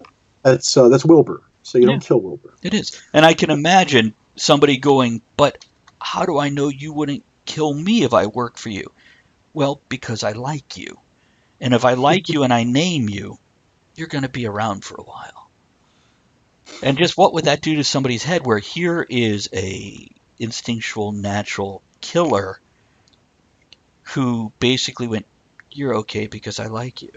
Speaker 3: That's Wilbur. So you don't kill Wilbur.
Speaker 1: It is. And I can imagine somebody going, but how do I know you wouldn't kill me if I work for you? Well, because I like you. And if I like you and I name you, you're going to be around for a while. And just what would that do to somebody's head where here is a instinctual, natural killer who basically went, you're okay because I like you.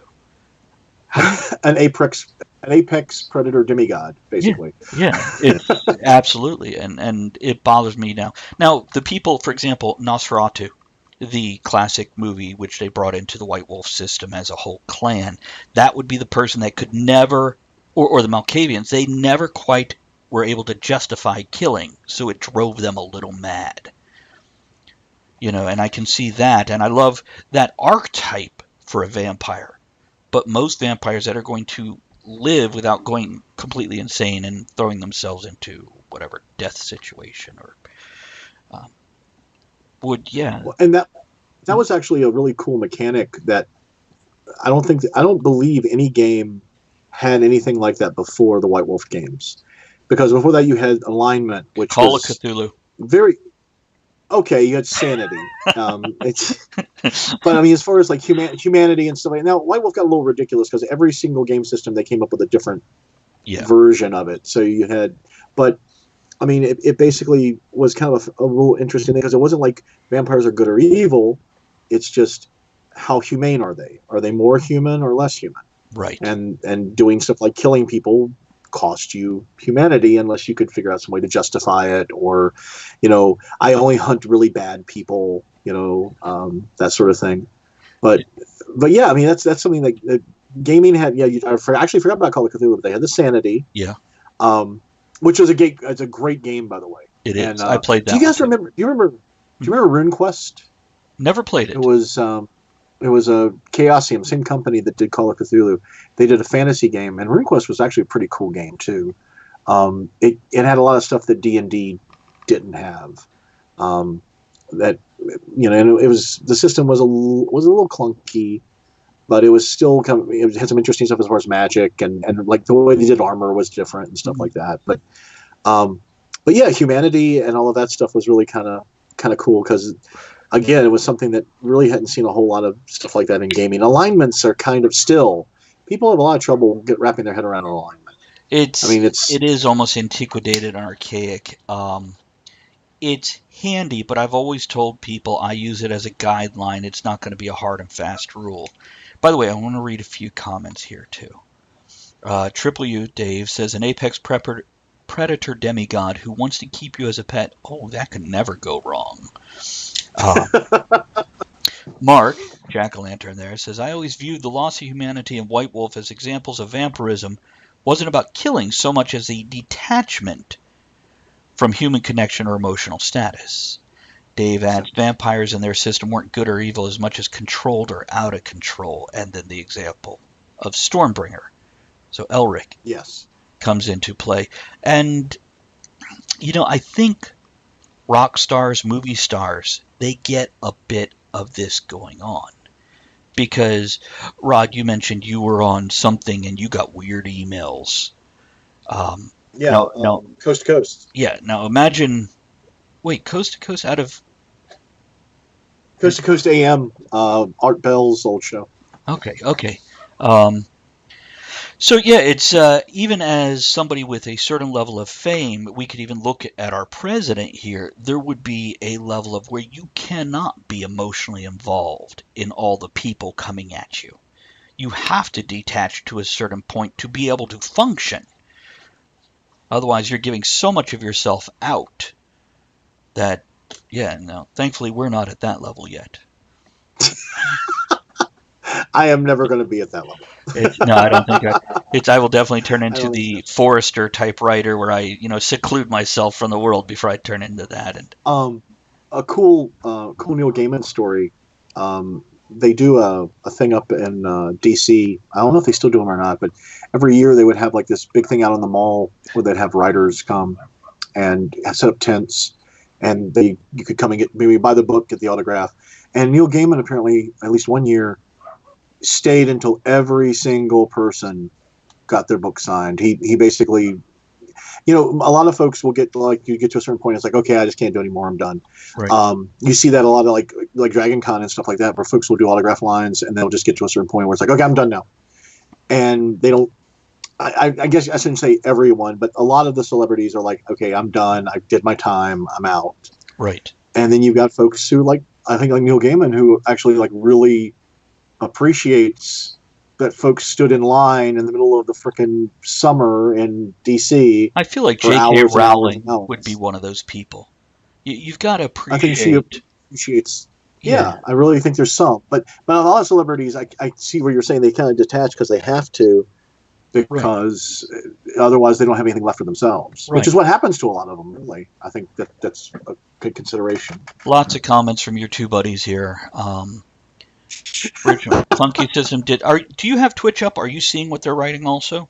Speaker 3: An apex predator demigod, basically.
Speaker 1: Yeah, it's absolutely, and it bothers me now. Now, the people, for example, Nosferatu, the classic movie which they brought into the White Wolf system as a whole clan, that would be the person that could never, or the Malkavians, they never quite were able to justify killing, so it drove them a little mad. And I can see that, and I love that archetype for a vampire. But most vampires that are going to live without going completely insane and throwing themselves into whatever death situation
Speaker 3: and that was actually a really cool mechanic that I don't believe any game had anything like that before the White Wolf games, because before that you had alignment, which
Speaker 1: Call
Speaker 3: was
Speaker 1: of Cthulhu.
Speaker 3: Very okay. You had sanity, but I mean, as far as like humanity and stuff like that, now White Wolf got a little ridiculous because every single game system they came up with a different version of it. So you had, but I mean, it basically was kind of a little interesting thing because it wasn't like vampires are good or evil. It's just how humane are they? Are they more human or less human?
Speaker 1: Right.
Speaker 3: And doing stuff like killing people cost you humanity unless you could figure out some way to justify it, or I only hunt really bad people, that sort of thing. But yeah, I mean that's something that gaming had. Yeah, I actually forgot about Call of Cthulhu, but they had the sanity.
Speaker 1: Yeah.
Speaker 3: Which was it's a great game, by the way.
Speaker 1: It is. I played that.
Speaker 3: Do you guys remember? Do you remember RuneQuest?
Speaker 1: Never played it.
Speaker 3: It was a Chaosium, same company that did Call of Cthulhu. They did a fantasy game, and RuneQuest was actually a pretty cool game too. It had a lot of stuff that D&D didn't have. That and it was, the system was a little clunky, but it was still it had some interesting stuff as far as magic and like the way they did armor was different and stuff like that. But yeah, humanity and all of that stuff was really kind of cool because, again, it was something that really hadn't seen a whole lot of stuff like that in gaming. Alignments are kind of still, people have a lot of trouble wrapping their head around an alignment. It
Speaker 1: is almost antiquated and archaic. It's handy, but I've always told people I use it as a guideline. It's not going to be a hard and fast rule. By the way, I want to read a few comments here too. Triple U Dave says an apex predator demigod who wants to keep you as a pet. Oh, that could never go wrong. Mark, Jack-o'-lantern there, says, I always viewed the loss of humanity and White Wolf as examples of vampirism wasn't about killing so much as a detachment from human connection or emotional status. Dave adds, vampires in their system weren't good or evil as much as controlled or out of control. And then the example of Stormbringer. So Elric comes into play. And, I think rock stars, movie stars, they get a bit of this going on. Because, Rod, you mentioned you were on something and you got weird emails.
Speaker 3: Coast to Coast.
Speaker 1: Yeah, now imagine... Wait, Coast to Coast out of...
Speaker 3: Coast to Coast AM, Art Bell's old show.
Speaker 1: Okay. So yeah, it's even as somebody with a certain level of fame, we could even look at our president here. There would be a level of where you cannot be emotionally involved in all the people coming at you. You have to detach to a certain point to be able to function. Otherwise, you're giving so much of yourself out that Yeah, no. Thankfully, we're not at that level yet.
Speaker 3: I am never going to be at that level.
Speaker 1: No, I don't think I will definitely turn into the Forrester type writer where I, seclude myself from the world before I turn into that. And
Speaker 3: a cool Neil Gaiman story. They do a thing up in DC. I don't know if they still do them or not, but every year they would have like this big thing out on the mall where they'd have writers come and set up tents, and you could come and maybe buy the book, get the autograph. And Neil Gaiman apparently, at least one year, stayed until every single person got their book signed. He basically, a lot of folks will get you get to a certain point, it's like, okay, I just can't do anymore, I'm done.
Speaker 1: Right.
Speaker 3: You see that a lot of like Dragon Con and stuff like that, where folks will do autograph lines and they'll just get to a certain point where it's like, okay, I'm done now. And they don't, I guess I shouldn't say everyone, but a lot of the celebrities are like, okay, I'm done, I did my time, I'm out.
Speaker 1: Right.
Speaker 3: And then you've got folks who I think like Neil Gaiman, who actually really appreciates that folks stood in line in the middle of the frickin' summer in DC.
Speaker 1: I feel like J.K. Rowling would be one of those people. You've got to appreciate.
Speaker 3: I think she appreciates. Yeah, I really think there's some, but a lot of celebrities, I see where you're saying they kind of detach because they have to, because otherwise they don't have anything left for themselves, which is what happens to a lot of them. Really, I think that's a good consideration.
Speaker 1: Lots of comments from your two buddies here. Funky System do you have Twitch up? Are you seeing what they're writing also?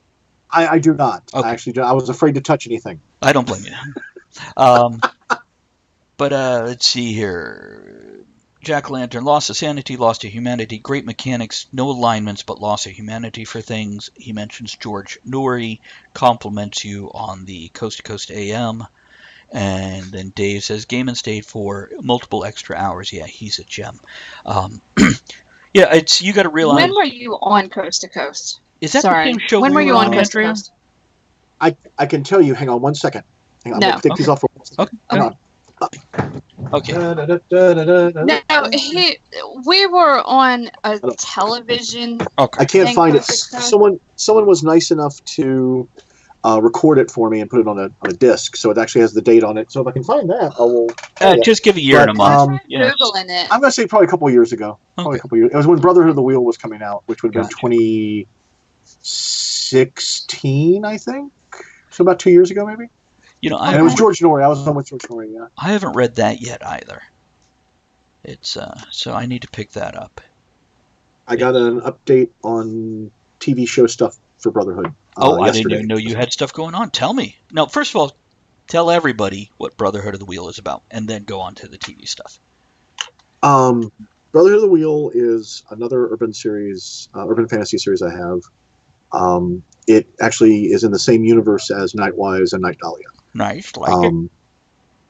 Speaker 3: I do not.
Speaker 1: Okay.
Speaker 3: I actually do. I was afraid to touch anything.
Speaker 1: I don't blame you. But let's see here. Jack Lantern, loss of sanity, loss of humanity, great mechanics, no alignments, but loss of humanity for things. He mentions George Noory, compliments you on the Coast to Coast AM. And then Dave says, Gaiman stayed for multiple extra hours. Yeah, he's a gem. Yeah, you got to realize.
Speaker 4: When were you on Coast to Coast?
Speaker 1: Is that the same show?
Speaker 4: When were you on Coast to Coast?
Speaker 3: I can tell you. Hang on 1 second. Hang on.
Speaker 4: No.
Speaker 3: I'm going to take these off for 1 second.
Speaker 1: Okay.
Speaker 3: Hang on.
Speaker 1: Okay.
Speaker 4: No, we were on a television.
Speaker 1: Okay.
Speaker 3: I can't find it. Someone was nice enough to record it for me and put it on a disc, so it actually has the date on it. So if I can find that, I will.
Speaker 1: Just give a year and a month.
Speaker 4: Googling it.
Speaker 3: I'm going to say probably a couple of years ago. Probably a couple of years. It was when Brotherhood of the Wheel was coming out, which would have been 2016, I think. So about 2 years ago, maybe. And it was George Noory. I was on with George Noory. Yeah.
Speaker 1: I haven't read that yet either. It's so I need to pick that up.
Speaker 3: I got an update on TV show stuff for Brotherhood.
Speaker 1: I didn't even know you had stuff going on. Tell me. No, first of all, tell everybody what Brotherhood of the Wheel is about, and then go on to the TV stuff.
Speaker 3: Brotherhood of the Wheel is another urban fantasy series I have. It actually is in the same universe as Nightwise and Night Dahlia.
Speaker 1: Nice, like it.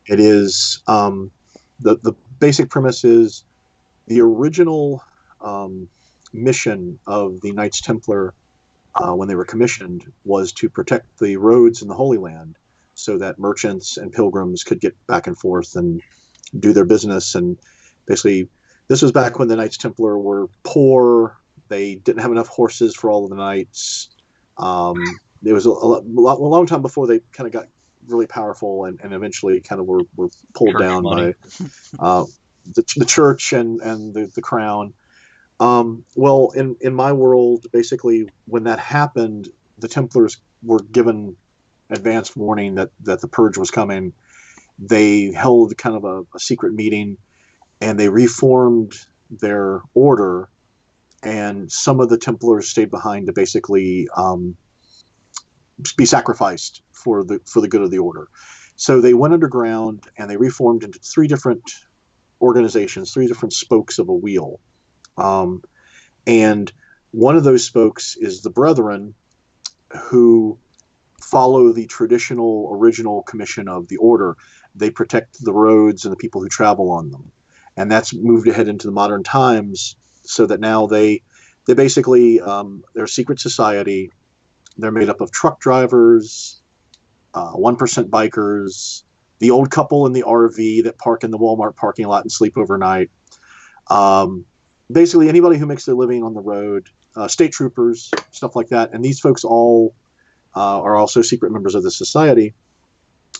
Speaker 3: It is the basic premise is the original mission of the Knights Templar when they were commissioned was to protect the roads in the Holy Land so that merchants and pilgrims could get back and forth and do their business. And basically, this was back when the Knights Templar were poor. They didn't have enough horses for all of the knights. It was a long time before they kind of got really powerful and eventually kind of were pulled church down money. By the church and the crown. Well, in my world, basically, when that happened, the Templars were given advanced warning that the purge was coming. They held kind of a secret meeting, and they reformed their order. And some of the Templars stayed behind to basically be sacrificed for the good of the order. So they went underground and they reformed into 3 different organizations, 3 different spokes of a wheel. And one of those spokes is the Brethren, who follow the traditional original commission of the order. They protect the roads and the people who travel on them. And that's moved ahead into the modern times so that now they basically, they're a secret society. They're made up of truck drivers, 1% bikers, the old couple in the RV that park in the Walmart parking lot and sleep overnight. Basically, anybody who makes their living on the road, state troopers, stuff like that. And these folks all are also secret members of the society,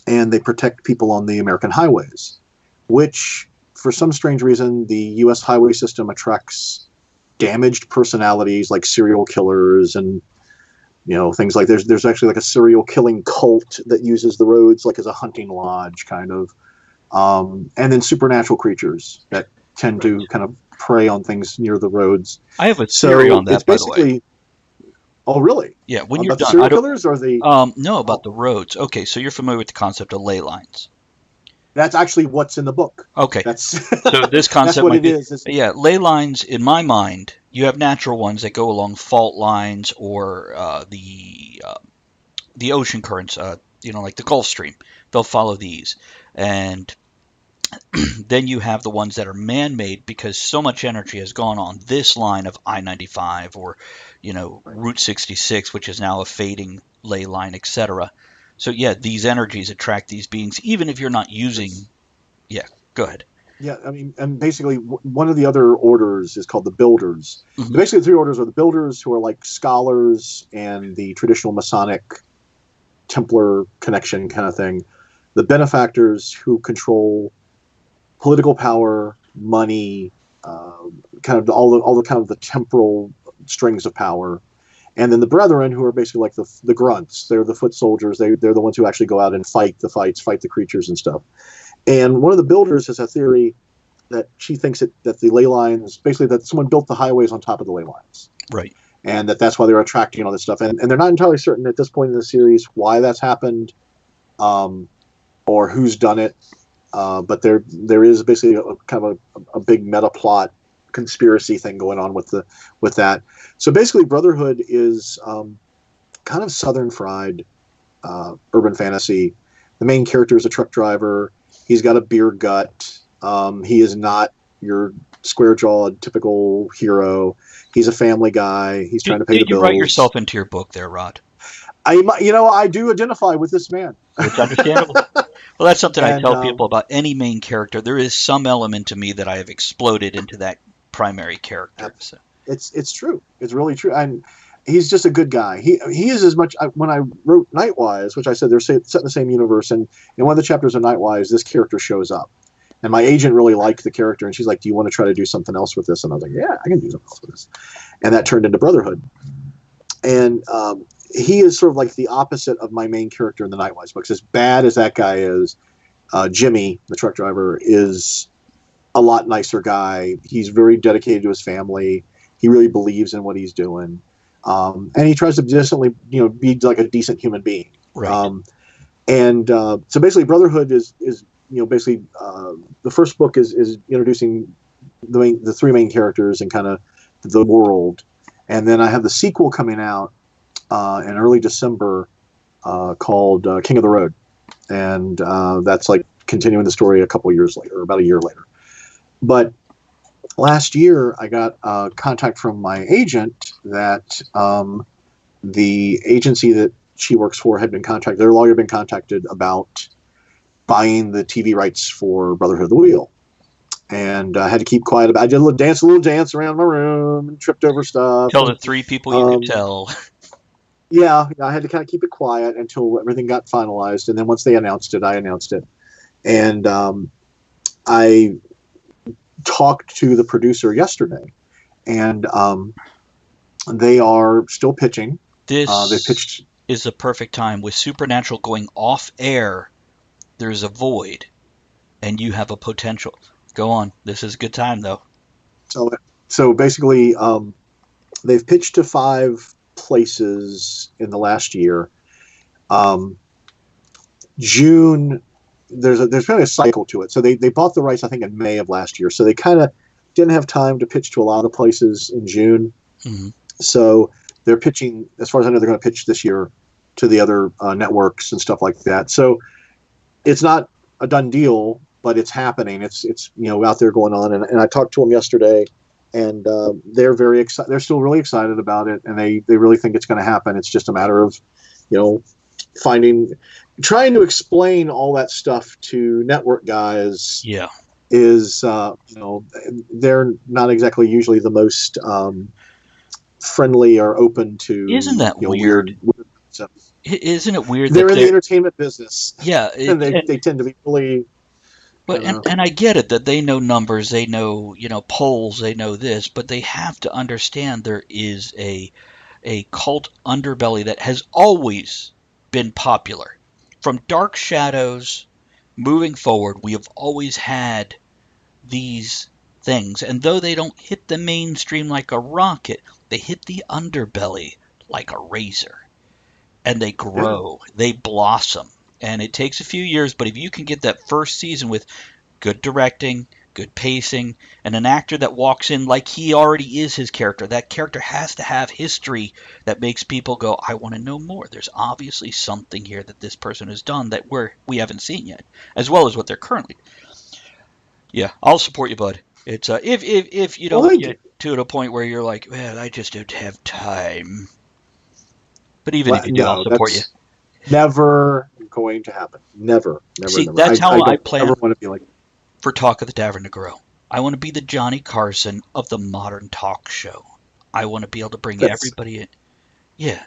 Speaker 3: and they protect people on the American highways. which, for some strange reason, the U.S. highway system attracts damaged personalities like serial killers and things like there's actually like a serial killing cult that uses the roads like as a hunting lodge kind of, and then supernatural creatures that tend to kind of prey on things near the roads.
Speaker 1: I have a theory on that,
Speaker 3: it's basically, by the way. Oh, really?
Speaker 1: Yeah, when
Speaker 3: about
Speaker 1: you're
Speaker 3: the
Speaker 1: done,
Speaker 3: serial killers or the
Speaker 1: no, about the roads. Okay, so you're familiar with the concept of ley lines.
Speaker 3: That's actually what's in the book.
Speaker 1: Okay.
Speaker 3: That's
Speaker 1: so this concept.
Speaker 3: That's what it is.
Speaker 1: Yeah, ley lines, in my mind, you have natural ones that go along fault lines or the ocean currents, like the Gulf Stream. They'll follow these. And then you have the ones that are man-made because so much energy has gone on this line of I-95 or, Route 66, which is now a fading ley line, etc. So, yeah, these energies attract these beings, even if you're not using... Yeah, go ahead.
Speaker 3: Yeah, I mean, and basically one of the other orders is called the Builders.
Speaker 1: Mm-hmm.
Speaker 3: Basically, the three orders are the Builders, who are like scholars and the traditional Masonic Templar connection kind of thing. The Benefactors, who control political power, money, kind of all the kind of the temporal strings of power. And then the Brethren, who are basically like the grunts. They're the foot soldiers. They're the ones who actually go out and fight the fights, fight the creatures and stuff. And one of the Builders has a theory that she thinks that the ley lines, basically that someone built the highways on top of the ley lines.
Speaker 1: Right.
Speaker 3: And that's why they're attracting all this stuff. And they're not entirely certain at this point in the series why that's happened, or who's done it. But there is basically a kind of a big meta plot conspiracy thing going on with that. So basically, Brotherhood is kind of Southern fried urban fantasy. The main character is a truck driver. He's got a beer gut. He is not your square-jawed typical hero. He's a family guy. He's trying to pay the bills.
Speaker 1: Did you write yourself into your book there, Rod?
Speaker 3: I do identify with this man.
Speaker 1: It's understandable. Well, that's something I tell people about any main character. There is some element to me that I have exploded into that primary character. So.
Speaker 3: It's true. It's really true. And he's just a good guy. He is as much. When I wrote Nightwise, which I said they're set in the same universe, and in one of the chapters of Nightwise, this character shows up. And my agent really liked the character, and she's like, "Do you want to try to do something else with this?" And I was like, "Yeah, I can do something else with this." And that turned into Brotherhood. And he is sort of like the opposite of my main character in the Nightwise books. As bad as that guy is, Jimmy, the truck driver, is a lot nicer guy. He's very dedicated to his family. He really believes in what he's doing. And he tries to decently, be like a decent human being.
Speaker 1: Right.
Speaker 3: So basically Brotherhood is basically the first book is introducing the three main characters and kind of the world. And then I have the sequel coming out in early December called King of the Road. And that's like continuing the story a couple years later, or about a year later. But last year, I got contact from my agent that the agency that she works for had been contacted, their lawyer had been contacted about buying the TV rights for Brotherhood of the Wheel. And I had to keep quiet about it. I did a little dance around my room and tripped over stuff.
Speaker 1: Tell the three people you could tell.
Speaker 3: Yeah, I had to kind of keep it quiet until everything got finalized. And then once they announced it, I announced it. And I talked to the producer yesterday, and they are still pitching.
Speaker 1: This
Speaker 3: they pitched.
Speaker 1: Is the perfect time. With Supernatural going off air, there's a void, and you have a potential. Go on. This is a good time, though.
Speaker 3: So basically, they've pitched to 5 places in the last year. June, there's kind of a cycle to it. So they bought the rights, I think, in May of last year. So they kind of didn't have time to pitch to a lot of places in June.
Speaker 1: Mm-hmm.
Speaker 3: So they're pitching, as far as I know, they're going to pitch this year to the other networks and stuff like that. So it's not a done deal, but it's happening. It's out there going on. And I talked to them yesterday, and they're very excited. They're still really excited about it, and they really think it's going to happen. It's just a matter of, trying to explain all that stuff to network guys.
Speaker 1: Yeah,
Speaker 3: is they're not exactly usually the most friendly or open to.
Speaker 1: Isn't that weird?
Speaker 3: Stuff.
Speaker 1: Isn't it weird?
Speaker 3: They're in the entertainment business.
Speaker 1: Yeah,
Speaker 3: and they tend to be really
Speaker 1: But and I get it that they know numbers, they know polls, they know this, but they have to understand there is a cult underbelly that has always been popular. From Dark Shadows moving forward, we have always had these things, and though they don't hit the mainstream like a rocket, they hit the underbelly like a razor, and they grow, they blossom, and it takes a few years, but if you can get that first season with good directing, good pacing, and an actor that walks in like he already is his character, that character has to have history that makes people go, I want to know more. There's obviously something here that this person has done that we haven't seen yet, as well as what they're currently. Yeah, I'll support you, bud. It's if you don't get to a point where you're like, man, I just don't have time. But even if you do, I'll support you.
Speaker 3: Never going to happen. Never.
Speaker 1: See,
Speaker 3: never.
Speaker 1: that's how I plan.
Speaker 3: I never want to be like
Speaker 1: for Talk of the Tavern to grow. I want to be the Johnny Carson of the modern talk show. I want to be able to bring everybody in. Yeah,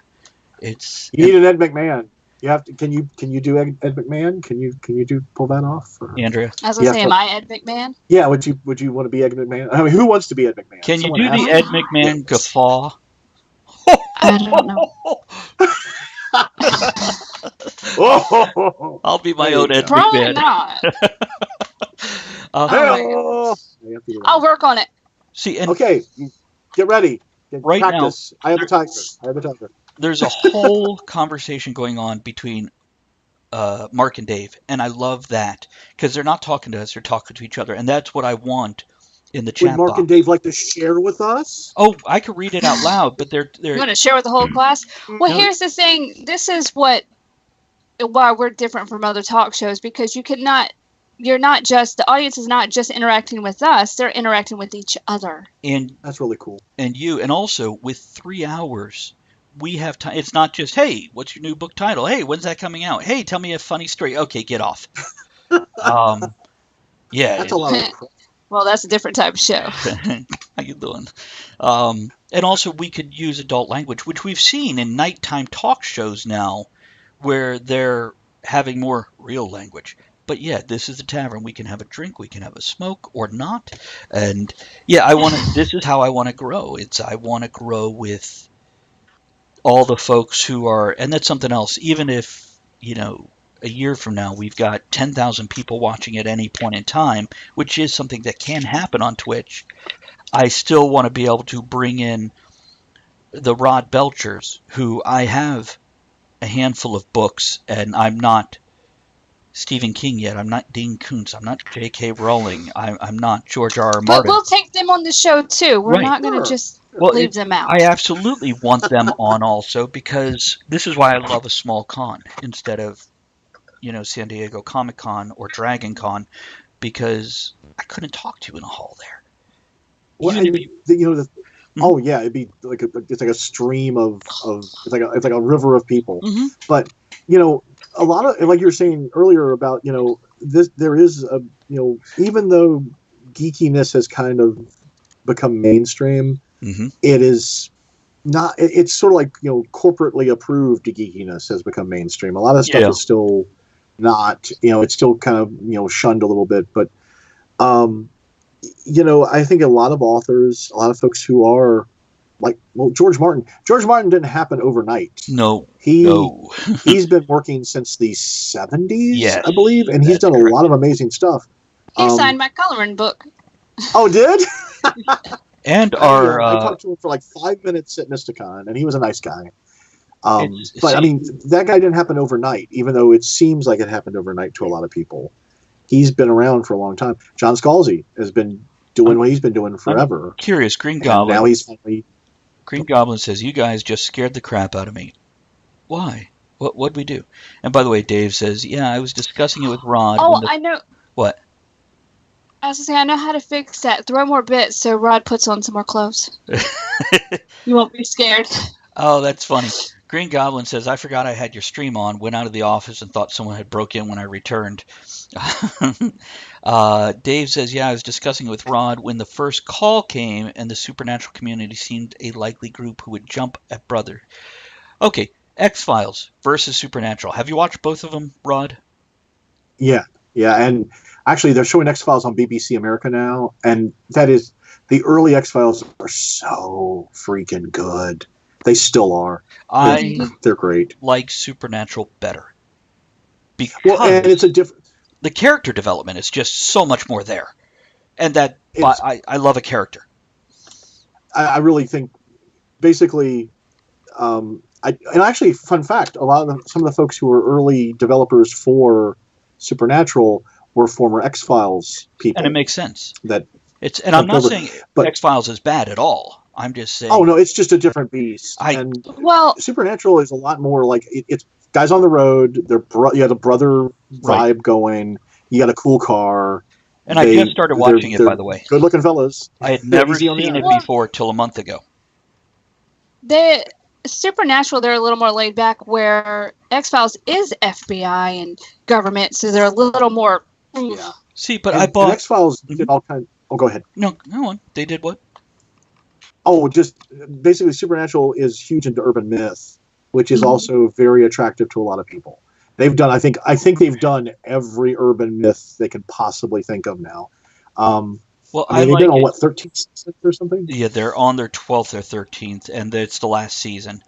Speaker 1: you
Speaker 3: need an Ed McMahon. You have to. Can you do Ed McMahon? Can you pull that off?
Speaker 1: Andrea,
Speaker 4: I was gonna say, am I Ed McMahon?
Speaker 3: Yeah. Would you want to be Ed McMahon? I mean, who wants to be Ed McMahon?
Speaker 1: Can you do the Ed McMahon guffaw?
Speaker 4: I don't know.
Speaker 1: I'll be my own Ed
Speaker 4: Probably
Speaker 1: McMahon.
Speaker 4: Not. I'll work on it.
Speaker 1: See,
Speaker 3: okay, get ready.
Speaker 1: Right
Speaker 3: practice.
Speaker 1: Now,
Speaker 3: I have a tiger.
Speaker 1: There's a whole conversation going on between Mark and Dave, and I love that because they're not talking to us; they're talking to each other, and that's what I want in the chat
Speaker 3: Would Mark
Speaker 1: box.
Speaker 3: and Dave like to share with us?
Speaker 1: Oh, I could read it out loud, but they're
Speaker 4: You want to share with the whole class? Well, here's the thing. This is why we're different from other talk shows, because you're not just, the audience is not just interacting with us, they're interacting with each other.
Speaker 1: And
Speaker 3: that's really cool.
Speaker 1: And also with 3 hours, we have time. It's not just, hey, what's your new book title? Hey, when's that coming out? Hey, tell me a funny story. Okay, get off. Yeah.
Speaker 3: That's a lot of
Speaker 4: well, that's a different type of show.
Speaker 1: How you doing? And also, we could use adult language, which we've seen in nighttime talk shows now, where they're having more real language. But yeah, this is the tavern. We can have a drink, we can have a smoke, or not. And yeah, this is how I want to grow. I want to grow with all the folks who are, and that's something else. Even if a year from now, we've got 10,000 people watching at any point in time, which is something that can happen on Twitch. I still want to be able to bring in the Rod Belchers, who I have a handful of books, and I'm not Stephen King yet. I'm not Dean Koontz. I'm not J.K. Rowling. I'm not George R. R. Martin.
Speaker 4: But we'll take them on the show, too. We're not going to just leave them out.
Speaker 1: I absolutely want them on also, because this is why I love a small con instead of San Diego Comic-Con or Dragon Con, because I couldn't talk to you in a hall there.
Speaker 3: Well, oh yeah, it'd be like it's like a stream of it's like a river of people.
Speaker 1: Mm-hmm.
Speaker 3: But a lot of, like you were saying earlier about there is a even though geekiness has kind of become mainstream,
Speaker 1: mm-hmm.
Speaker 3: it is not. It's sort of like corporately approved geekiness has become mainstream. A lot of stuff is still not, it's still kind of, shunned a little bit, but, I think a lot of authors, a lot of folks who are like, George Martin didn't happen overnight.
Speaker 1: No.
Speaker 3: He's been working since the 70s,
Speaker 1: yes,
Speaker 3: I believe, and he's done a lot of amazing stuff.
Speaker 4: He signed my coloring book.
Speaker 3: Oh, did?
Speaker 1: And
Speaker 3: I talked to him for like 5 minutes at Mysticon, and he was a nice guy. But I mean, that guy didn't happen overnight, even though it seems like it happened overnight to a lot of people. He's been around for a long time. John Scalzi has been doing what he's been doing forever.
Speaker 1: I'm curious, Green Goblin.
Speaker 3: Now he's finally.
Speaker 1: Green Goblin says, "You guys just scared the crap out of me." Why? What'd we do? And by the way, Dave says, "Yeah, I was discussing it with Rod."
Speaker 4: Oh, I know.
Speaker 1: What?
Speaker 4: I was going to say, I know how to fix that. Throw more bits so Rod puts on some more clothes. You won't be scared.
Speaker 1: Oh, that's funny. Green Goblin says, I forgot I had your stream on, went out of the office and thought someone had broke in when I returned. Dave says, yeah, I was discussing it with Rod when the first call came and the supernatural community seemed a likely group who would jump at brother. Okay, X-Files versus Supernatural. Have you watched both of them, Rod?
Speaker 3: Yeah. Yeah, and actually they're showing X-Files on BBC America now, and that is the early X-Files are so freaking good. They still are. They're great.
Speaker 1: Like Supernatural better.
Speaker 3: Well, and it's a different.
Speaker 1: The character development is just so much more there, and that I love a character.
Speaker 3: I really think, basically, and actually, fun fact: some of the folks who were early developers for Supernatural were former X-Files people,
Speaker 1: and it makes sense.
Speaker 3: And
Speaker 1: I'm not saying X-Files is bad at all. I'm just saying.
Speaker 3: Oh no, it's just a different beast. Supernatural is a lot more like it's guys on the road. You have a brother vibe going. You got a cool car.
Speaker 1: And I just started watching it, by the way.
Speaker 3: Good-looking fellas.
Speaker 1: I had never seen it before till a month ago.
Speaker 4: The Supernatural, they're a little more laid back, where X-Files is FBI and government, so they're a little more.
Speaker 3: Yeah.
Speaker 1: See, but I bought
Speaker 3: X-Files. Did all kind. Oh, go ahead.
Speaker 1: No, go on. They did what?
Speaker 3: Oh, just basically, Supernatural is huge into urban myth, which is also very attractive to a lot of people. They've done, I think they've done every urban myth they can possibly think of now.
Speaker 1: Well,
Speaker 3: they've been on 13 seasons or something?
Speaker 1: Yeah, they're on their 12th or 13th, and it's the last season.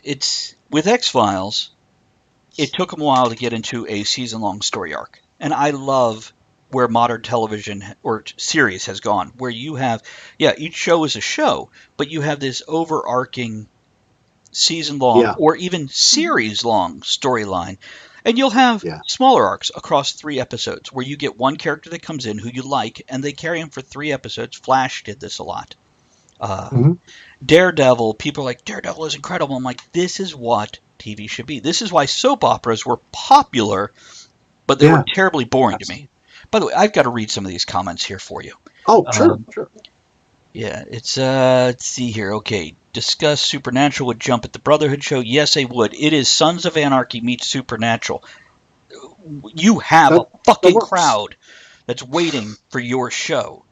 Speaker 1: It's with X-Files. It took them a while to get into a season-long story arc, and I love where modern television or series has gone, where you have, each show is a show, but you have this overarching season-long or even series-long storyline. And you'll have smaller arcs across 3 episodes where you get one character that comes in who you like, and they carry him for 3 episodes. Flash did this a lot. Daredevil, people are like, Daredevil is incredible. I'm like, this is what TV should be. This is why soap operas were popular, but they were terribly boring to me. By the way, I've got to read some of these comments here for you.
Speaker 3: Oh, sure.
Speaker 1: Yeah, it's, let's see here. Okay, discuss Supernatural would jump at the Brotherhood show. Yes, they would. It is Sons of Anarchy meets Supernatural. You have a fucking crowd that's waiting for your show.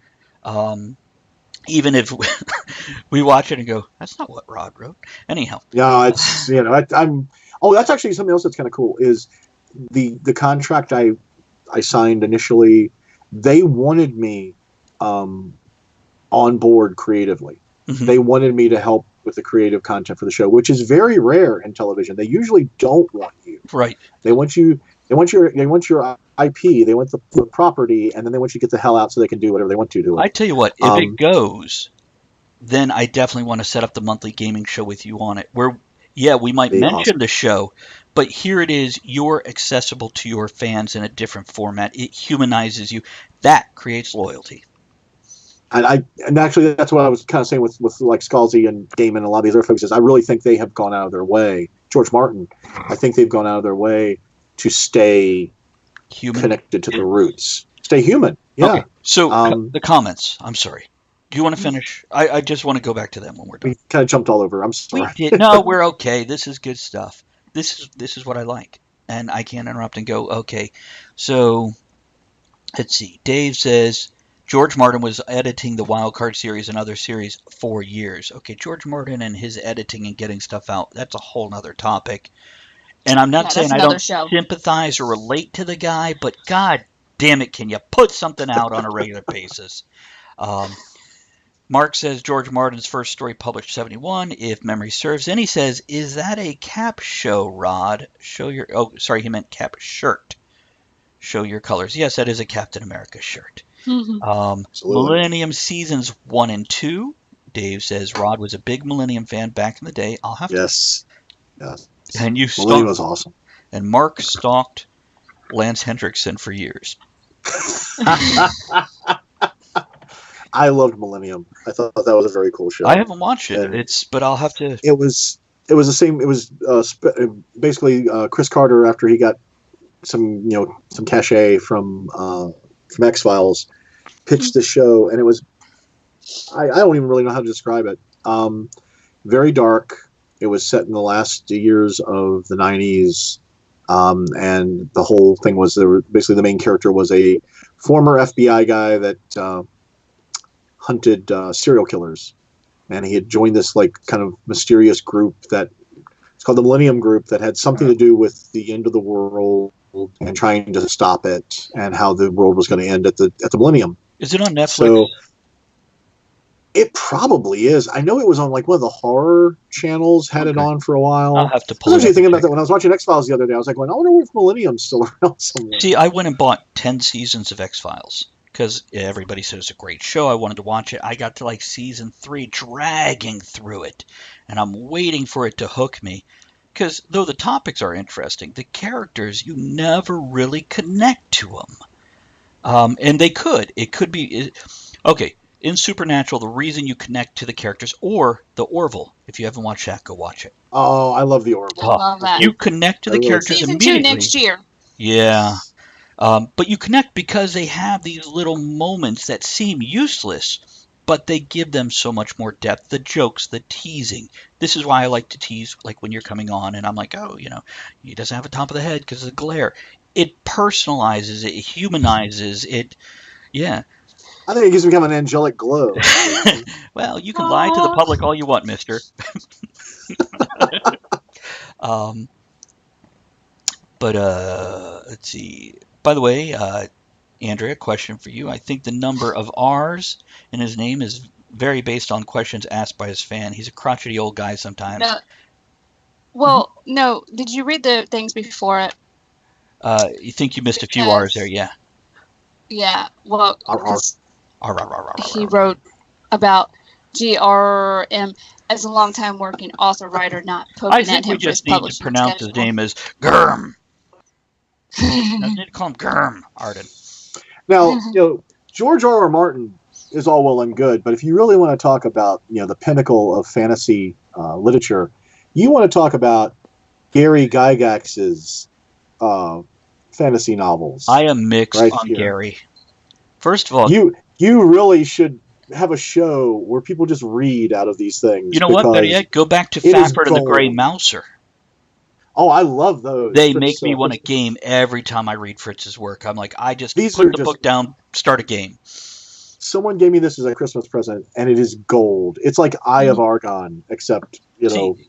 Speaker 1: Even if we watch it and go, that's not what Rod wrote. Anyhow.
Speaker 3: Yeah, it's, that's actually something else that's kind of cool is the contract I signed initially. They wanted me on board creatively. They wanted me to help with the creative content for the show, which is very rare in television. They usually don't want you.
Speaker 1: Right.
Speaker 3: They want you. They want your IP. They want the property, and then they want you to get the hell out so they can do whatever they want to do.
Speaker 1: I tell you what, if it goes, then I definitely want to set up the monthly gaming show with you on it. Where, we might mention the show, but here it is. You're accessible to your fans in a different format. It humanizes you. That creates loyalty.
Speaker 3: And actually that's what I was kind of saying with like Scalzi and Gaiman and a lot of these other folks is I really think they have gone out of their way. George Martin, I think they've gone out of their way to stay connected to the roots. Stay human. Yeah.
Speaker 1: Okay. So the comments. I'm sorry. Do you want to finish? I just want to go back to them when we're done.
Speaker 3: We kind of jumped all over. I'm sorry.
Speaker 1: We did. No, we're okay. This is good stuff. This is what I like. And I can't interrupt and go, okay. So let's see. Dave says George Martin was editing the Wildcard series and other series for years. Okay, George Martin and his editing and getting stuff out, that's a whole other topic. And I'm not saying I don't sympathize or relate to the guy, but God damn it, can you put something out on a regular basis? Mark says George Martin's first story published 71, if memory serves. And he says, is that a Cap show, Rod? He meant Cap shirt. Show your colors. Yes, that is a Captain America shirt. Millennium Seasons 1 and 2. Dave says Rod was a big Millennium fan back in the day. I'll have to.
Speaker 3: Yes.
Speaker 1: And
Speaker 3: Millennium was awesome.
Speaker 1: And Mark stalked Lance Hendrickson for years.
Speaker 3: I loved Millennium. I thought that was a very cool show.
Speaker 1: I haven't watched it. But I'll have to.
Speaker 3: It was the same. It was basically Chris Carter after he got some cachet from X-Files, pitched the show, and it was I don't even really know how to describe it. Very dark. It was set in the last years of the 90s, and the whole thing was basically the main character was a former FBI guy that hunted serial killers, and he had joined this like kind of mysterious group that it's called the Millennium Group that had something to do with the end of the world and trying to stop it, and how the world was going to end at the millennium.
Speaker 1: Is it on Netflix?
Speaker 3: So it probably is. I know it was on like one of the horror channels. Had it on for a while.
Speaker 1: I'll have to
Speaker 3: I
Speaker 1: pull
Speaker 3: was
Speaker 1: it
Speaker 3: actually
Speaker 1: up
Speaker 3: thinking
Speaker 1: and
Speaker 3: about
Speaker 1: check
Speaker 3: that when I was watching X-Files the other day. I was like, well, I wonder if Millennium's still around somewhere.
Speaker 1: See, I went and bought 10 seasons of X-Files because everybody said it's a great show. I wanted to watch it. I got to like season 3, dragging through it, and I'm waiting for it to hook me. Because though the topics are interesting, the characters, you never really connect to them. And they could. It could be... Okay, in Supernatural, the reason you connect to the characters, or the Orville, if you haven't watched that, go watch it.
Speaker 3: Oh, I love the Orville.
Speaker 4: I love that.
Speaker 1: You connect to the characters
Speaker 4: Season
Speaker 1: immediately.
Speaker 4: 2 next year.
Speaker 1: Yeah. But you connect because they have these little moments that seem useless, but they give them so much more depth. The jokes, the teasing. This is why I like to tease, like when you're coming on and I'm like, oh, he doesn't have a top of the head because of the glare. It personalizes, it humanizes, it, yeah.
Speaker 3: I think it gives me kind of an angelic glow.
Speaker 1: Well, you can lie to the public all you want, mister. But let's see. By the way, Andrea, question for you. I think the number of R's in his name is very based on questions asked by his fan. He's a crotchety old guy sometimes.
Speaker 4: No. Well, no. Did you read the things before it?
Speaker 1: You think you missed a few R's there, yeah.
Speaker 4: Yeah. Well,
Speaker 1: R.
Speaker 4: he wrote about GRM as a long-time working author writer, not poking
Speaker 1: I
Speaker 4: at
Speaker 1: think
Speaker 4: him
Speaker 1: we
Speaker 4: for his
Speaker 1: just need to
Speaker 4: publishing
Speaker 1: pronounce
Speaker 4: schedule.
Speaker 1: his name as Gurm. I need to call him Gurm, Arden.
Speaker 3: Now, George R.R. Martin is all well and good, but if you really want to talk about, the pinnacle of fantasy literature, you want to talk about Gary Gygax's fantasy novels.
Speaker 1: I am mixed
Speaker 3: right
Speaker 1: on
Speaker 3: here.
Speaker 1: Gary. First of all,
Speaker 3: you really should have a show where people just read out of these things.
Speaker 1: You know what, better yet, go back to Fafhrd and the Grey Mouser.
Speaker 3: Oh, I love those.
Speaker 1: They make me want a game every time I read Fritz's work. I'm like, I just put the book down, start a game.
Speaker 3: Someone gave me this as a Christmas present, and it is gold. It's like Eye of Argon, except,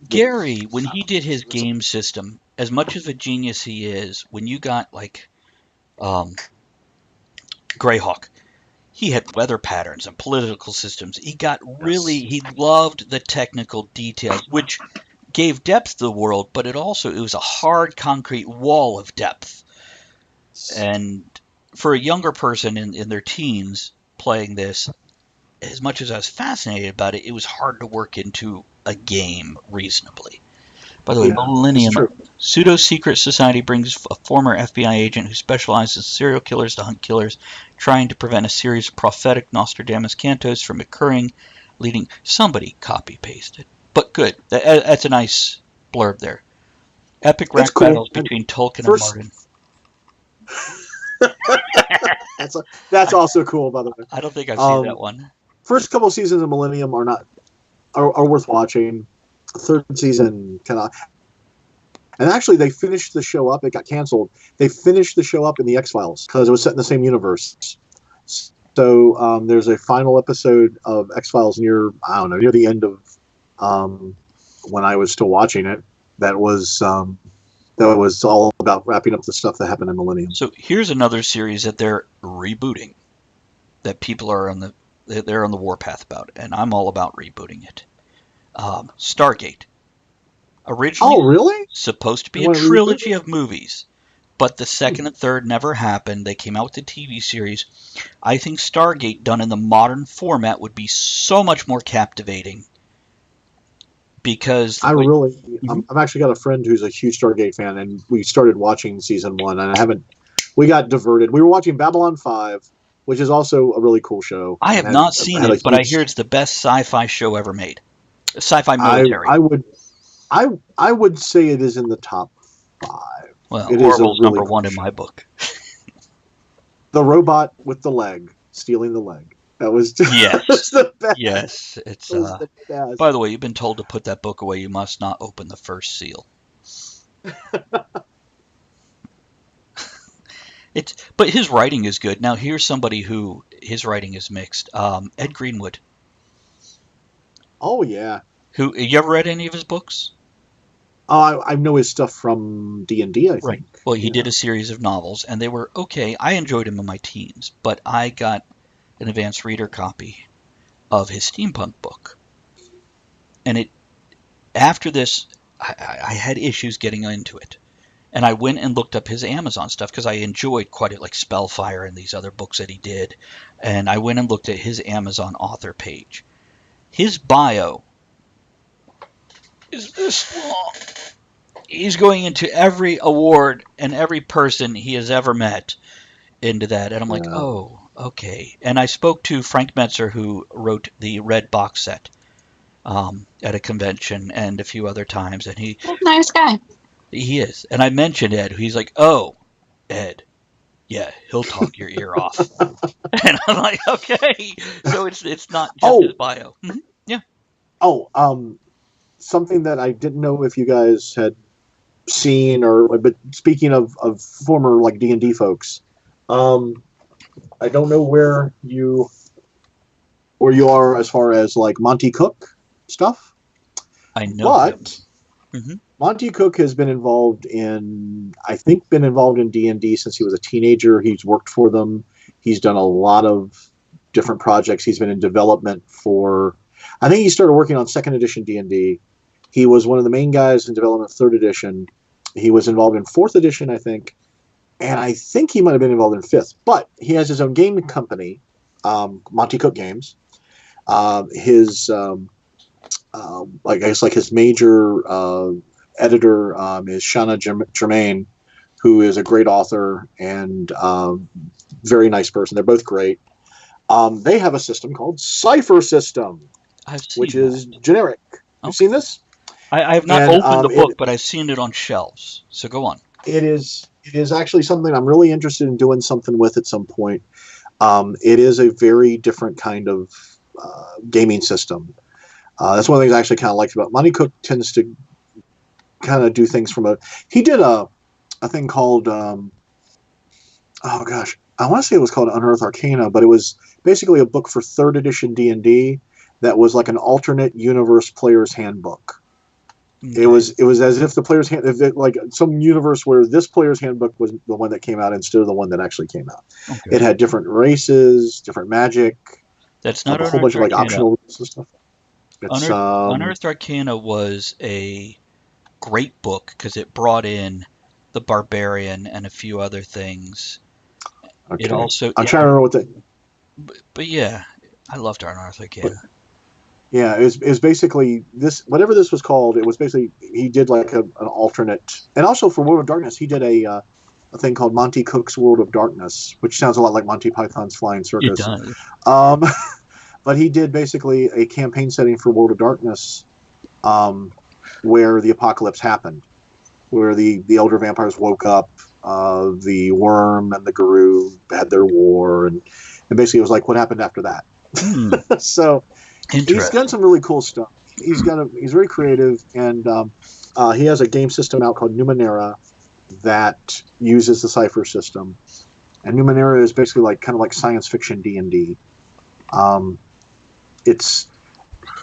Speaker 1: Gary, when he did his game system, as much of a genius he is, when you got, like, Greyhawk, he had weather patterns and political systems. He loved the technical details, which gave depth to the world, but it was a hard concrete wall of depth. And for a younger person in their teens playing this, as much as I was fascinated about it, it was hard to work into a game reasonably. By the way, Millennium Pseudo-Secret Society brings a former FBI agent who specializes in serial killers to hunt killers, trying to prevent a series of prophetic Nostradamus cantos from occurring, leading somebody copy-pasted. But good. That's a nice blurb there. Epic rap battles between Tolkien and Martin.
Speaker 3: That's also cool, by the way.
Speaker 1: I don't think I've seen that one.
Speaker 3: First couple seasons of Millennium are worth watching. Third season cannot. And actually, they finished the show up. It got canceled. They finished the show up in the X-Files because it was set in the same universe. So there's a final episode of X-Files near the end of when I was still watching it. That was all about wrapping up the stuff that happened in Millennium.
Speaker 1: So here's another series that they're rebooting, that people are on the warpath about, and I'm all about rebooting it. Stargate. Originally supposed to be a trilogy of movies, but the second and third never happened. They came out with the TV series. I think Stargate done in the modern format would be so much more captivating. Because
Speaker 3: I've actually got a friend who's a huge Stargate fan, and we started watching season 1, and we got diverted. We were watching Babylon 5, which is also a really cool show.
Speaker 1: I have not seen it, but I hear it's the best sci-fi show ever made. Sci-fi military.
Speaker 3: I would say it is in the top 5.
Speaker 1: Well, Orville's number 1 in my book.
Speaker 3: The robot with the leg, stealing the leg. That was the best.
Speaker 1: Yes, it's.
Speaker 3: The best.
Speaker 1: By the way, you've been told to put that book away. You must not open the first seal. But his writing is good. Now here's somebody who his writing is mixed. Ed Greenwood.
Speaker 3: Oh yeah.
Speaker 1: You ever read any of his books?
Speaker 3: I know his stuff from D&D, I think.
Speaker 1: Right. Well, he did a series of novels, and they were okay. I enjoyed him in my teens, but I got an advanced reader copy of his steampunk book. And after this, I had issues getting into it. And I went and looked up his Amazon stuff because I enjoyed quite a like Spellfire and these other books that he did. And I went and looked at his Amazon author page. His bio is this long. He's going into every award and every person he has ever met into that. And I'm like, oh, okay. And I spoke to Frank Metzer, who wrote the Red box set at a convention and a few other times. And
Speaker 4: nice guy.
Speaker 1: He is. And I mentioned Ed. He's like, oh, Ed. Yeah, he'll talk your ear off. And I'm like, okay. So it's not just his bio. Mm-hmm. Yeah.
Speaker 3: Oh, something that I didn't know if you guys had seen but speaking of former like D&D folks, I don't know where you are as far as like Monty Cook stuff.
Speaker 1: I know.
Speaker 3: But Monty Cook has been involved in D&D since he was a teenager. He's worked for them. He's done a lot of different projects. He's been in development for, I think he started working on 2nd edition D&D. He was one of the main guys in development of 3rd edition. He was involved in 4th edition, I think. And I think he might have been involved in 5th. But he has his own game company, Monty Cook Games. His major editor is Shauna Germain, who is a great author and very nice person. They're both great. They have a system called Cypher System, which is generic. You've seen this?
Speaker 1: I have not opened the book, but I've seen it on shelves. So go on.
Speaker 3: It is actually something I'm really interested in doing something with at some point. It is a very different kind of gaming system. That's one of the things I actually kind of liked about Monty Cook. Tends to kind of do things he did a thing called I want to say it was called Unearth Arcana, but it was basically a book for 3rd edition D&D that was like an alternate universe player's handbook. It was as if the player's like some universe where this player's handbook was the one that came out instead of the one that actually came out. Okay. It had different races, different magic.
Speaker 1: That's not
Speaker 3: a whole bunch of like optional rules and stuff.
Speaker 1: Unearthed Arcana was a great book because it brought in the Barbarian and a few other things.
Speaker 3: Okay.
Speaker 1: It also
Speaker 3: I'm trying to remember what the.
Speaker 1: But yeah, I loved Unearthed Arcana.
Speaker 3: Yeah, it was basically this. Whatever this was called, it was basically he did like an alternate, and also for World of Darkness, he did a thing called Monty Cook's World of Darkness, which sounds a lot like Monty Python's Flying Circus.
Speaker 1: It does.
Speaker 3: But he did basically a campaign setting for World of Darkness, where the apocalypse happened, where the elder vampires woke up, the worm and the Guru had their war, and basically it was like what happened after that. So. He's done some really cool stuff. He's very creative, and he has a game system out called Numenera that uses the Cypher system. And Numenera is basically kind of like science fiction D&D. It's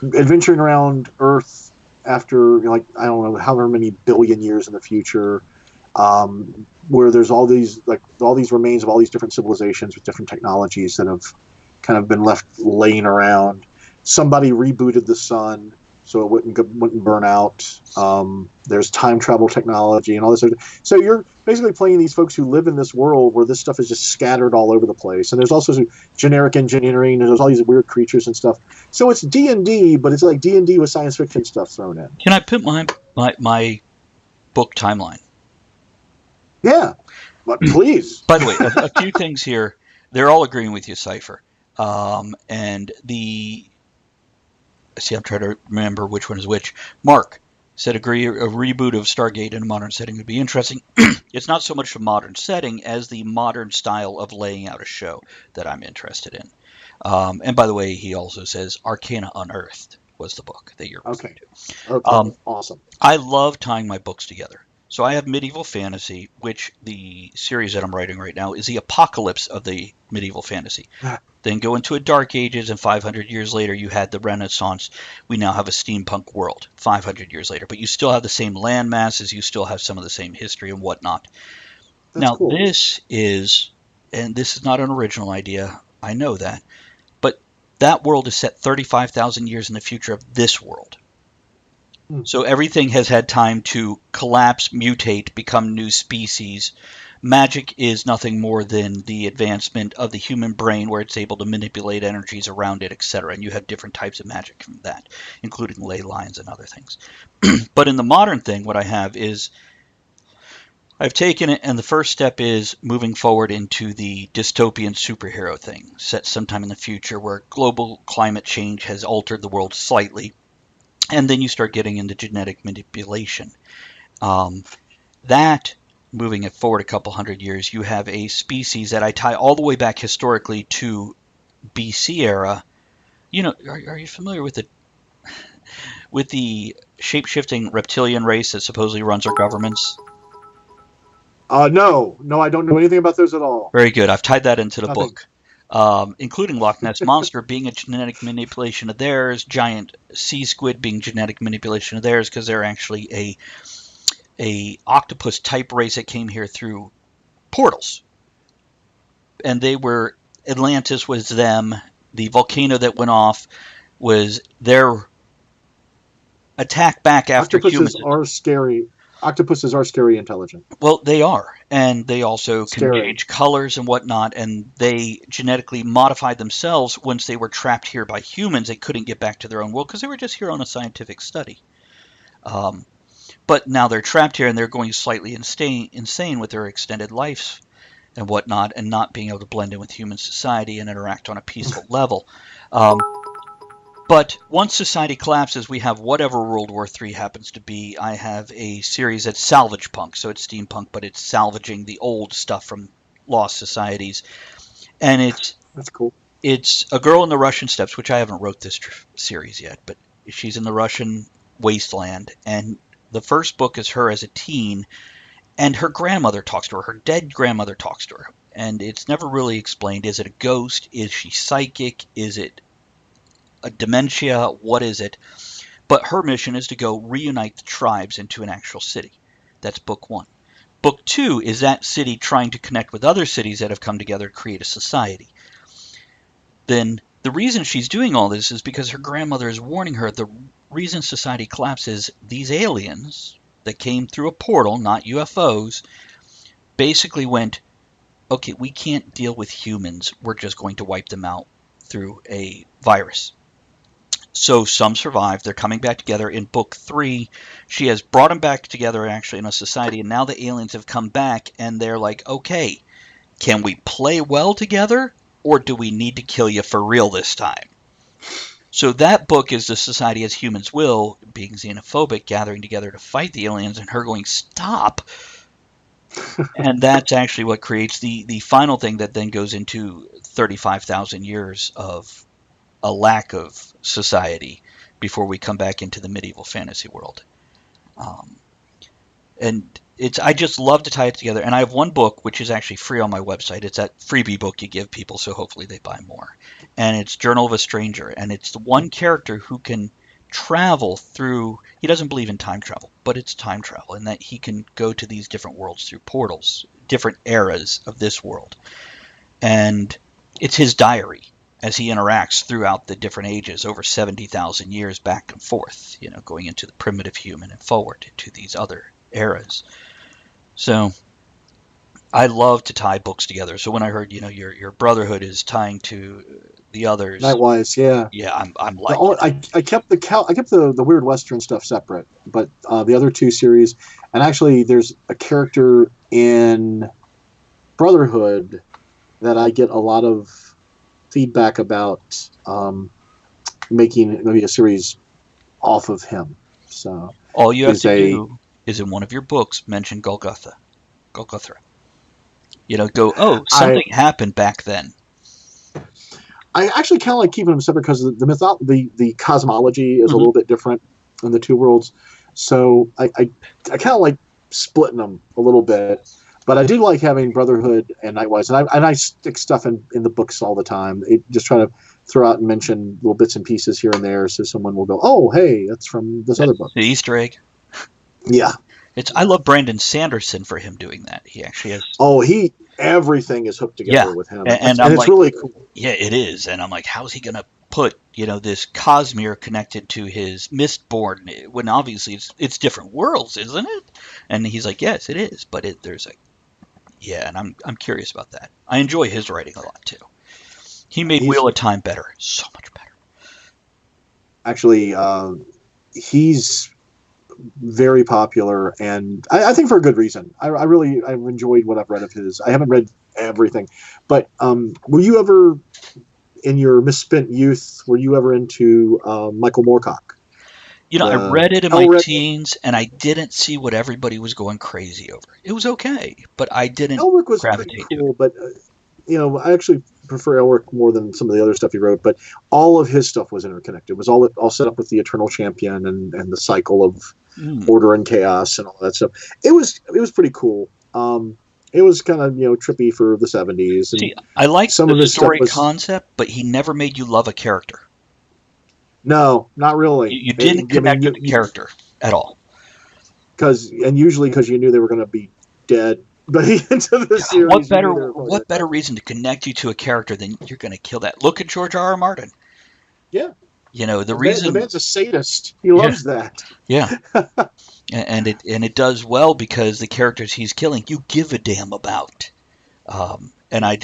Speaker 3: adventuring around Earth after I don't know however many billion years in the future, where there's all these remains of all these different civilizations with different technologies that have kind of been left laying around. Somebody rebooted the sun so it wouldn't burn out. There's time travel technology and all this. So you're basically playing these folks who live in this world where this stuff is just scattered all over the place. And there's also some generic engineering. And there's all these weird creatures and stuff. So it's D&D, but it's like D&D with science fiction stuff thrown in.
Speaker 1: Can I put my book timeline?
Speaker 3: Yeah, but please.
Speaker 1: By the way, a few things here. They're all agreeing with you, Cypher. And I'm trying to remember which one is which. Mark said, agree, a reboot of Stargate in a modern setting would be interesting. It's not so much a modern setting as the modern style of laying out a show that I'm interested in. And by the way, he also says Arcana Unearthed was the book that you're referring to.
Speaker 3: Okay, awesome.
Speaker 1: I love tying my books together. So I have medieval fantasy, which the series that I'm writing right now is the apocalypse of the medieval fantasy. Then go into a Dark Ages, and 500 years later you had the Renaissance. We now have a steampunk world 500 years later. But you still have the same land masses. You still have some of the same history and whatnot. Now, this is, and this is not an original idea, I know that, but that world is set 35,000 years in the future of this world. So everything has had time to collapse, mutate, become new species. Magic is nothing more than the advancement of the human brain where it's able to manipulate energies around it, etc. And you have different types of magic from that, including ley lines and other things. But in the modern thing, what I have is I've taken it, and the first step is moving forward into the dystopian superhero thing, set sometime in the future where global climate change has altered the world slightly. And then you start getting into genetic manipulation. That, moving it forward a couple hundred years, you have a species that I tie all the way back historically to BC era. You know, are you familiar with the shape-shifting reptilian race that supposedly runs our governments?
Speaker 3: No, I don't know anything about those at all.
Speaker 1: Very good. I've tied that into the book. Including Loch Ness Monster being a genetic manipulation of theirs, giant sea squid being genetic manipulation of theirs, because they're actually a octopus type race that came here through portals. And they were, Atlantis was them, the volcano that went off was their attack back after humans.
Speaker 3: Octopuses are scary intelligent.
Speaker 1: Well, they are, and they also can change colors and whatnot, and they genetically modified themselves once they were trapped here by humans. They couldn't get back to their own world because they were just here on a scientific study. But now they're trapped here, and they're going slightly insane with their extended lives and whatnot, and not being able to blend in with human society and interact on a peaceful level. But once society collapses, we have whatever World War III happens to be. I have a series that's salvage punk, so it's steampunk, but it's salvaging the old stuff from lost societies. And
Speaker 3: that's cool.
Speaker 1: It's a girl in the Russian steppes, which I haven't wrote this series yet, but she's in the Russian wasteland. And the first book is her as a teen, and her grandmother talks to her. Her dead grandmother talks to her. And it's never really explained. Is it a ghost? Is she psychic? Is it a dementia? What is it? But her mission is to go reunite the tribes into an actual city. That's book 1. Book 2 is that city trying to connect with other cities that have come together to create a society. Then the reason she's doing all this is because her grandmother is warning her the reason society collapses, these aliens that came through a portal, not UFOs, basically went, okay, we can't deal with humans. We're just going to wipe them out through a virus. So some survived. They're coming back together. In book 3, she has brought them back together actually in a society, and now the aliens have come back, and they're like, okay, can we play well together, or do we need to kill you for real this time? So that book is the society as humans will, being xenophobic, gathering together to fight the aliens, and her going, stop. And that's actually what creates the final thing that then goes into 35,000 years of a lack of society before we come back into the medieval fantasy world. And I just love to tie it together. And I have one book which is actually free on my website. It's that freebie book you give people, so hopefully they buy more. And it's Journal of a Stranger. And it's the one character who can travel through, he doesn't believe in time travel, but it's time travel, and that he can go to these different worlds through portals, different eras of this world. And it's his diary as he interacts throughout the different ages over 70,000 years back and forth, going into the primitive human and forward to these other eras. So I love to tie books together. So when I heard, your Brotherhood is tying to the others,
Speaker 3: Nightwise, yeah,
Speaker 1: I'm like,
Speaker 3: I kept the Weird Western stuff separate, but the other 2 series, and actually there's a character in Brotherhood that I get a lot of feedback about making maybe a series off of him. So
Speaker 1: all you have to do is in one of your books mention Golgotha. Something happened back then.
Speaker 3: I actually kind of like keeping them separate because the cosmology is a little bit different in the 2 worlds. So I kind of like splitting them a little bit. But I do like having Brotherhood and Nightwise, and I stick stuff in the books all the time. Just try to throw out and mention little bits and pieces here and there, so someone will go, "Oh, hey, that's from this other book."
Speaker 1: The Easter egg.
Speaker 3: Yeah,
Speaker 1: I love Brandon Sanderson for him doing that. He actually has.
Speaker 3: Oh, everything is hooked together with him,
Speaker 1: and
Speaker 3: it's like, really cool.
Speaker 1: Yeah, it is, and I'm like, how's he gonna put this Cosmere connected to his Mistborn when obviously it's different worlds, isn't it? And he's like, yes, it is, but there's a and I'm curious about that. I enjoy his writing a lot too. He made Wheel of Time better, so much better.
Speaker 3: Actually, he's very popular, and I think for a good reason. I've enjoyed what I've read of his. I haven't read everything, but were you ever, in your misspent youth, were you ever into Michael Moorcock?
Speaker 1: I read it in my teens, and I didn't see what everybody was going crazy over. It was okay, but I didn't gravitate
Speaker 3: cool, but I actually prefer Elric more than some of the other stuff he wrote, but all of his stuff was interconnected. It was all set up with the Eternal Champion and the cycle of order and chaos and all that stuff. It was pretty cool. It was kind of trippy for the 70s. And
Speaker 1: see, I like
Speaker 3: some
Speaker 1: the
Speaker 3: of his
Speaker 1: story
Speaker 3: stuff
Speaker 1: concept, but he never made you love a character.
Speaker 3: No, not really.
Speaker 1: You didn't connect with the character at all.
Speaker 3: Usually because you knew they were going to be dead. But into the series,
Speaker 1: what better reason to connect you to a character than you're going to kill that? Look at George R. R. Martin.
Speaker 3: Yeah.
Speaker 1: The reason
Speaker 3: the man's a sadist. He loves that.
Speaker 1: Yeah. and it does well because the characters he's killing, you give a damn about. And I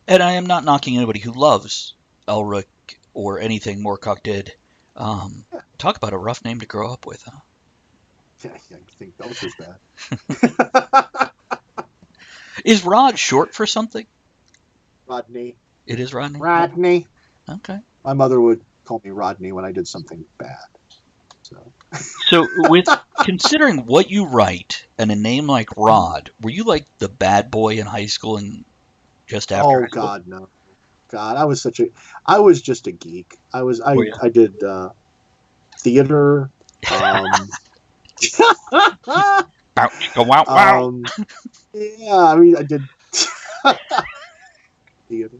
Speaker 1: am not knocking anybody who loves Elric or anything Moorcock did. Talk about a rough name to grow up with, huh?
Speaker 3: Yeah, I think Belcher's bad.
Speaker 1: Is Rod short for something?
Speaker 3: Rodney.
Speaker 1: It is Rodney?
Speaker 3: Rodney.
Speaker 1: Okay.
Speaker 3: My mother would call me Rodney when I did something bad.
Speaker 1: So with considering what you write and a name like Rod, were you like the bad boy in high school and just after?
Speaker 3: Oh God, no. God, I was just a geek. I did theater.
Speaker 1: Wow.
Speaker 3: Yeah, I mean, I did theater.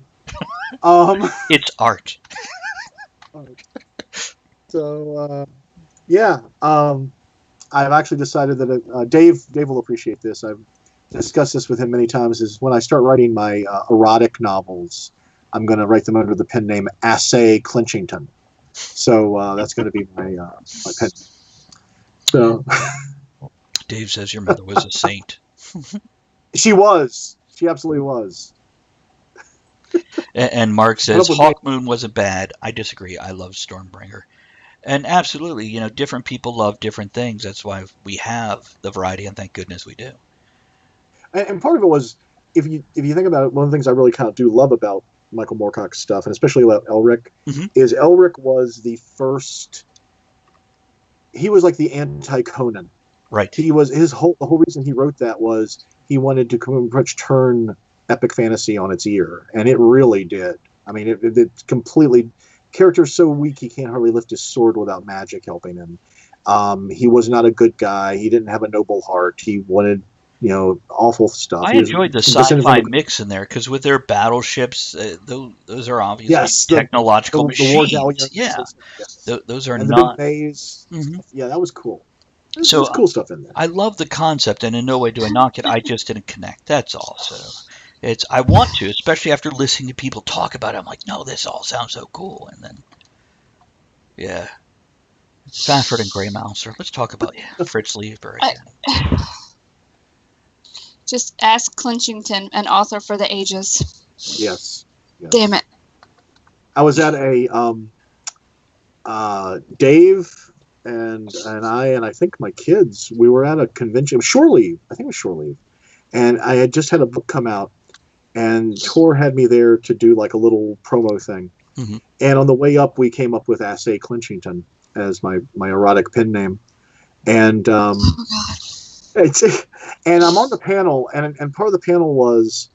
Speaker 1: It's art.
Speaker 3: So, I've actually decided that Dave will appreciate this. I've discussed this with him many times. Is when I start writing my erotic novels, I'm going to write them under the pen name Assay Clinchington. So that's going to be my pen. So.
Speaker 1: Dave says your mother was a saint.
Speaker 3: She was. She absolutely was.
Speaker 1: And Mark says Hawkmoon wasn't bad. I disagree. I love Stormbringer. And absolutely, different people love different things. That's why we have the variety, and thank goodness we do.
Speaker 3: And part of it was, if you think about it, one of the things I really kind of do love about Michael Moorcock's stuff, and especially about Elric, is Elric was the first. He was like the anti-Conan.
Speaker 1: Right.
Speaker 3: He was the whole reason he wrote that was he wanted to pretty much turn epic fantasy on its ear, and it really did. I mean, it completely. Character's so weak he can't hardly lift his sword without magic helping him. He was not a good guy. He didn't have a noble heart. He wanted, awful stuff.
Speaker 1: I enjoyed the sci-fi mix in there because with their battleships, those are obviously technological machines.
Speaker 3: War
Speaker 1: those are
Speaker 3: and
Speaker 1: not.
Speaker 3: The big maze. Yeah, that was cool. There's
Speaker 1: So
Speaker 3: cool stuff in there.
Speaker 1: I love the concept, and in no way do I knock it. I just didn't connect. That's all. So I want to, especially after listening to people talk about it. I'm like, no, this all sounds so cool. And then, yeah, Stafford and Grey Mouser. Let's talk about Fritz Leiber again.
Speaker 4: Just ask Clinchington, an author for the ages.
Speaker 3: Yes.
Speaker 4: Damn it.
Speaker 3: I was at a Dave and I think my kids. We were at a convention. It was Shore Leave. I think it was Shore Leave, and I had just had a book come out. And Tor had me there to do like a little promo thing. And on the way up, we came up with Assay Clinchington as my erotic pen name. And and I'm on the panel, and part of the panel was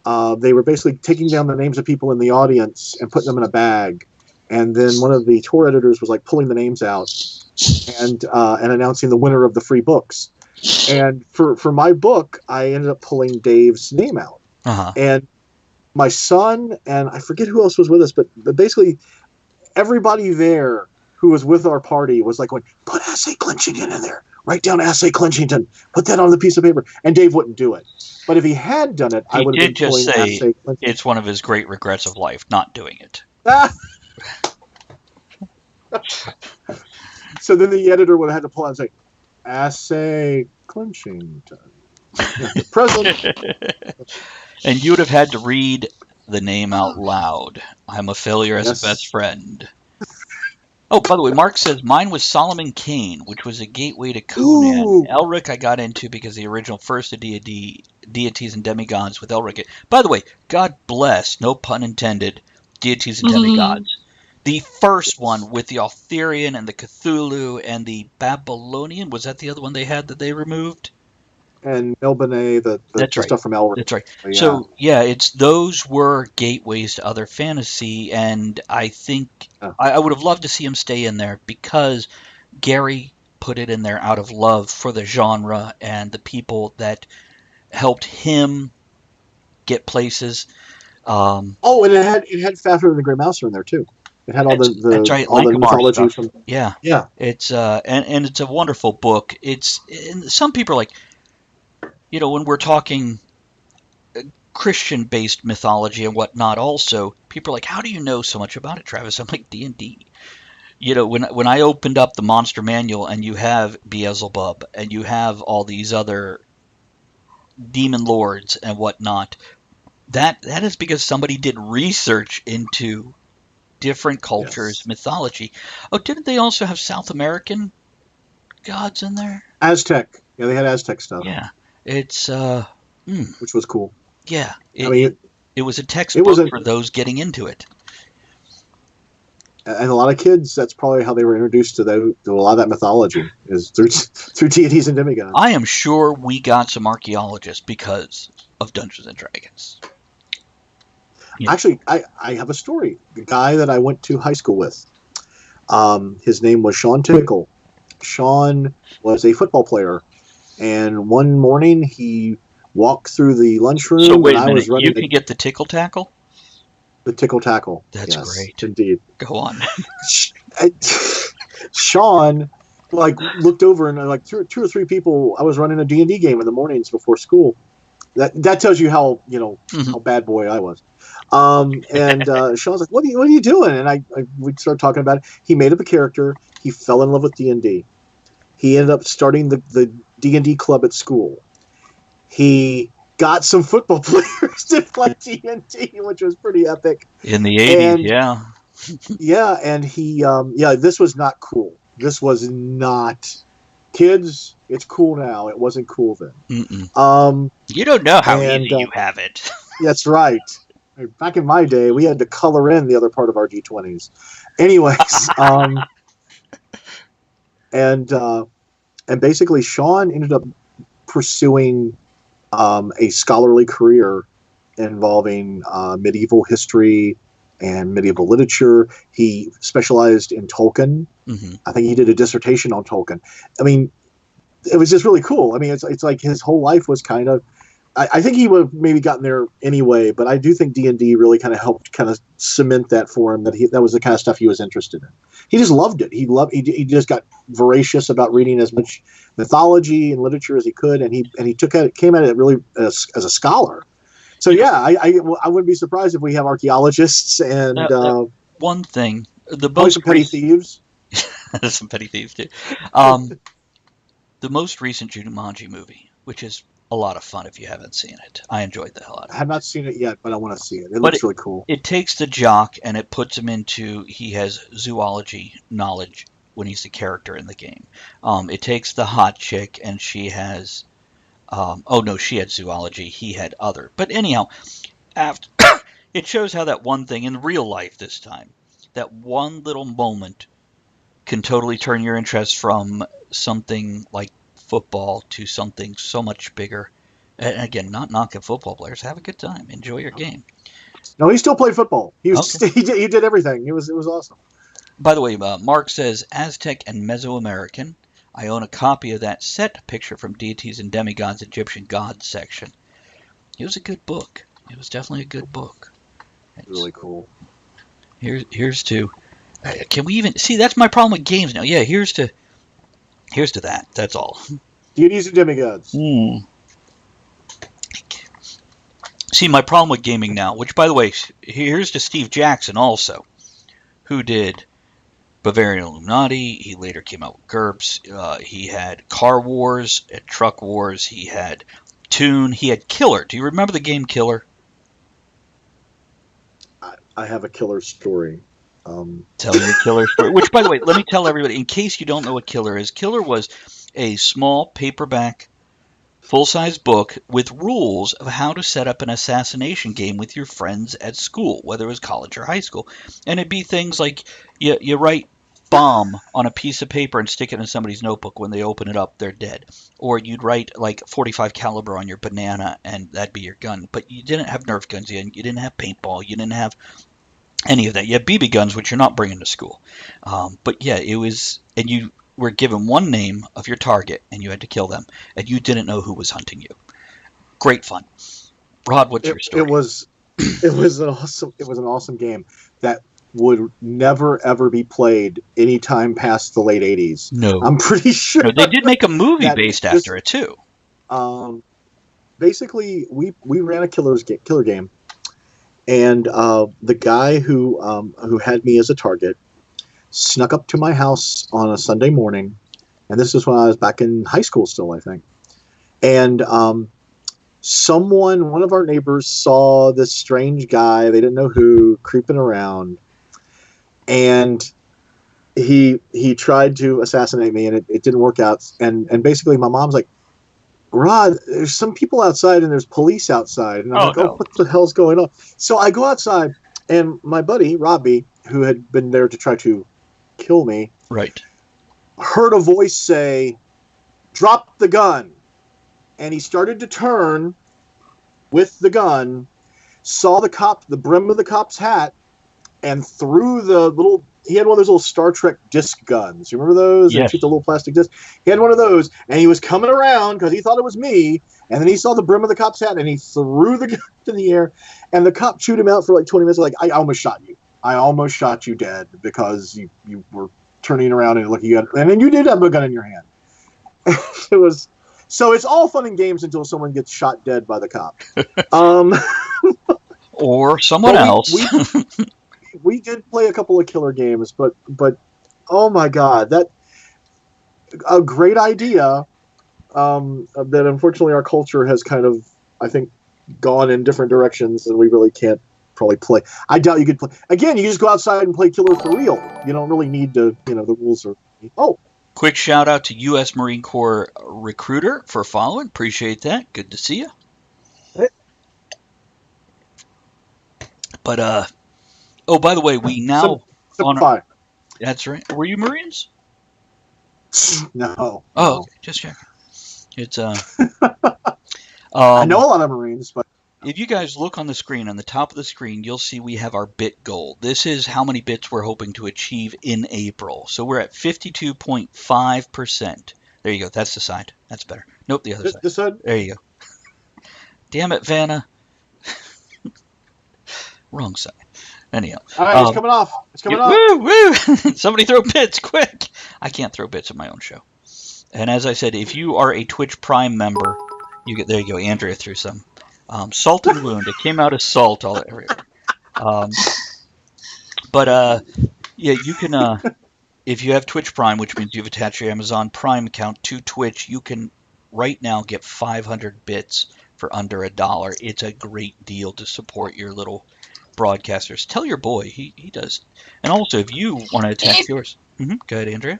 Speaker 3: they were basically taking down the names of people in the audience and putting them in a bag. And then one of the Tor editors was like pulling the names out and announcing the winner of the free books. And for my book, I ended up pulling Dave's name out.
Speaker 1: Uh-huh.
Speaker 3: And my son, and I forget who else was with us, but basically everybody there who was with our party was like, going, put Assay Clinchington in there. Write down Assay Clinchington. Put that on the piece of paper. And Dave wouldn't do it. But if he had done it, I would have been pulling Assay Clinchington.
Speaker 1: It's one of his great regrets of life, not doing it.
Speaker 3: So then the editor would have had to pull out and say, Assay Clinchington. Present.
Speaker 1: And you would have had to read the name out loud. I'm a failure as a best friend. Oh, by the way, Mark says mine was Solomon Kane, which was a gateway to Conan.
Speaker 3: Ooh.
Speaker 1: Elric I got into because the original First of Deities and Demigods with Elric. By the way, God bless, no pun intended, Deities and Demigods. The first one with the Arthurian and the Cthulhu and the Babylonian, was that the other one they had that they removed?
Speaker 3: And Melbourne, the stuff from Elric.
Speaker 1: That's right.
Speaker 3: Yeah.
Speaker 1: So, those were gateways to other fantasy, and I think I would have loved to see him stay in there because Gary put it in there out of love for the genre and the people that helped him get places.
Speaker 3: And it had Fafnir and the Grey Mouser in there too. It had all
Speaker 1: that's right,
Speaker 3: all the mythology
Speaker 1: stuff.
Speaker 3: from
Speaker 1: yeah. It's and it's a wonderful book. And some people are like, when we're talking Christian-based mythology and whatnot, also people are like, "How do you know so much about it, Travis?" I'm like, D&D. When I opened up the Monster Manual and you have Beelzebub and you have all these other demon lords and whatnot, that is because somebody did research into different cultures, mythology. Oh, didn't they also have South American gods in there?
Speaker 3: Aztec. Yeah, they had Aztec stuff.
Speaker 1: Yeah. It's
Speaker 3: which was cool.
Speaker 1: Yeah,
Speaker 3: it
Speaker 1: was a textbook for those getting into it.
Speaker 3: And a lot of kids, that's probably how they were introduced to a lot of that mythology, is through deities and demigods.
Speaker 1: I am sure we got some archaeologists because of Dungeons and Dragons. Yeah.
Speaker 3: Actually, I have a story. The guy that I went to high school with, his name was Sean Tickle. Sean was a football player. And one morning he walked through the lunchroom.
Speaker 1: So wait a
Speaker 3: and
Speaker 1: minute,
Speaker 3: I was running
Speaker 1: you can get the tickle tackle?
Speaker 3: The tickle tackle.
Speaker 1: That's
Speaker 3: yes,
Speaker 1: great.
Speaker 3: Indeed.
Speaker 1: Go on.
Speaker 3: Sean looked over and two or three people. I was running a D&D game in the mornings before school. That tells you how how bad boy I was. And Sean's like, "What are you doing?" And we started talking about it. He made up a character. He fell in love with D&D. He ended up starting the D&D club at school. He got some football players to play D&D, which was pretty epic.
Speaker 1: In the 80s,
Speaker 3: yeah, and he, this was not cool. This was not, kids, it's cool now. It wasn't cool then.
Speaker 1: You don't know how easy you have it.
Speaker 3: That's right. Back in my day, we had to color in the other part of our D20s. Anyways, and basically Sean ended up pursuing a scholarly career involving medieval history and medieval literature. He specialized in Tolkien. I think he did a dissertation on Tolkien. I mean, it was just really cool. I mean, it's like his whole life was kind of, I think he would have maybe gotten there anyway, but I do think D&D really kind of helped kind of cement that for him, that was the kind of stuff he was interested in. He just loved it. He just got voracious about reading as much mythology and literature as he could, and he came at it really as a scholar. So yeah, I wouldn't be surprised if we have archaeologists and
Speaker 1: one thing,
Speaker 3: some petty thieves.
Speaker 1: Some petty thieves too. The most recent Jumanji movie, which is a lot of fun if you haven't seen it. I enjoyed the hell out of it.
Speaker 3: I have not seen it yet, but I want to see it. It looks really cool.
Speaker 1: It takes the jock and it puts him into, he has zoology knowledge when he's the character in the game. It takes the hot chick and she has, she had zoology, he had other. But anyhow, after it shows how that one thing in real life this time, that one little moment can totally turn your interest from something like football to something so much bigger. And again, not knocking football players. Have a good time. Enjoy your game.
Speaker 3: No, he still played football. He did everything. It was awesome.
Speaker 1: By the way, Mark says Aztec and Mesoamerican. I own a copy of that set, Picture from Deities and Demigods, Egyptian Gods section. It was a good book. It was definitely a good book.
Speaker 3: It's really cool.
Speaker 1: Here's to. Can we even see? That's my problem with games now. Yeah, here's to that. That's all.
Speaker 3: Deities and Demigods.
Speaker 1: See, my problem with gaming now, which, by the way, here's to Steve Jackson also, who did Bavarian Illuminati. He later came out with GURPS. He had Car Wars and Truck Wars. He had Toon. He had Killer. Do you remember the game Killer?
Speaker 3: I have a killer story.
Speaker 1: Tell your killer story. Which, by the way, let me tell everybody, in case you don't know what Killer is, Killer was a small paperback, full-size book with rules of how to set up an assassination game with your friends at school, whether it was college or high school. And it'd be things like you write bomb on a piece of paper and stick it in somebody's notebook. When they open it up, they're dead. Or you'd write like 45 caliber on your banana, and that'd be your gun. But you didn't have Nerf guns. You didn't have paintball. You didn't have any of that. You had BB guns, which you're not bringing to school. But yeah, it was, and you were given one name of your target, and you had to kill them, and you didn't know who was hunting you. Great fun. Rod, what's your story?
Speaker 3: It was an awesome game that would never ever be played any time past the late 80s.
Speaker 1: No,
Speaker 3: I'm pretty sure.
Speaker 1: No, they did make a movie based after it too.
Speaker 3: Basically, we ran a killer game, and the guy who had me as a target snuck up to my house on a Sunday morning, and this is when I was back in high school still, I think. And one of our neighbors saw this strange guy, they didn't know who, creeping around, and he tried to assassinate me, and it didn't work out. And basically my mom's like, Rod, there's some people outside and there's police outside. And I'm like,
Speaker 1: no.
Speaker 3: What the hell's going on? So I go outside, and my buddy, Robbie, who had been there to try to kill me,
Speaker 1: right,
Speaker 3: heard a voice say, drop the gun. And he started to turn with the gun, saw the brim of the cop's hat, and threw he had one of those little Star Trek disc guns. You remember those?
Speaker 1: Yes.
Speaker 3: Shoot the little plastic disc. He had one of those, and he was coming around because he thought it was me. And then he saw the brim of the cop's hat, and he threw the gun in the air. And the cop chewed him out for like 20 minutes. Like, I almost shot you. I almost shot you dead because you were turning around and looking at it. And then you did have a gun in your hand. So it's all fun and games until someone gets shot dead by the cop.
Speaker 1: Or someone else.
Speaker 3: We did play a couple of killer games, but oh my god, that a great idea that unfortunately our culture has kind of, I think, gone in different directions, and we really can't probably play. I doubt you could play. Again, you just go outside and play Killer for real. You don't really need to, the rules are...
Speaker 1: Quick shout out to U.S. Marine Corps Recruiter for following. Appreciate that. Good to see you. But, oh, by the way, we now... That's right. Were you Marines?
Speaker 3: No.
Speaker 1: Oh, okay. Just checking. It's,
Speaker 3: I know a lot of Marines, but...
Speaker 1: If you guys look on the screen, on the top of the screen, you'll see we have our bit goal. This is how many bits we're hoping to achieve in April. So we're at 52.5%. There you go. That's the side. That's better. Nope, the other side.
Speaker 3: This side?
Speaker 1: There you go. Damn it, Vanna. Wrong side. Anyhow.
Speaker 3: All right, it's coming off. It's coming off.
Speaker 1: Woo, woo. Somebody throw bits, quick. I can't throw bits in my own show. And as I said, if you are a Twitch Prime member, there you go. Andrea threw some. Salt and Wound. It came out as salt all everywhere. Yeah, you can, if you have Twitch Prime, which means you've attached your Amazon Prime account to Twitch, you can right now get 500 bits for under $1. It's a great deal to support your little broadcasters. Tell your boy. He does. And also, if you want to attach yours. Go ahead, Andrea.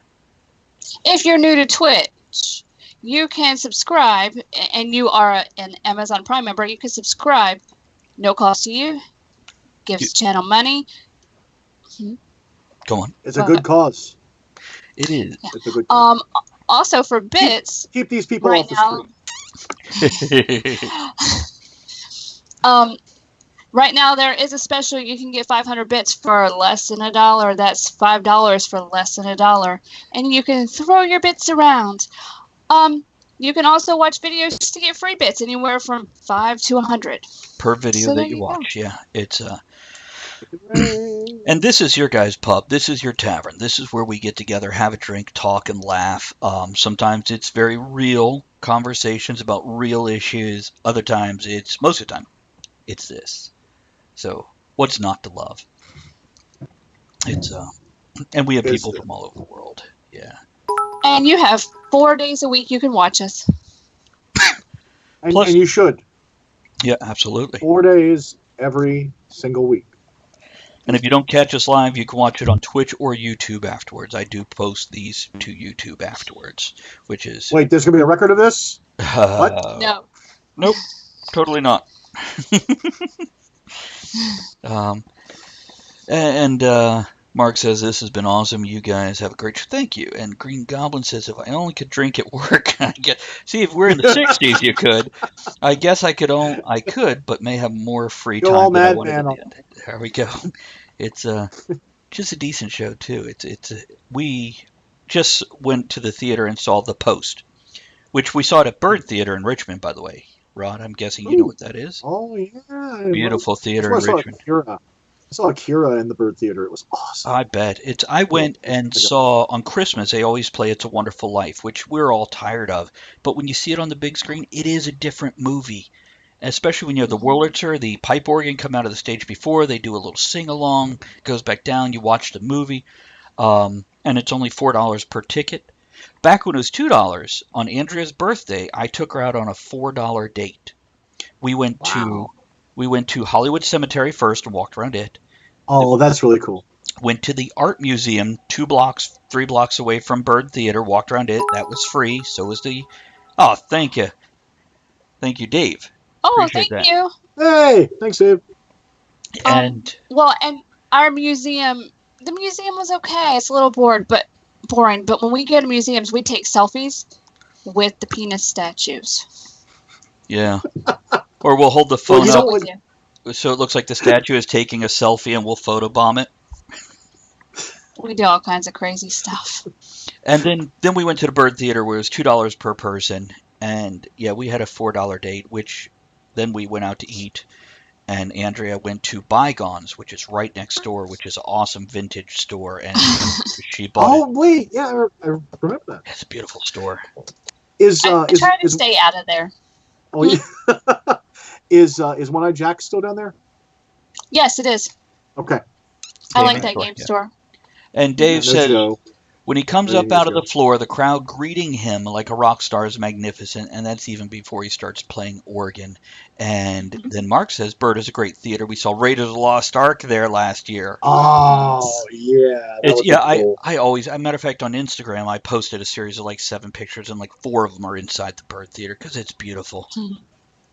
Speaker 4: If you're new to Twitch, you can subscribe, and you are an Amazon Prime member, you can subscribe, no cost to you, gives the channel money.
Speaker 1: Go on.
Speaker 3: It's a good cause.
Speaker 1: It is.
Speaker 4: Yeah.
Speaker 3: It's a good cause.
Speaker 4: Also for bits.
Speaker 3: Keep these people
Speaker 4: right
Speaker 3: off the screen.
Speaker 4: Right now, there is a special. You can get 500 bits for less than $1. That's $5 for less than $1, and you can throw your bits around. You can also watch videos to get free bits, anywhere from 5 to 100
Speaker 1: per video that you watch. Yeah, it's and this is your guys' pub. This is your tavern. This is where we get together, have a drink, talk, and laugh. Sometimes it's very real conversations about real issues. Most of the time, it's this. So, what's not to love? It's and we have people from all over the world. Yeah.
Speaker 4: And you have 4 days a week you can watch us.
Speaker 3: And you should.
Speaker 1: Yeah, absolutely.
Speaker 3: 4 days every single week.
Speaker 1: And if you don't catch us live, you can watch it on Twitch or YouTube afterwards. I do post these to YouTube afterwards, which is...
Speaker 3: Wait, there's going to be a record of this? What?
Speaker 4: No.
Speaker 1: Nope, totally not. Mark says, this has been awesome. You guys have a great show. Thank you. And Green Goblin says, if I only could drink at work, see, if we're in the 60s, you could. I guess I could, but may have more free time than I wanted at the end. There we go. It's just a decent show, too. We just went to the theater and saw The Post, which we saw it at Bird Theater in Richmond, by the way. Rod, I'm guessing you know what that is.
Speaker 3: Oh, yeah.
Speaker 1: Beautiful theater in Richmond.
Speaker 3: I saw Akira in the Bird Theater. It was awesome.
Speaker 1: I bet. I went and saw on Christmas, they always play It's a Wonderful Life, which we're all tired of. But when you see it on the big screen, it is a different movie. Especially when you have the Wurlitzer, the pipe organ come out of the stage before, they do a little sing-along, goes back down, you watch the movie, and it's only $4 per ticket. Back when it was $2, on Andrea's birthday, I took her out on a $4 date. We went to Hollywood Cemetery first and walked around it.
Speaker 3: Oh, that's really cool.
Speaker 1: Went to the Art Museum 3 blocks away from Bird Theater, walked around it. That was free. So was the... Oh, thank you. Thank you, Dave.
Speaker 4: Oh, thank you.
Speaker 3: Hey, thanks, Dave.
Speaker 1: And...
Speaker 4: and our museum... The museum was okay. It's a little boring, but when we go to museums, we take selfies with the penis statues.
Speaker 1: Yeah. Or we'll hold the phone up so it looks like the statue is taking a selfie and we'll photobomb it.
Speaker 4: We do all kinds of crazy stuff.
Speaker 1: And then we went to the Bird Theater where it was $2 per person. And yeah, we had a $4 date, which then we went out to eat. And Andrea went to Bygones, which is right next door, which is an awesome vintage store. And she bought it.
Speaker 3: Oh, wait. Yeah, I remember that.
Speaker 1: It's a beautiful store.
Speaker 4: I try to stay out of there.
Speaker 3: Oh, yeah. Is One-Eyed Jack still down there?
Speaker 4: Yes, it is.
Speaker 3: Okay.
Speaker 4: I like that game store.
Speaker 1: And Dave said when he comes up out of the floor, the crowd greeting him like a rock star is magnificent, and that's even before he starts playing organ. And then Mark says, Bird is a great theater. We saw Raiders of the Lost Ark there last year.
Speaker 3: Oh, yeah.
Speaker 1: Cool. I always, as a matter of fact, on Instagram, I posted a series of like 7 pictures, and like 4 of them are inside the Bird Theater because it's beautiful.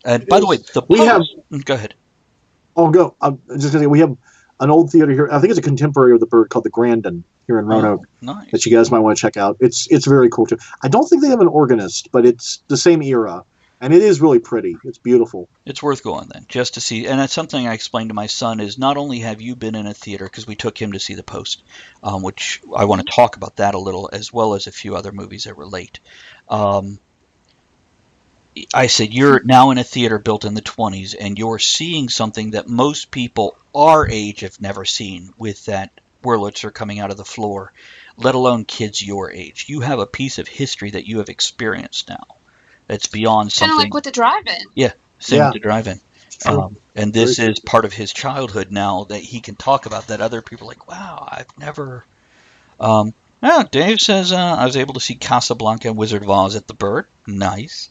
Speaker 1: And by the way, go ahead.
Speaker 3: Oh, go. I'm just going to say, we have an old theater here. I think it's a contemporary of the Bird called the Grandin here in Roanoke.
Speaker 1: Nice. That
Speaker 3: you guys might want to check out. It's very cool too. I don't think they have an organist, but it's the same era, and it is really pretty. It's beautiful.
Speaker 1: It's worth going then, just to see. And that's something I explained to my son is not only have you been in a theater, because we took him to see The Post, which I want to talk about that a little, as well as a few other movies that relate. I said, you're now in a theater built in the 20s, and you're seeing something that most people our age have never seen with that Wurlitzer coming out of the floor, let alone kids your age. You have a piece of history that you have experienced now that's beyond something.
Speaker 4: Kind of like with the drive-in.
Speaker 1: Yeah, same with the drive-in. And this is part of his childhood now that he can talk about that other people are like, wow, I've never... Dave says, I was able to see Casablanca and Wizard of Oz at the Bird. Nice.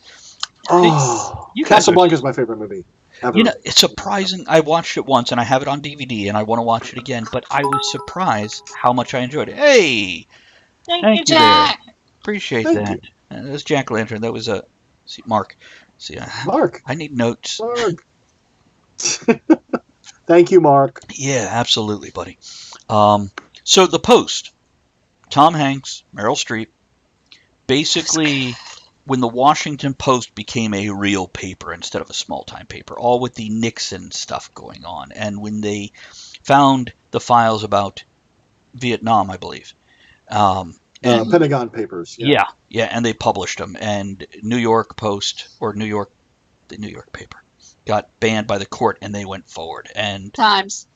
Speaker 3: Oh, Casablanca is my favorite movie ever.
Speaker 1: You know, it's surprising. I watched it once, and I have it on DVD, and I want to watch it again. But I was surprised how much I enjoyed it. Hey,
Speaker 4: thank you, Jack.
Speaker 1: There. Appreciate that. That's Jack Lantern. That was Mark.
Speaker 3: Mark.
Speaker 1: I need notes.
Speaker 3: Mark. Thank you, Mark.
Speaker 1: Yeah, absolutely, buddy. So The Post. Tom Hanks, Meryl Streep. Basically, when the Washington Post became a real paper instead of a small-time paper, all with the Nixon stuff going on, and when they found the files about Vietnam, I believe.
Speaker 3: Pentagon Papers.
Speaker 1: Yeah, and they published them, and New York Post, or the New York paper, got banned by the court, and they went forward. And
Speaker 4: Times.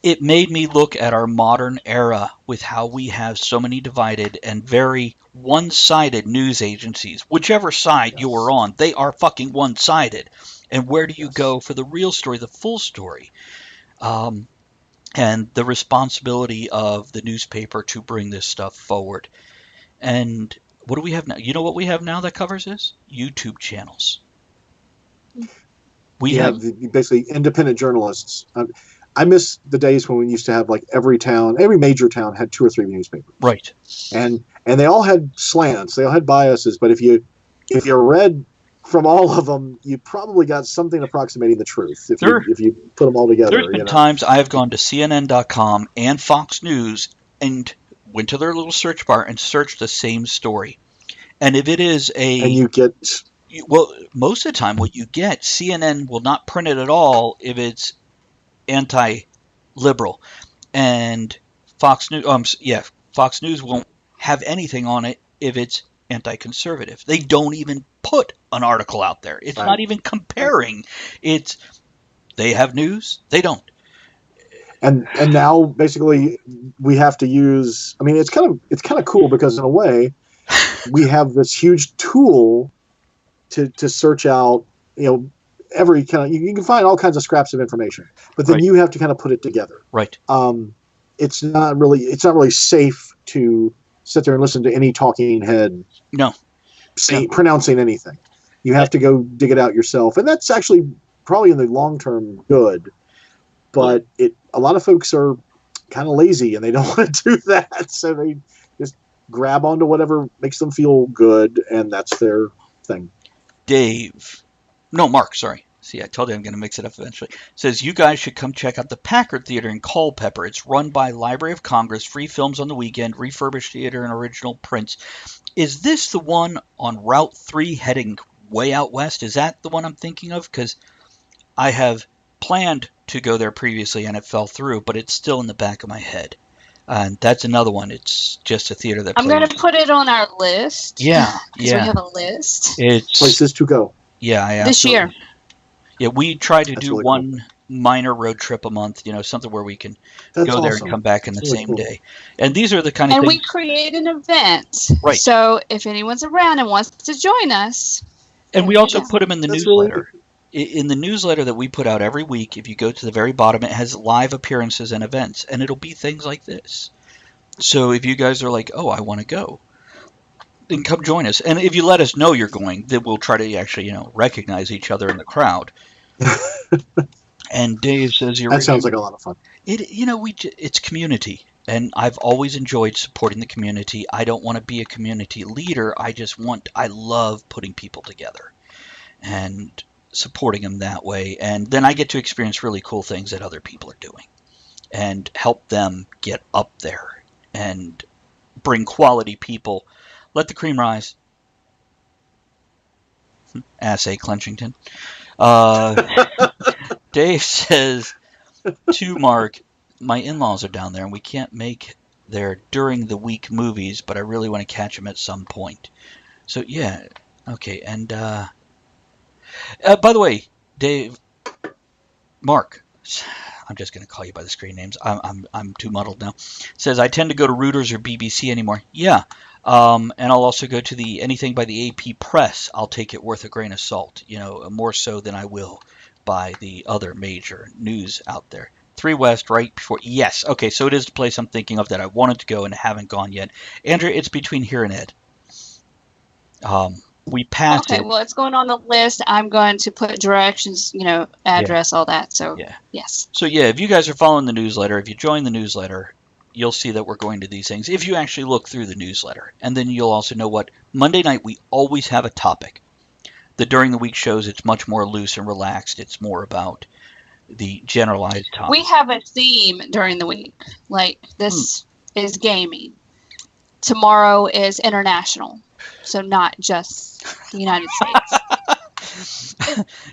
Speaker 1: It made me look at our modern era with how we have so many divided and very one-sided news agencies. Whichever side you are on, they are fucking one-sided. And where do you go for the real story, the full story? And the responsibility of the newspaper to bring this stuff forward. And what do we have now? You know what we have now that covers this? YouTube channels. We have
Speaker 3: basically independent journalists. I miss the days when we used to have like every major town had 2 or 3 newspapers.
Speaker 1: Right.
Speaker 3: And they all had slants, they all had biases, but if you read from all of them, you probably got something approximating the truth if you put them all together.
Speaker 1: There's been times I have gone to CNN.com and Fox News and went to their little search bar and searched the same story. And if it is and
Speaker 3: you get...
Speaker 1: Well, most of the time what you get, CNN will not print it at all if it's anti-liberal. And Fox News won't have anything on it if it's anti-conservative. They don't even put an article out there. It's not even comparing. It's they have news, they don't.
Speaker 3: And now basically we have to use. I mean, it's kind of cool because in a way we have this huge tool to search out. Every kind of you can find all kinds of scraps of information, but then you have to kind of put it together.
Speaker 1: Right.
Speaker 3: It's not really safe to sit there and listen to any talking head.
Speaker 1: No.
Speaker 3: Pronouncing anything. You have to go dig it out yourself, and that's actually probably in the long term good. But a lot of folks are kind of lazy and they don't want to do that, so they just grab onto whatever makes them feel good, and that's their thing.
Speaker 1: Mark, sorry. See, I told you I'm going to mix it up eventually. Says, you guys should come check out the Packard Theater in Culpeper. It's run by Library of Congress, free films on the weekend, refurbished theater, and original prints. Is this the one on Route 3 heading way out west? Is that the one I'm thinking of? Because I have planned to go there previously and it fell through, but it's still in the back of my head. And that's another one. It's just a theater that
Speaker 4: I'm going to put it on our list.
Speaker 1: Yeah.
Speaker 4: We have a list.
Speaker 1: It's
Speaker 3: places to go.
Speaker 1: Yeah,
Speaker 4: this year.
Speaker 1: Yeah, we try to do
Speaker 3: really
Speaker 1: one
Speaker 3: cool.
Speaker 1: minor road trip a month, something where we can go there and come back in the
Speaker 3: really
Speaker 1: same
Speaker 3: cool.
Speaker 1: day. And these are the kind of
Speaker 4: and
Speaker 1: things.
Speaker 4: we create an event.
Speaker 1: Right.
Speaker 4: So if anyone's around and wants to join us.
Speaker 1: And we also put them in the newsletter. In the newsletter that we put out every week, if you go to the very bottom, it has live appearances and events. And it'll be things like this. So if you guys are like, oh, I want to go, then come join us. And if you let us know you're going, then we'll try to actually, recognize each other in the crowd. And Dave says
Speaker 3: that sounds like a lot of fun.
Speaker 1: It's community, and I've always enjoyed supporting the community. I don't want to be a community leader. I love putting people together and supporting them that way. And then I get to experience really cool things that other people are doing and help them get up there and bring quality people. Let the cream rise. Assay Clenchington. Dave says to Mark, my in-laws are down there and we can't make their during the week movies, but I really want to catch them at some point. So yeah, okay. And by the way, Dave, Mark, I'm just going to call you by the screen names. I'm too muddled now. Says I tend to go to Reuters or BBC anymore. Yeah. And I'll also go to anything by the AP Press. I'll take it worth a grain of salt, more so than I will by the other major news out there. 3 West, right before. Yes. Okay. So it is the place I'm thinking of that I wanted to go and haven't gone yet. Andrew, it's between here and Ed. We passed it.
Speaker 4: Okay. Well, it's going on the list. I'm going to put directions, address, all that. So yes.
Speaker 1: So yeah, if you guys are following the newsletter, if you join the newsletter, you'll see that we're going to these things. If you actually look through the newsletter, and then you'll also know what Monday night we always have a topic. The during the week shows it's much more loose and relaxed. It's more about the generalized topic.
Speaker 4: We have a theme during the week. Like this is gaming. Tomorrow is international. So not just the United States.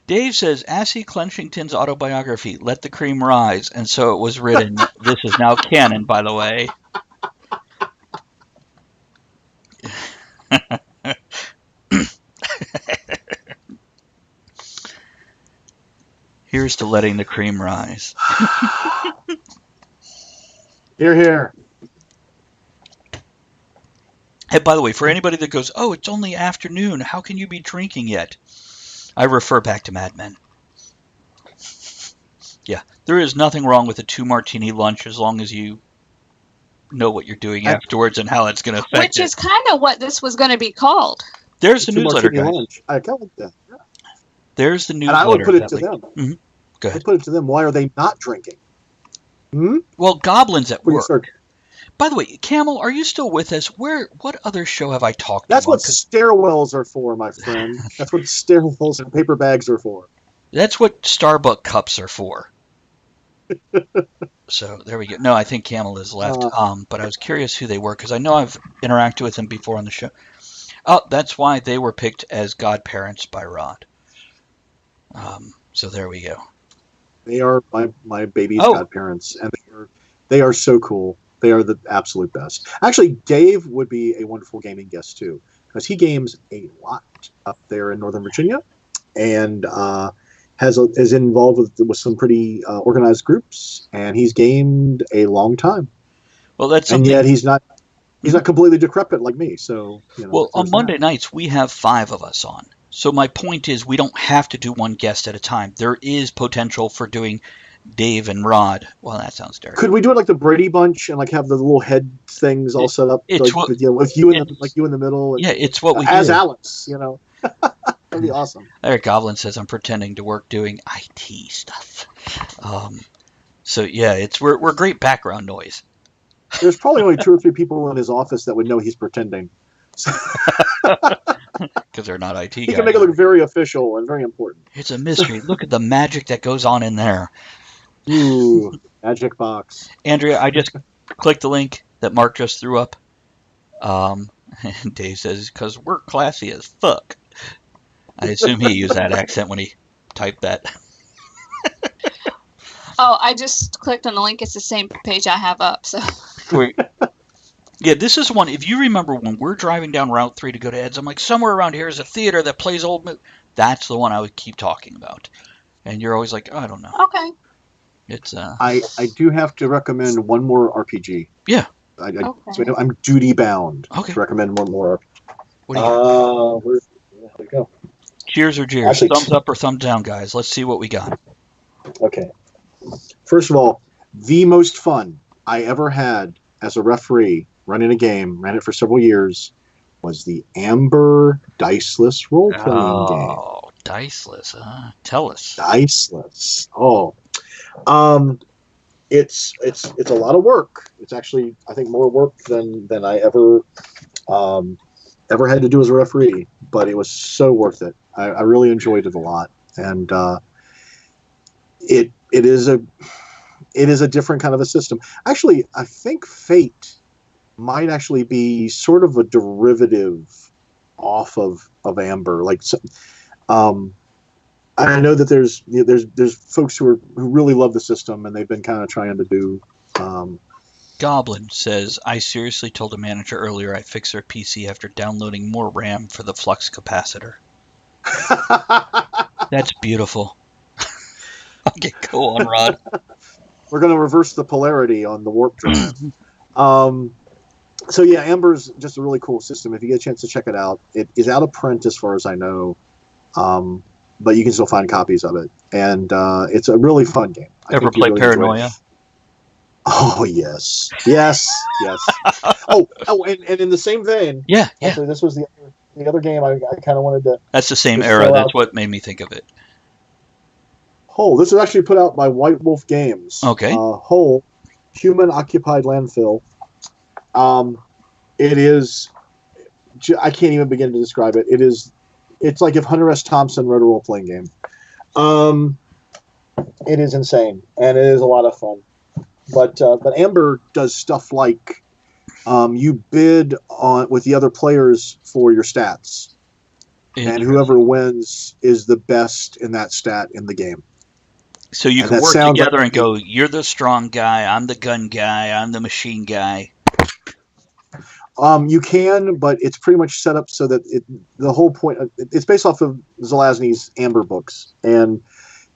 Speaker 1: Dave says, Assy Clenchington's autobiography, Let the Cream Rise, and so it was written. This is now canon, by the way. Here's to letting the cream rise.
Speaker 3: Hear, hear.
Speaker 1: Hey, by the way, for anybody that goes, oh, it's only afternoon, how can you be drinking yet? I refer back to Mad Men. Yeah, there is nothing wrong with a 2-martini lunch as long as you know what you're doing afterwards and how it's going to affect it.
Speaker 4: Which is kind of what this was going to be called.
Speaker 1: There's the newsletter, guys.
Speaker 3: Lunch. I like that. Yeah.
Speaker 1: There's the newsletter.
Speaker 3: And I would put it to them.
Speaker 1: Mm-hmm. Go ahead.
Speaker 3: I put it to them. Why are they not drinking?
Speaker 1: Well, Goblin's at work. By the way, Camel, are you still with us? What other show have I talked
Speaker 3: That's
Speaker 1: about?
Speaker 3: what stairwells are for, my friend. That's what stairwells and paper bags are for.
Speaker 1: That's what Starbucks cups are for. So there we go. No, I think Camel is left. But I was curious who they were because I know I've interacted with them before on the show. Oh, that's why they were picked as godparents by Rod. So there we go.
Speaker 3: They are my baby's godparents, and they are so cool. They are the absolute best. Actually, Dave would be a wonderful gaming guest too, because he games a lot up there in Northern Virginia, and is involved with some pretty organized groups, and he's gamed a long time.
Speaker 1: Well, that's
Speaker 3: and yet he's not completely decrepit like me. So
Speaker 1: well, on Monday nights we have 5 of us on. So my point is we don't have to do one guest at a time. There is potential for doing Dave and Rod. Well, that sounds dirty.
Speaker 3: Could we do it like the Brady Bunch and like have the little head things all set up, with you in the middle? And,
Speaker 1: it's what we
Speaker 3: as
Speaker 1: do.
Speaker 3: Alex, that'd be awesome.
Speaker 1: Eric Goblin says I'm pretending to work doing IT stuff. So yeah, we're great background noise.
Speaker 3: There's probably only 2 or 3 people in his office that would know he's pretending.
Speaker 1: Because they're not IT guys.
Speaker 3: He can make it look very official and very important.
Speaker 1: It's a mystery. Look at the magic that goes on in there.
Speaker 3: Ooh, magic box.
Speaker 1: Andrea, I just clicked the link that Mark just threw up. And Dave says, because we're classy as fuck. I assume he used that accent when he typed that.
Speaker 4: Oh, I just clicked on the link. It's the same page I have up. So.
Speaker 1: Yeah, this is one. If you remember when we're driving down Route 3 to go to Ed's, I'm like, somewhere around here is a theater that plays old movies. That's the one I would keep talking about. And you're always like, oh, I don't know.
Speaker 4: Okay.
Speaker 1: It's
Speaker 3: I do have to recommend one more RPG.
Speaker 1: Yeah.
Speaker 3: So I'm duty bound to recommend one more.
Speaker 1: What do you
Speaker 3: where we go?
Speaker 1: Cheers or jeers? Actually, thumbs up or thumbs down, guys. Let's see what we got.
Speaker 3: Okay. First of all, the most fun I ever had as a referee running a game, ran it for several years, was the Amber Diceless role-playing game.
Speaker 1: Oh, Diceless. Tell us.
Speaker 3: Diceless. Oh. It's a lot of work. It's actually, I think, more work than I ever had to do as a referee, but it was so worth it. I really enjoyed it a lot. And it is a different kind of a system. Actually, I think Fate might actually be sort of a derivative off of Amber. Like, I know that there's folks who really love the system, and they've been kind of trying to do.
Speaker 1: Goblin says, I seriously told a manager earlier I fixed their PC after downloading more RAM for the flux capacitor. That's beautiful. Okay, go on, Rod.
Speaker 3: We're going to reverse the polarity on the warp drive. So yeah, Amber's just a really cool system. If you get a chance to check it out, it is out of print as far as I know, but you can still find copies of it, and it's a really fun game.
Speaker 1: Ever play really Paranoia?
Speaker 3: Oh yes. oh, and in the same vein.
Speaker 1: Yeah.
Speaker 3: Actually, this was the other game I kind of wanted to.
Speaker 1: That's the same era. That's what made me think of it.
Speaker 3: Whole. This was actually put out by White Wolf Games.
Speaker 1: Okay.
Speaker 3: Whole, Human Occupied Landfill. It is. I can't even begin to describe it. It's like if Hunter S. Thompson wrote a role-playing game. It is insane, and it is a lot of fun. But Amber does stuff like You bid on with the other players for your stats, and whoever wins is the best in that stat in the game.
Speaker 1: So you can work together and go, you're the strong guy, I'm the gun guy, I'm the machine guy.
Speaker 3: You can, but it's pretty much set up so that the whole point, it's based off of Zelazny's Amber books, and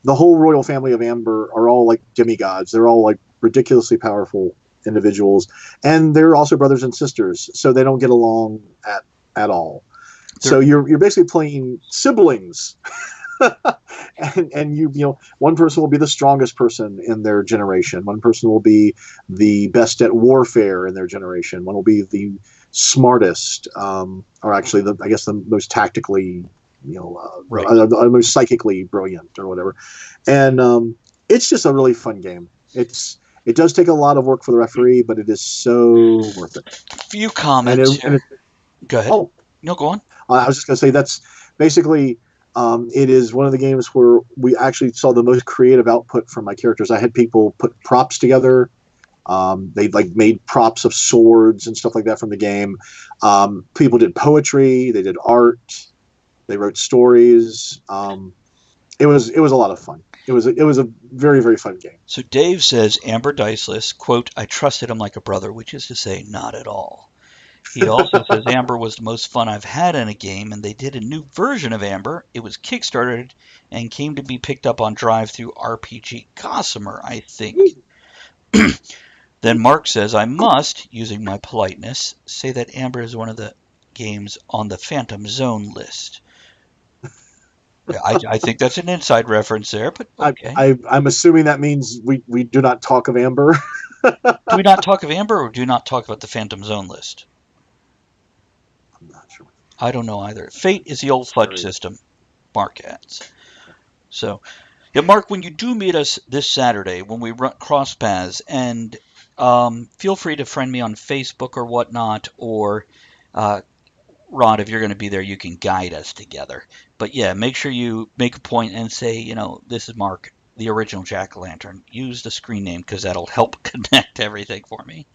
Speaker 3: the whole royal family of Amber are all like demigods. They're all like ridiculously powerful individuals, and they're also brothers and sisters, so they don't get along at all. So you're basically playing siblings. and you know, one person will be the strongest person in their generation. One person will be the best at warfare in their generation. One will be the smartest, or actually, I guess the most tactically, most psychically brilliant or whatever. And it's just a really fun game. It does take a lot of work for the referee, but it is so worth it.
Speaker 1: Few comments. Go ahead.
Speaker 3: Oh
Speaker 1: no, go on.
Speaker 3: I was just going to say that's basically. It is one of the games where we actually saw the most creative output from my characters. I had people put props together. They made props of swords and stuff like that from the game. People did poetry. They did art. They wrote stories. It was a lot of fun. It was a very, very fun game.
Speaker 1: So Dave says Amber Diceless, quote, I trusted him like a brother, which is to say, not at all. He also says Amber was the most fun I've had in a game, and they did a new version of Amber. It was kickstarted and came to be picked up on Drive through RPG Gossamer, I think. Then Mark says, I must, using my politeness, say that Amber is one of the games on the Phantom Zone list. I think that's an inside reference there, but okay.
Speaker 3: I'm assuming that means we do not talk of Amber.
Speaker 1: Do we not talk of Amber, or do not talk about the Phantom Zone list?
Speaker 3: I'm not sure.
Speaker 1: I don't know either. Fate is the old fudge system, Mark adds. So, yeah, Mark, when you do meet us this Saturday, when we cross paths, and feel free to friend me on Facebook or whatnot, or Rod, if you're going to be there, you can guide us together. But yeah, make sure you make a point and say, this is Mark, the original Jack-o'-lantern. Use the screen name because that'll help connect everything for me.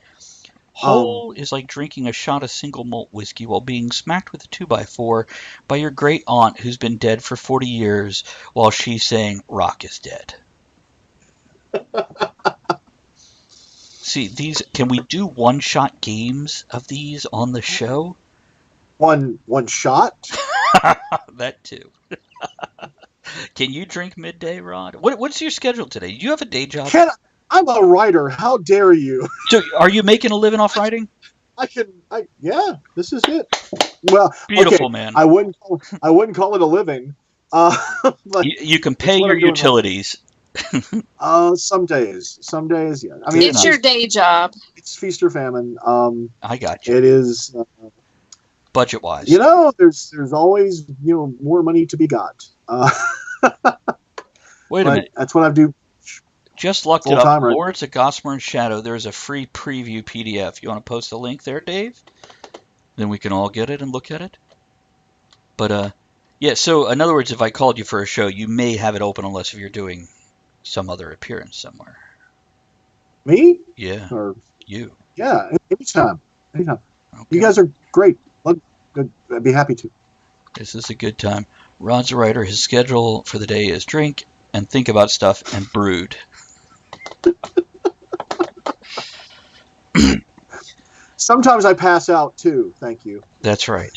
Speaker 1: Whole is like drinking a shot of single malt whiskey while being smacked with a 2x4 by your great aunt who's been dead for 40 years while she's saying rock is dead. See, can we do one-shot games of these on the show?
Speaker 3: One shot?
Speaker 1: That too. Can you drink midday, Rod? What's your schedule today? Do you have a day job?
Speaker 3: I'm a writer. How dare you?
Speaker 1: So, are you making a living off writing?
Speaker 3: Yeah, this is it. Well,
Speaker 1: beautiful, man.
Speaker 3: I wouldn't call it a living. But
Speaker 1: you can pay your utilities.
Speaker 3: Some days, yeah. I mean,
Speaker 4: it's your day job.
Speaker 3: It's feast or famine.
Speaker 1: I got you.
Speaker 3: It is
Speaker 1: budget wise.
Speaker 3: There's always more money to be got.
Speaker 1: Wait a minute.
Speaker 3: That's what I do.
Speaker 1: Just looked it up. Lords of Gossamer and Shadow. There's a free preview PDF. You want to post a link there, Dave? Then we can all get it and look at it. But yeah. So in other words, if I called you for a show, you may have it open unless if you're doing some other appearance somewhere.
Speaker 3: Me?
Speaker 1: Yeah.
Speaker 3: Or
Speaker 1: you?
Speaker 3: Yeah. Anytime. Okay. You guys are great. Good. I'd be happy to.
Speaker 1: This is a good time. Rod's a writer. His schedule for the day is drink and think about stuff and brood.
Speaker 3: Sometimes I pass out too. Thank you.
Speaker 1: That's right.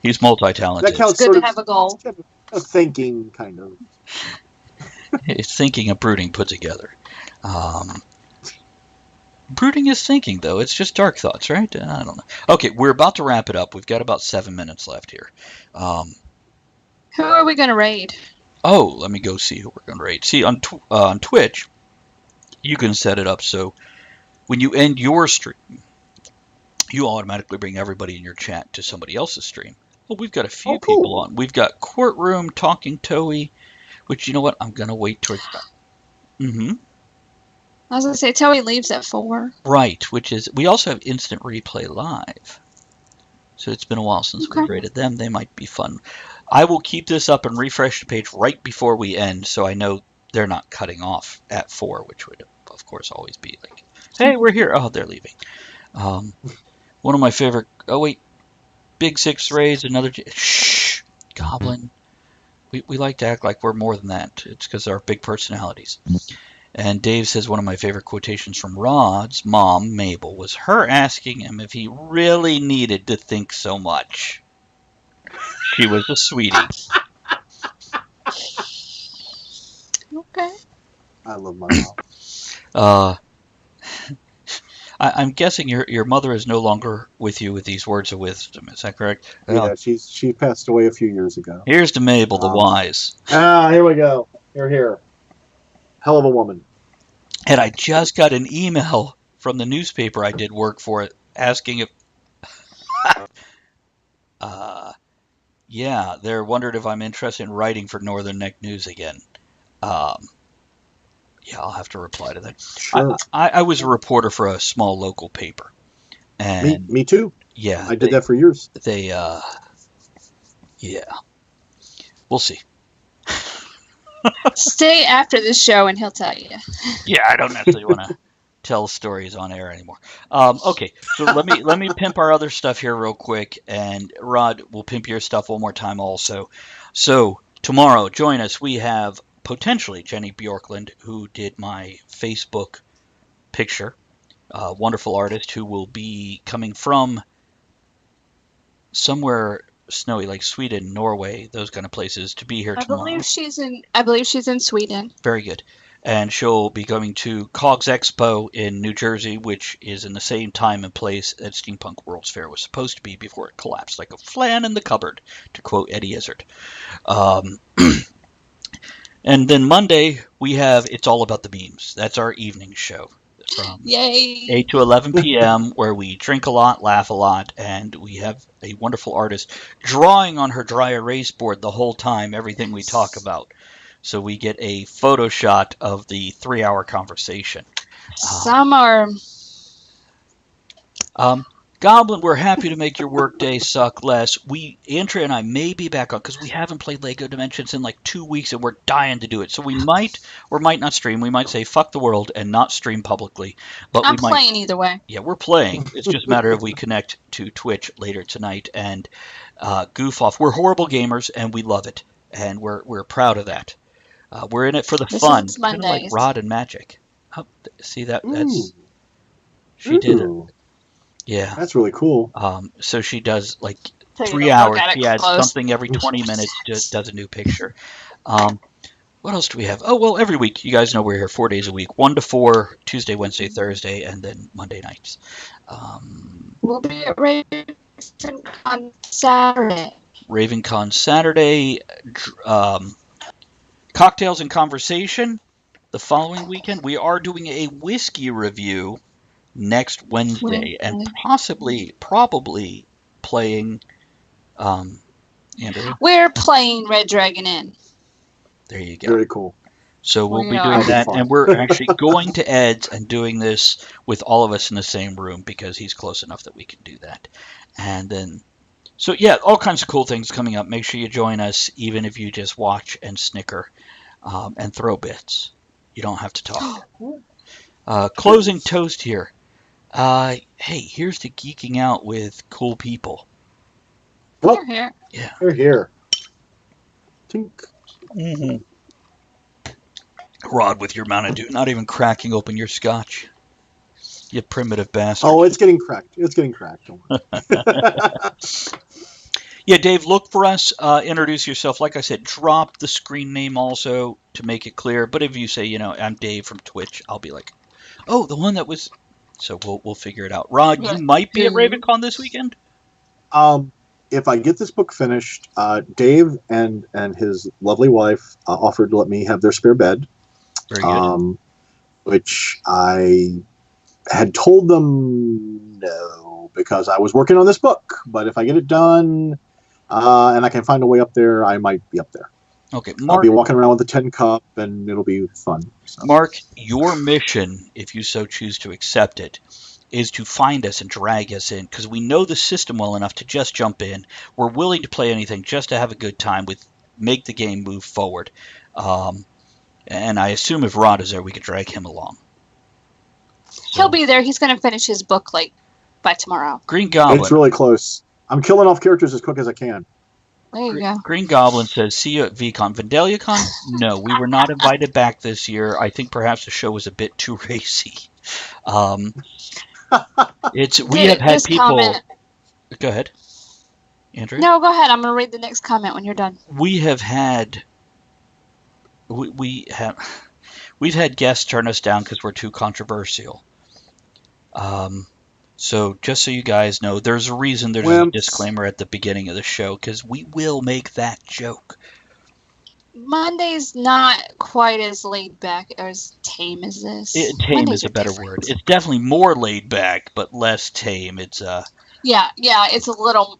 Speaker 1: He's multi-talented.
Speaker 3: That counts.
Speaker 4: It's good to have a goal.
Speaker 3: Thinking, kind of.
Speaker 1: It's thinking and brooding put together. Brooding is thinking, though. It's just dark thoughts, right? I don't know. Okay, we're about to wrap it up. We've got about 7 minutes left here.
Speaker 4: Who are we going to raid?
Speaker 1: Oh, let me go see who we're going to raid. See, on Twitch, you can set it up so when you end your stream, you automatically bring everybody in your chat to somebody else's stream. Well, we've got a few people on. We've got Courtroom, Talking Toey, which, you know what, I'm going to wait towards that. Mm-hmm.
Speaker 4: I was going to say, Toey leaves at 4.
Speaker 1: Right, which is, we also have Instant Replay Live. So it's been a while since we've rated them. They might be fun. I will keep this up and refresh the page right before we end, so I know they're not cutting off at 4, which would, of course, always be like, hey, we're here. Oh, they're leaving. One of my favorite. Oh wait, Big Six Raids. Another. Shh, Goblin. We like to act like we're more than that. It's because of our big personalities. And Dave says one of my favorite quotations from Rod's mom, Mabel, was her asking him if he really needed to think so much. She was a sweetie.
Speaker 4: Okay.
Speaker 3: I love my mom.
Speaker 1: I'm guessing your mother is no longer with you with these words of wisdom. Is that correct?
Speaker 3: Yeah, she passed away a few years ago.
Speaker 1: Here's to Mabel, the wise.
Speaker 3: Here we go. Here. Hell of a woman.
Speaker 1: And I just got an email from the newspaper I did work for asking if... yeah, they're wondered if I'm interested in writing for Northern Neck News again. Yeah, I'll have to reply to that.
Speaker 3: Sure.
Speaker 1: I was a reporter for a small local paper. And
Speaker 3: me too.
Speaker 1: Yeah.
Speaker 3: I did that for years.
Speaker 1: Yeah. We'll see.
Speaker 4: Stay after this show and he'll tell you.
Speaker 1: Yeah, I don't necessarily want to tell stories on air anymore. Okay, so let me pimp our other stuff here real quick, and Rod will pimp your stuff one more time also. So tomorrow, join us. We have potentially Jenny Bjorkland, who did my Facebook picture, a wonderful artist who will be coming from somewhere snowy like Sweden, Norway, those kind of places, to be here tomorrow.
Speaker 4: I believe she's in Sweden.
Speaker 1: Very good. And she'll be going to Cogs Expo in New Jersey, which is in the same time and place that Steampunk World's Fair was supposed to be before it collapsed like a flan in the cupboard, to quote Eddie Izzard. And then Monday, we have It's All About the Memes. That's our evening show. From
Speaker 4: Yay!
Speaker 1: 8 to 11 p.m., where we drink a lot, laugh a lot, and we have a wonderful artist drawing on her dry erase board the whole time, everything we talk about. So we get a photo shot of the 3-hour conversation.
Speaker 4: Summer.
Speaker 1: Goblin, we're happy to make your workday suck less. Andrea and I may be back on, because we haven't played LEGO Dimensions in like 2 weeks, and we're dying to do it. So we might or might not stream. We might say fuck the world and not stream publicly. But
Speaker 4: I'm playing either way.
Speaker 1: Yeah, we're playing. It's just a matter of we connect to Twitch later tonight and goof off. We're horrible gamers, and we love it. And we're proud of that. We're in it for the fun. Kind of like Rod and Magic. Oh, see, that's... She did it. Yeah.
Speaker 3: That's really cool.
Speaker 1: So she does like 3 hours. She adds something every 20 minutes, just does a new picture. What else do we have? Oh, well, every week. You guys know we're here 4 days a week. 1 to 4, Tuesday, Wednesday, Thursday, and then Monday nights.
Speaker 4: We'll be at RavenCon Saturday.
Speaker 1: RavenCon Saturday. Cocktails and Conversation the following weekend. We are doing a whiskey review next Wednesday, and probably playing Andrew.
Speaker 4: We're playing Red Dragon Inn.
Speaker 1: There you go.
Speaker 3: Very cool.
Speaker 1: So we'll be doing that, and we're actually going to Ed's and doing this with all of us in the same room because he's close enough that we can do that. And then, so yeah, all kinds of cool things coming up. Make sure you join us, even if you just watch and snicker and throw bits. You don't have to talk. Closing toast here. Hey, here's to geeking out with cool people.
Speaker 3: Oh,
Speaker 4: here.
Speaker 1: Yeah.
Speaker 3: We're here. Tink.
Speaker 1: Mm-hmm. Rod, with your Mountain Dew, not even cracking open your scotch. You primitive bastard.
Speaker 3: Oh, it's getting cracked. It's getting cracked.
Speaker 1: Yeah, Dave, look for us. Introduce yourself. Like I said, drop the screen name also to make it clear. But if you say, I'm Dave from Twitch, I'll be like, oh, the one that was... So we'll figure it out. Rod, you might be at RavenCon this weekend?
Speaker 3: If I get this book finished, Dave and his lovely wife offered to let me have their spare bed.
Speaker 1: Very good.
Speaker 3: Which I had told them no, because I was working on this book. But if I get it done and I can find a way up there, I might be up there.
Speaker 1: Okay, Mark,
Speaker 3: I'll be walking around with a 10 cup, and it'll be fun. So.
Speaker 1: Mark, your mission, if you so choose to accept it, is to find us and drag us in, because we know the system well enough to just jump in. We're willing to play anything just to have a good time, make the game move forward. And I assume if Rod is there, we could drag him along.
Speaker 4: He'll be there. He's going to finish his book like by tomorrow.
Speaker 1: Green Goblin.
Speaker 3: It's really close. I'm killing off characters as quick as I can.
Speaker 4: There you go.
Speaker 1: Green Goblin says, see you at VCon. VandaliaCon? No, we were not invited back this year. I think perhaps the show was a bit too racy. We have had people... Comment. Go ahead. Andrew?
Speaker 4: No, go ahead. I'm going to read the next comment when you're done.
Speaker 1: We have had... We've had guests turn us down because we're too controversial. So just so you guys know, there's a reason there's a disclaimer at the beginning of the show, because we will make that joke.
Speaker 4: Monday's not quite as laid back or as tame as this.
Speaker 1: Tame Mondays is a better word. It's definitely more laid back, but less tame. It's
Speaker 4: Yeah, it's a little...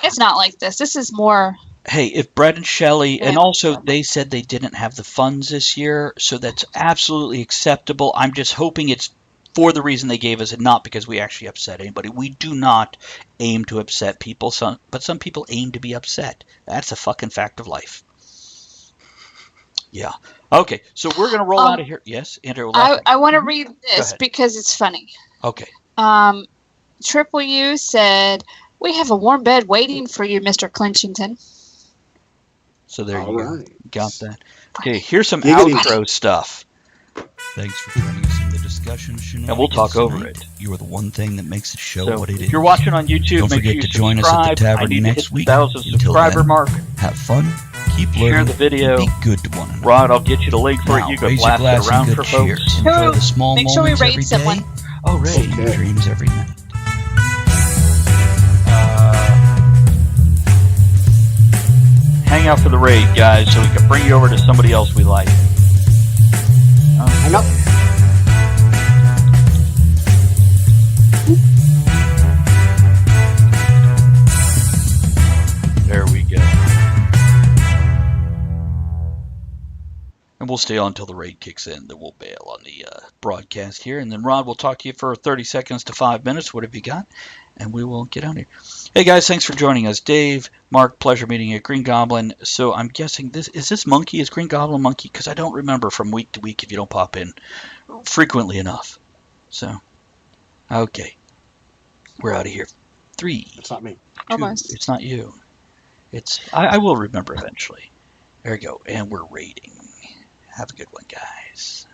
Speaker 4: It's not like this. This is more...
Speaker 1: Hey, if Brett and Shelley, and also they said they didn't have the funds this year, so that's absolutely acceptable. I'm just hoping it's for the reason they gave us and not because we actually upset anybody. We do not aim to upset people, but some people aim to be upset. That's a fucking fact of life. Yeah. Okay, so we're going to roll out of here. Yes, Andrew?
Speaker 4: I want to read this because it's funny.
Speaker 1: Okay.
Speaker 4: Triple U said, "We have a warm bed waiting for you, Mr. Clinchington."
Speaker 1: So there you go. Got that. Okay, here's some outro stuff.
Speaker 2: Thanks for joining us in the discussion,
Speaker 1: and we'll talk over it.
Speaker 2: You are the one thing that makes the show what it is.
Speaker 1: If you're watching on YouTube,
Speaker 2: don't forget to join us at the Tavern next week. Until
Speaker 1: subscriber
Speaker 2: then,
Speaker 1: mark.
Speaker 2: Have fun, keep learning,
Speaker 1: share the video,
Speaker 2: be good to one another.
Speaker 1: Rod, I'll get you the link for it. You can blast it around for folks.
Speaker 2: Enjoy the small
Speaker 4: Make sure we rate someone.
Speaker 2: Oh, right. Dreams every night.
Speaker 1: Hang out for the raid, guys, so we can bring you over to somebody else we like.
Speaker 3: Hang up.
Speaker 1: There we go. And we'll stay on until the raid kicks in. Then we'll bail on the broadcast here. And then, Rod, we'll talk to you for 30 seconds to 5 minutes. What have you got? And we will get out here. Hey, guys, thanks for joining us. Dave, Mark, pleasure meeting you. Green Goblin. So I'm guessing this Monkey? Is Green Goblin Monkey? Because I don't remember from week to week if you don't pop in frequently enough. So, okay. We're out of here. 3.
Speaker 3: It's not me.
Speaker 1: 2. Almost. It's not you. I will remember eventually. There we go. And we're raiding. Have a good one, guys.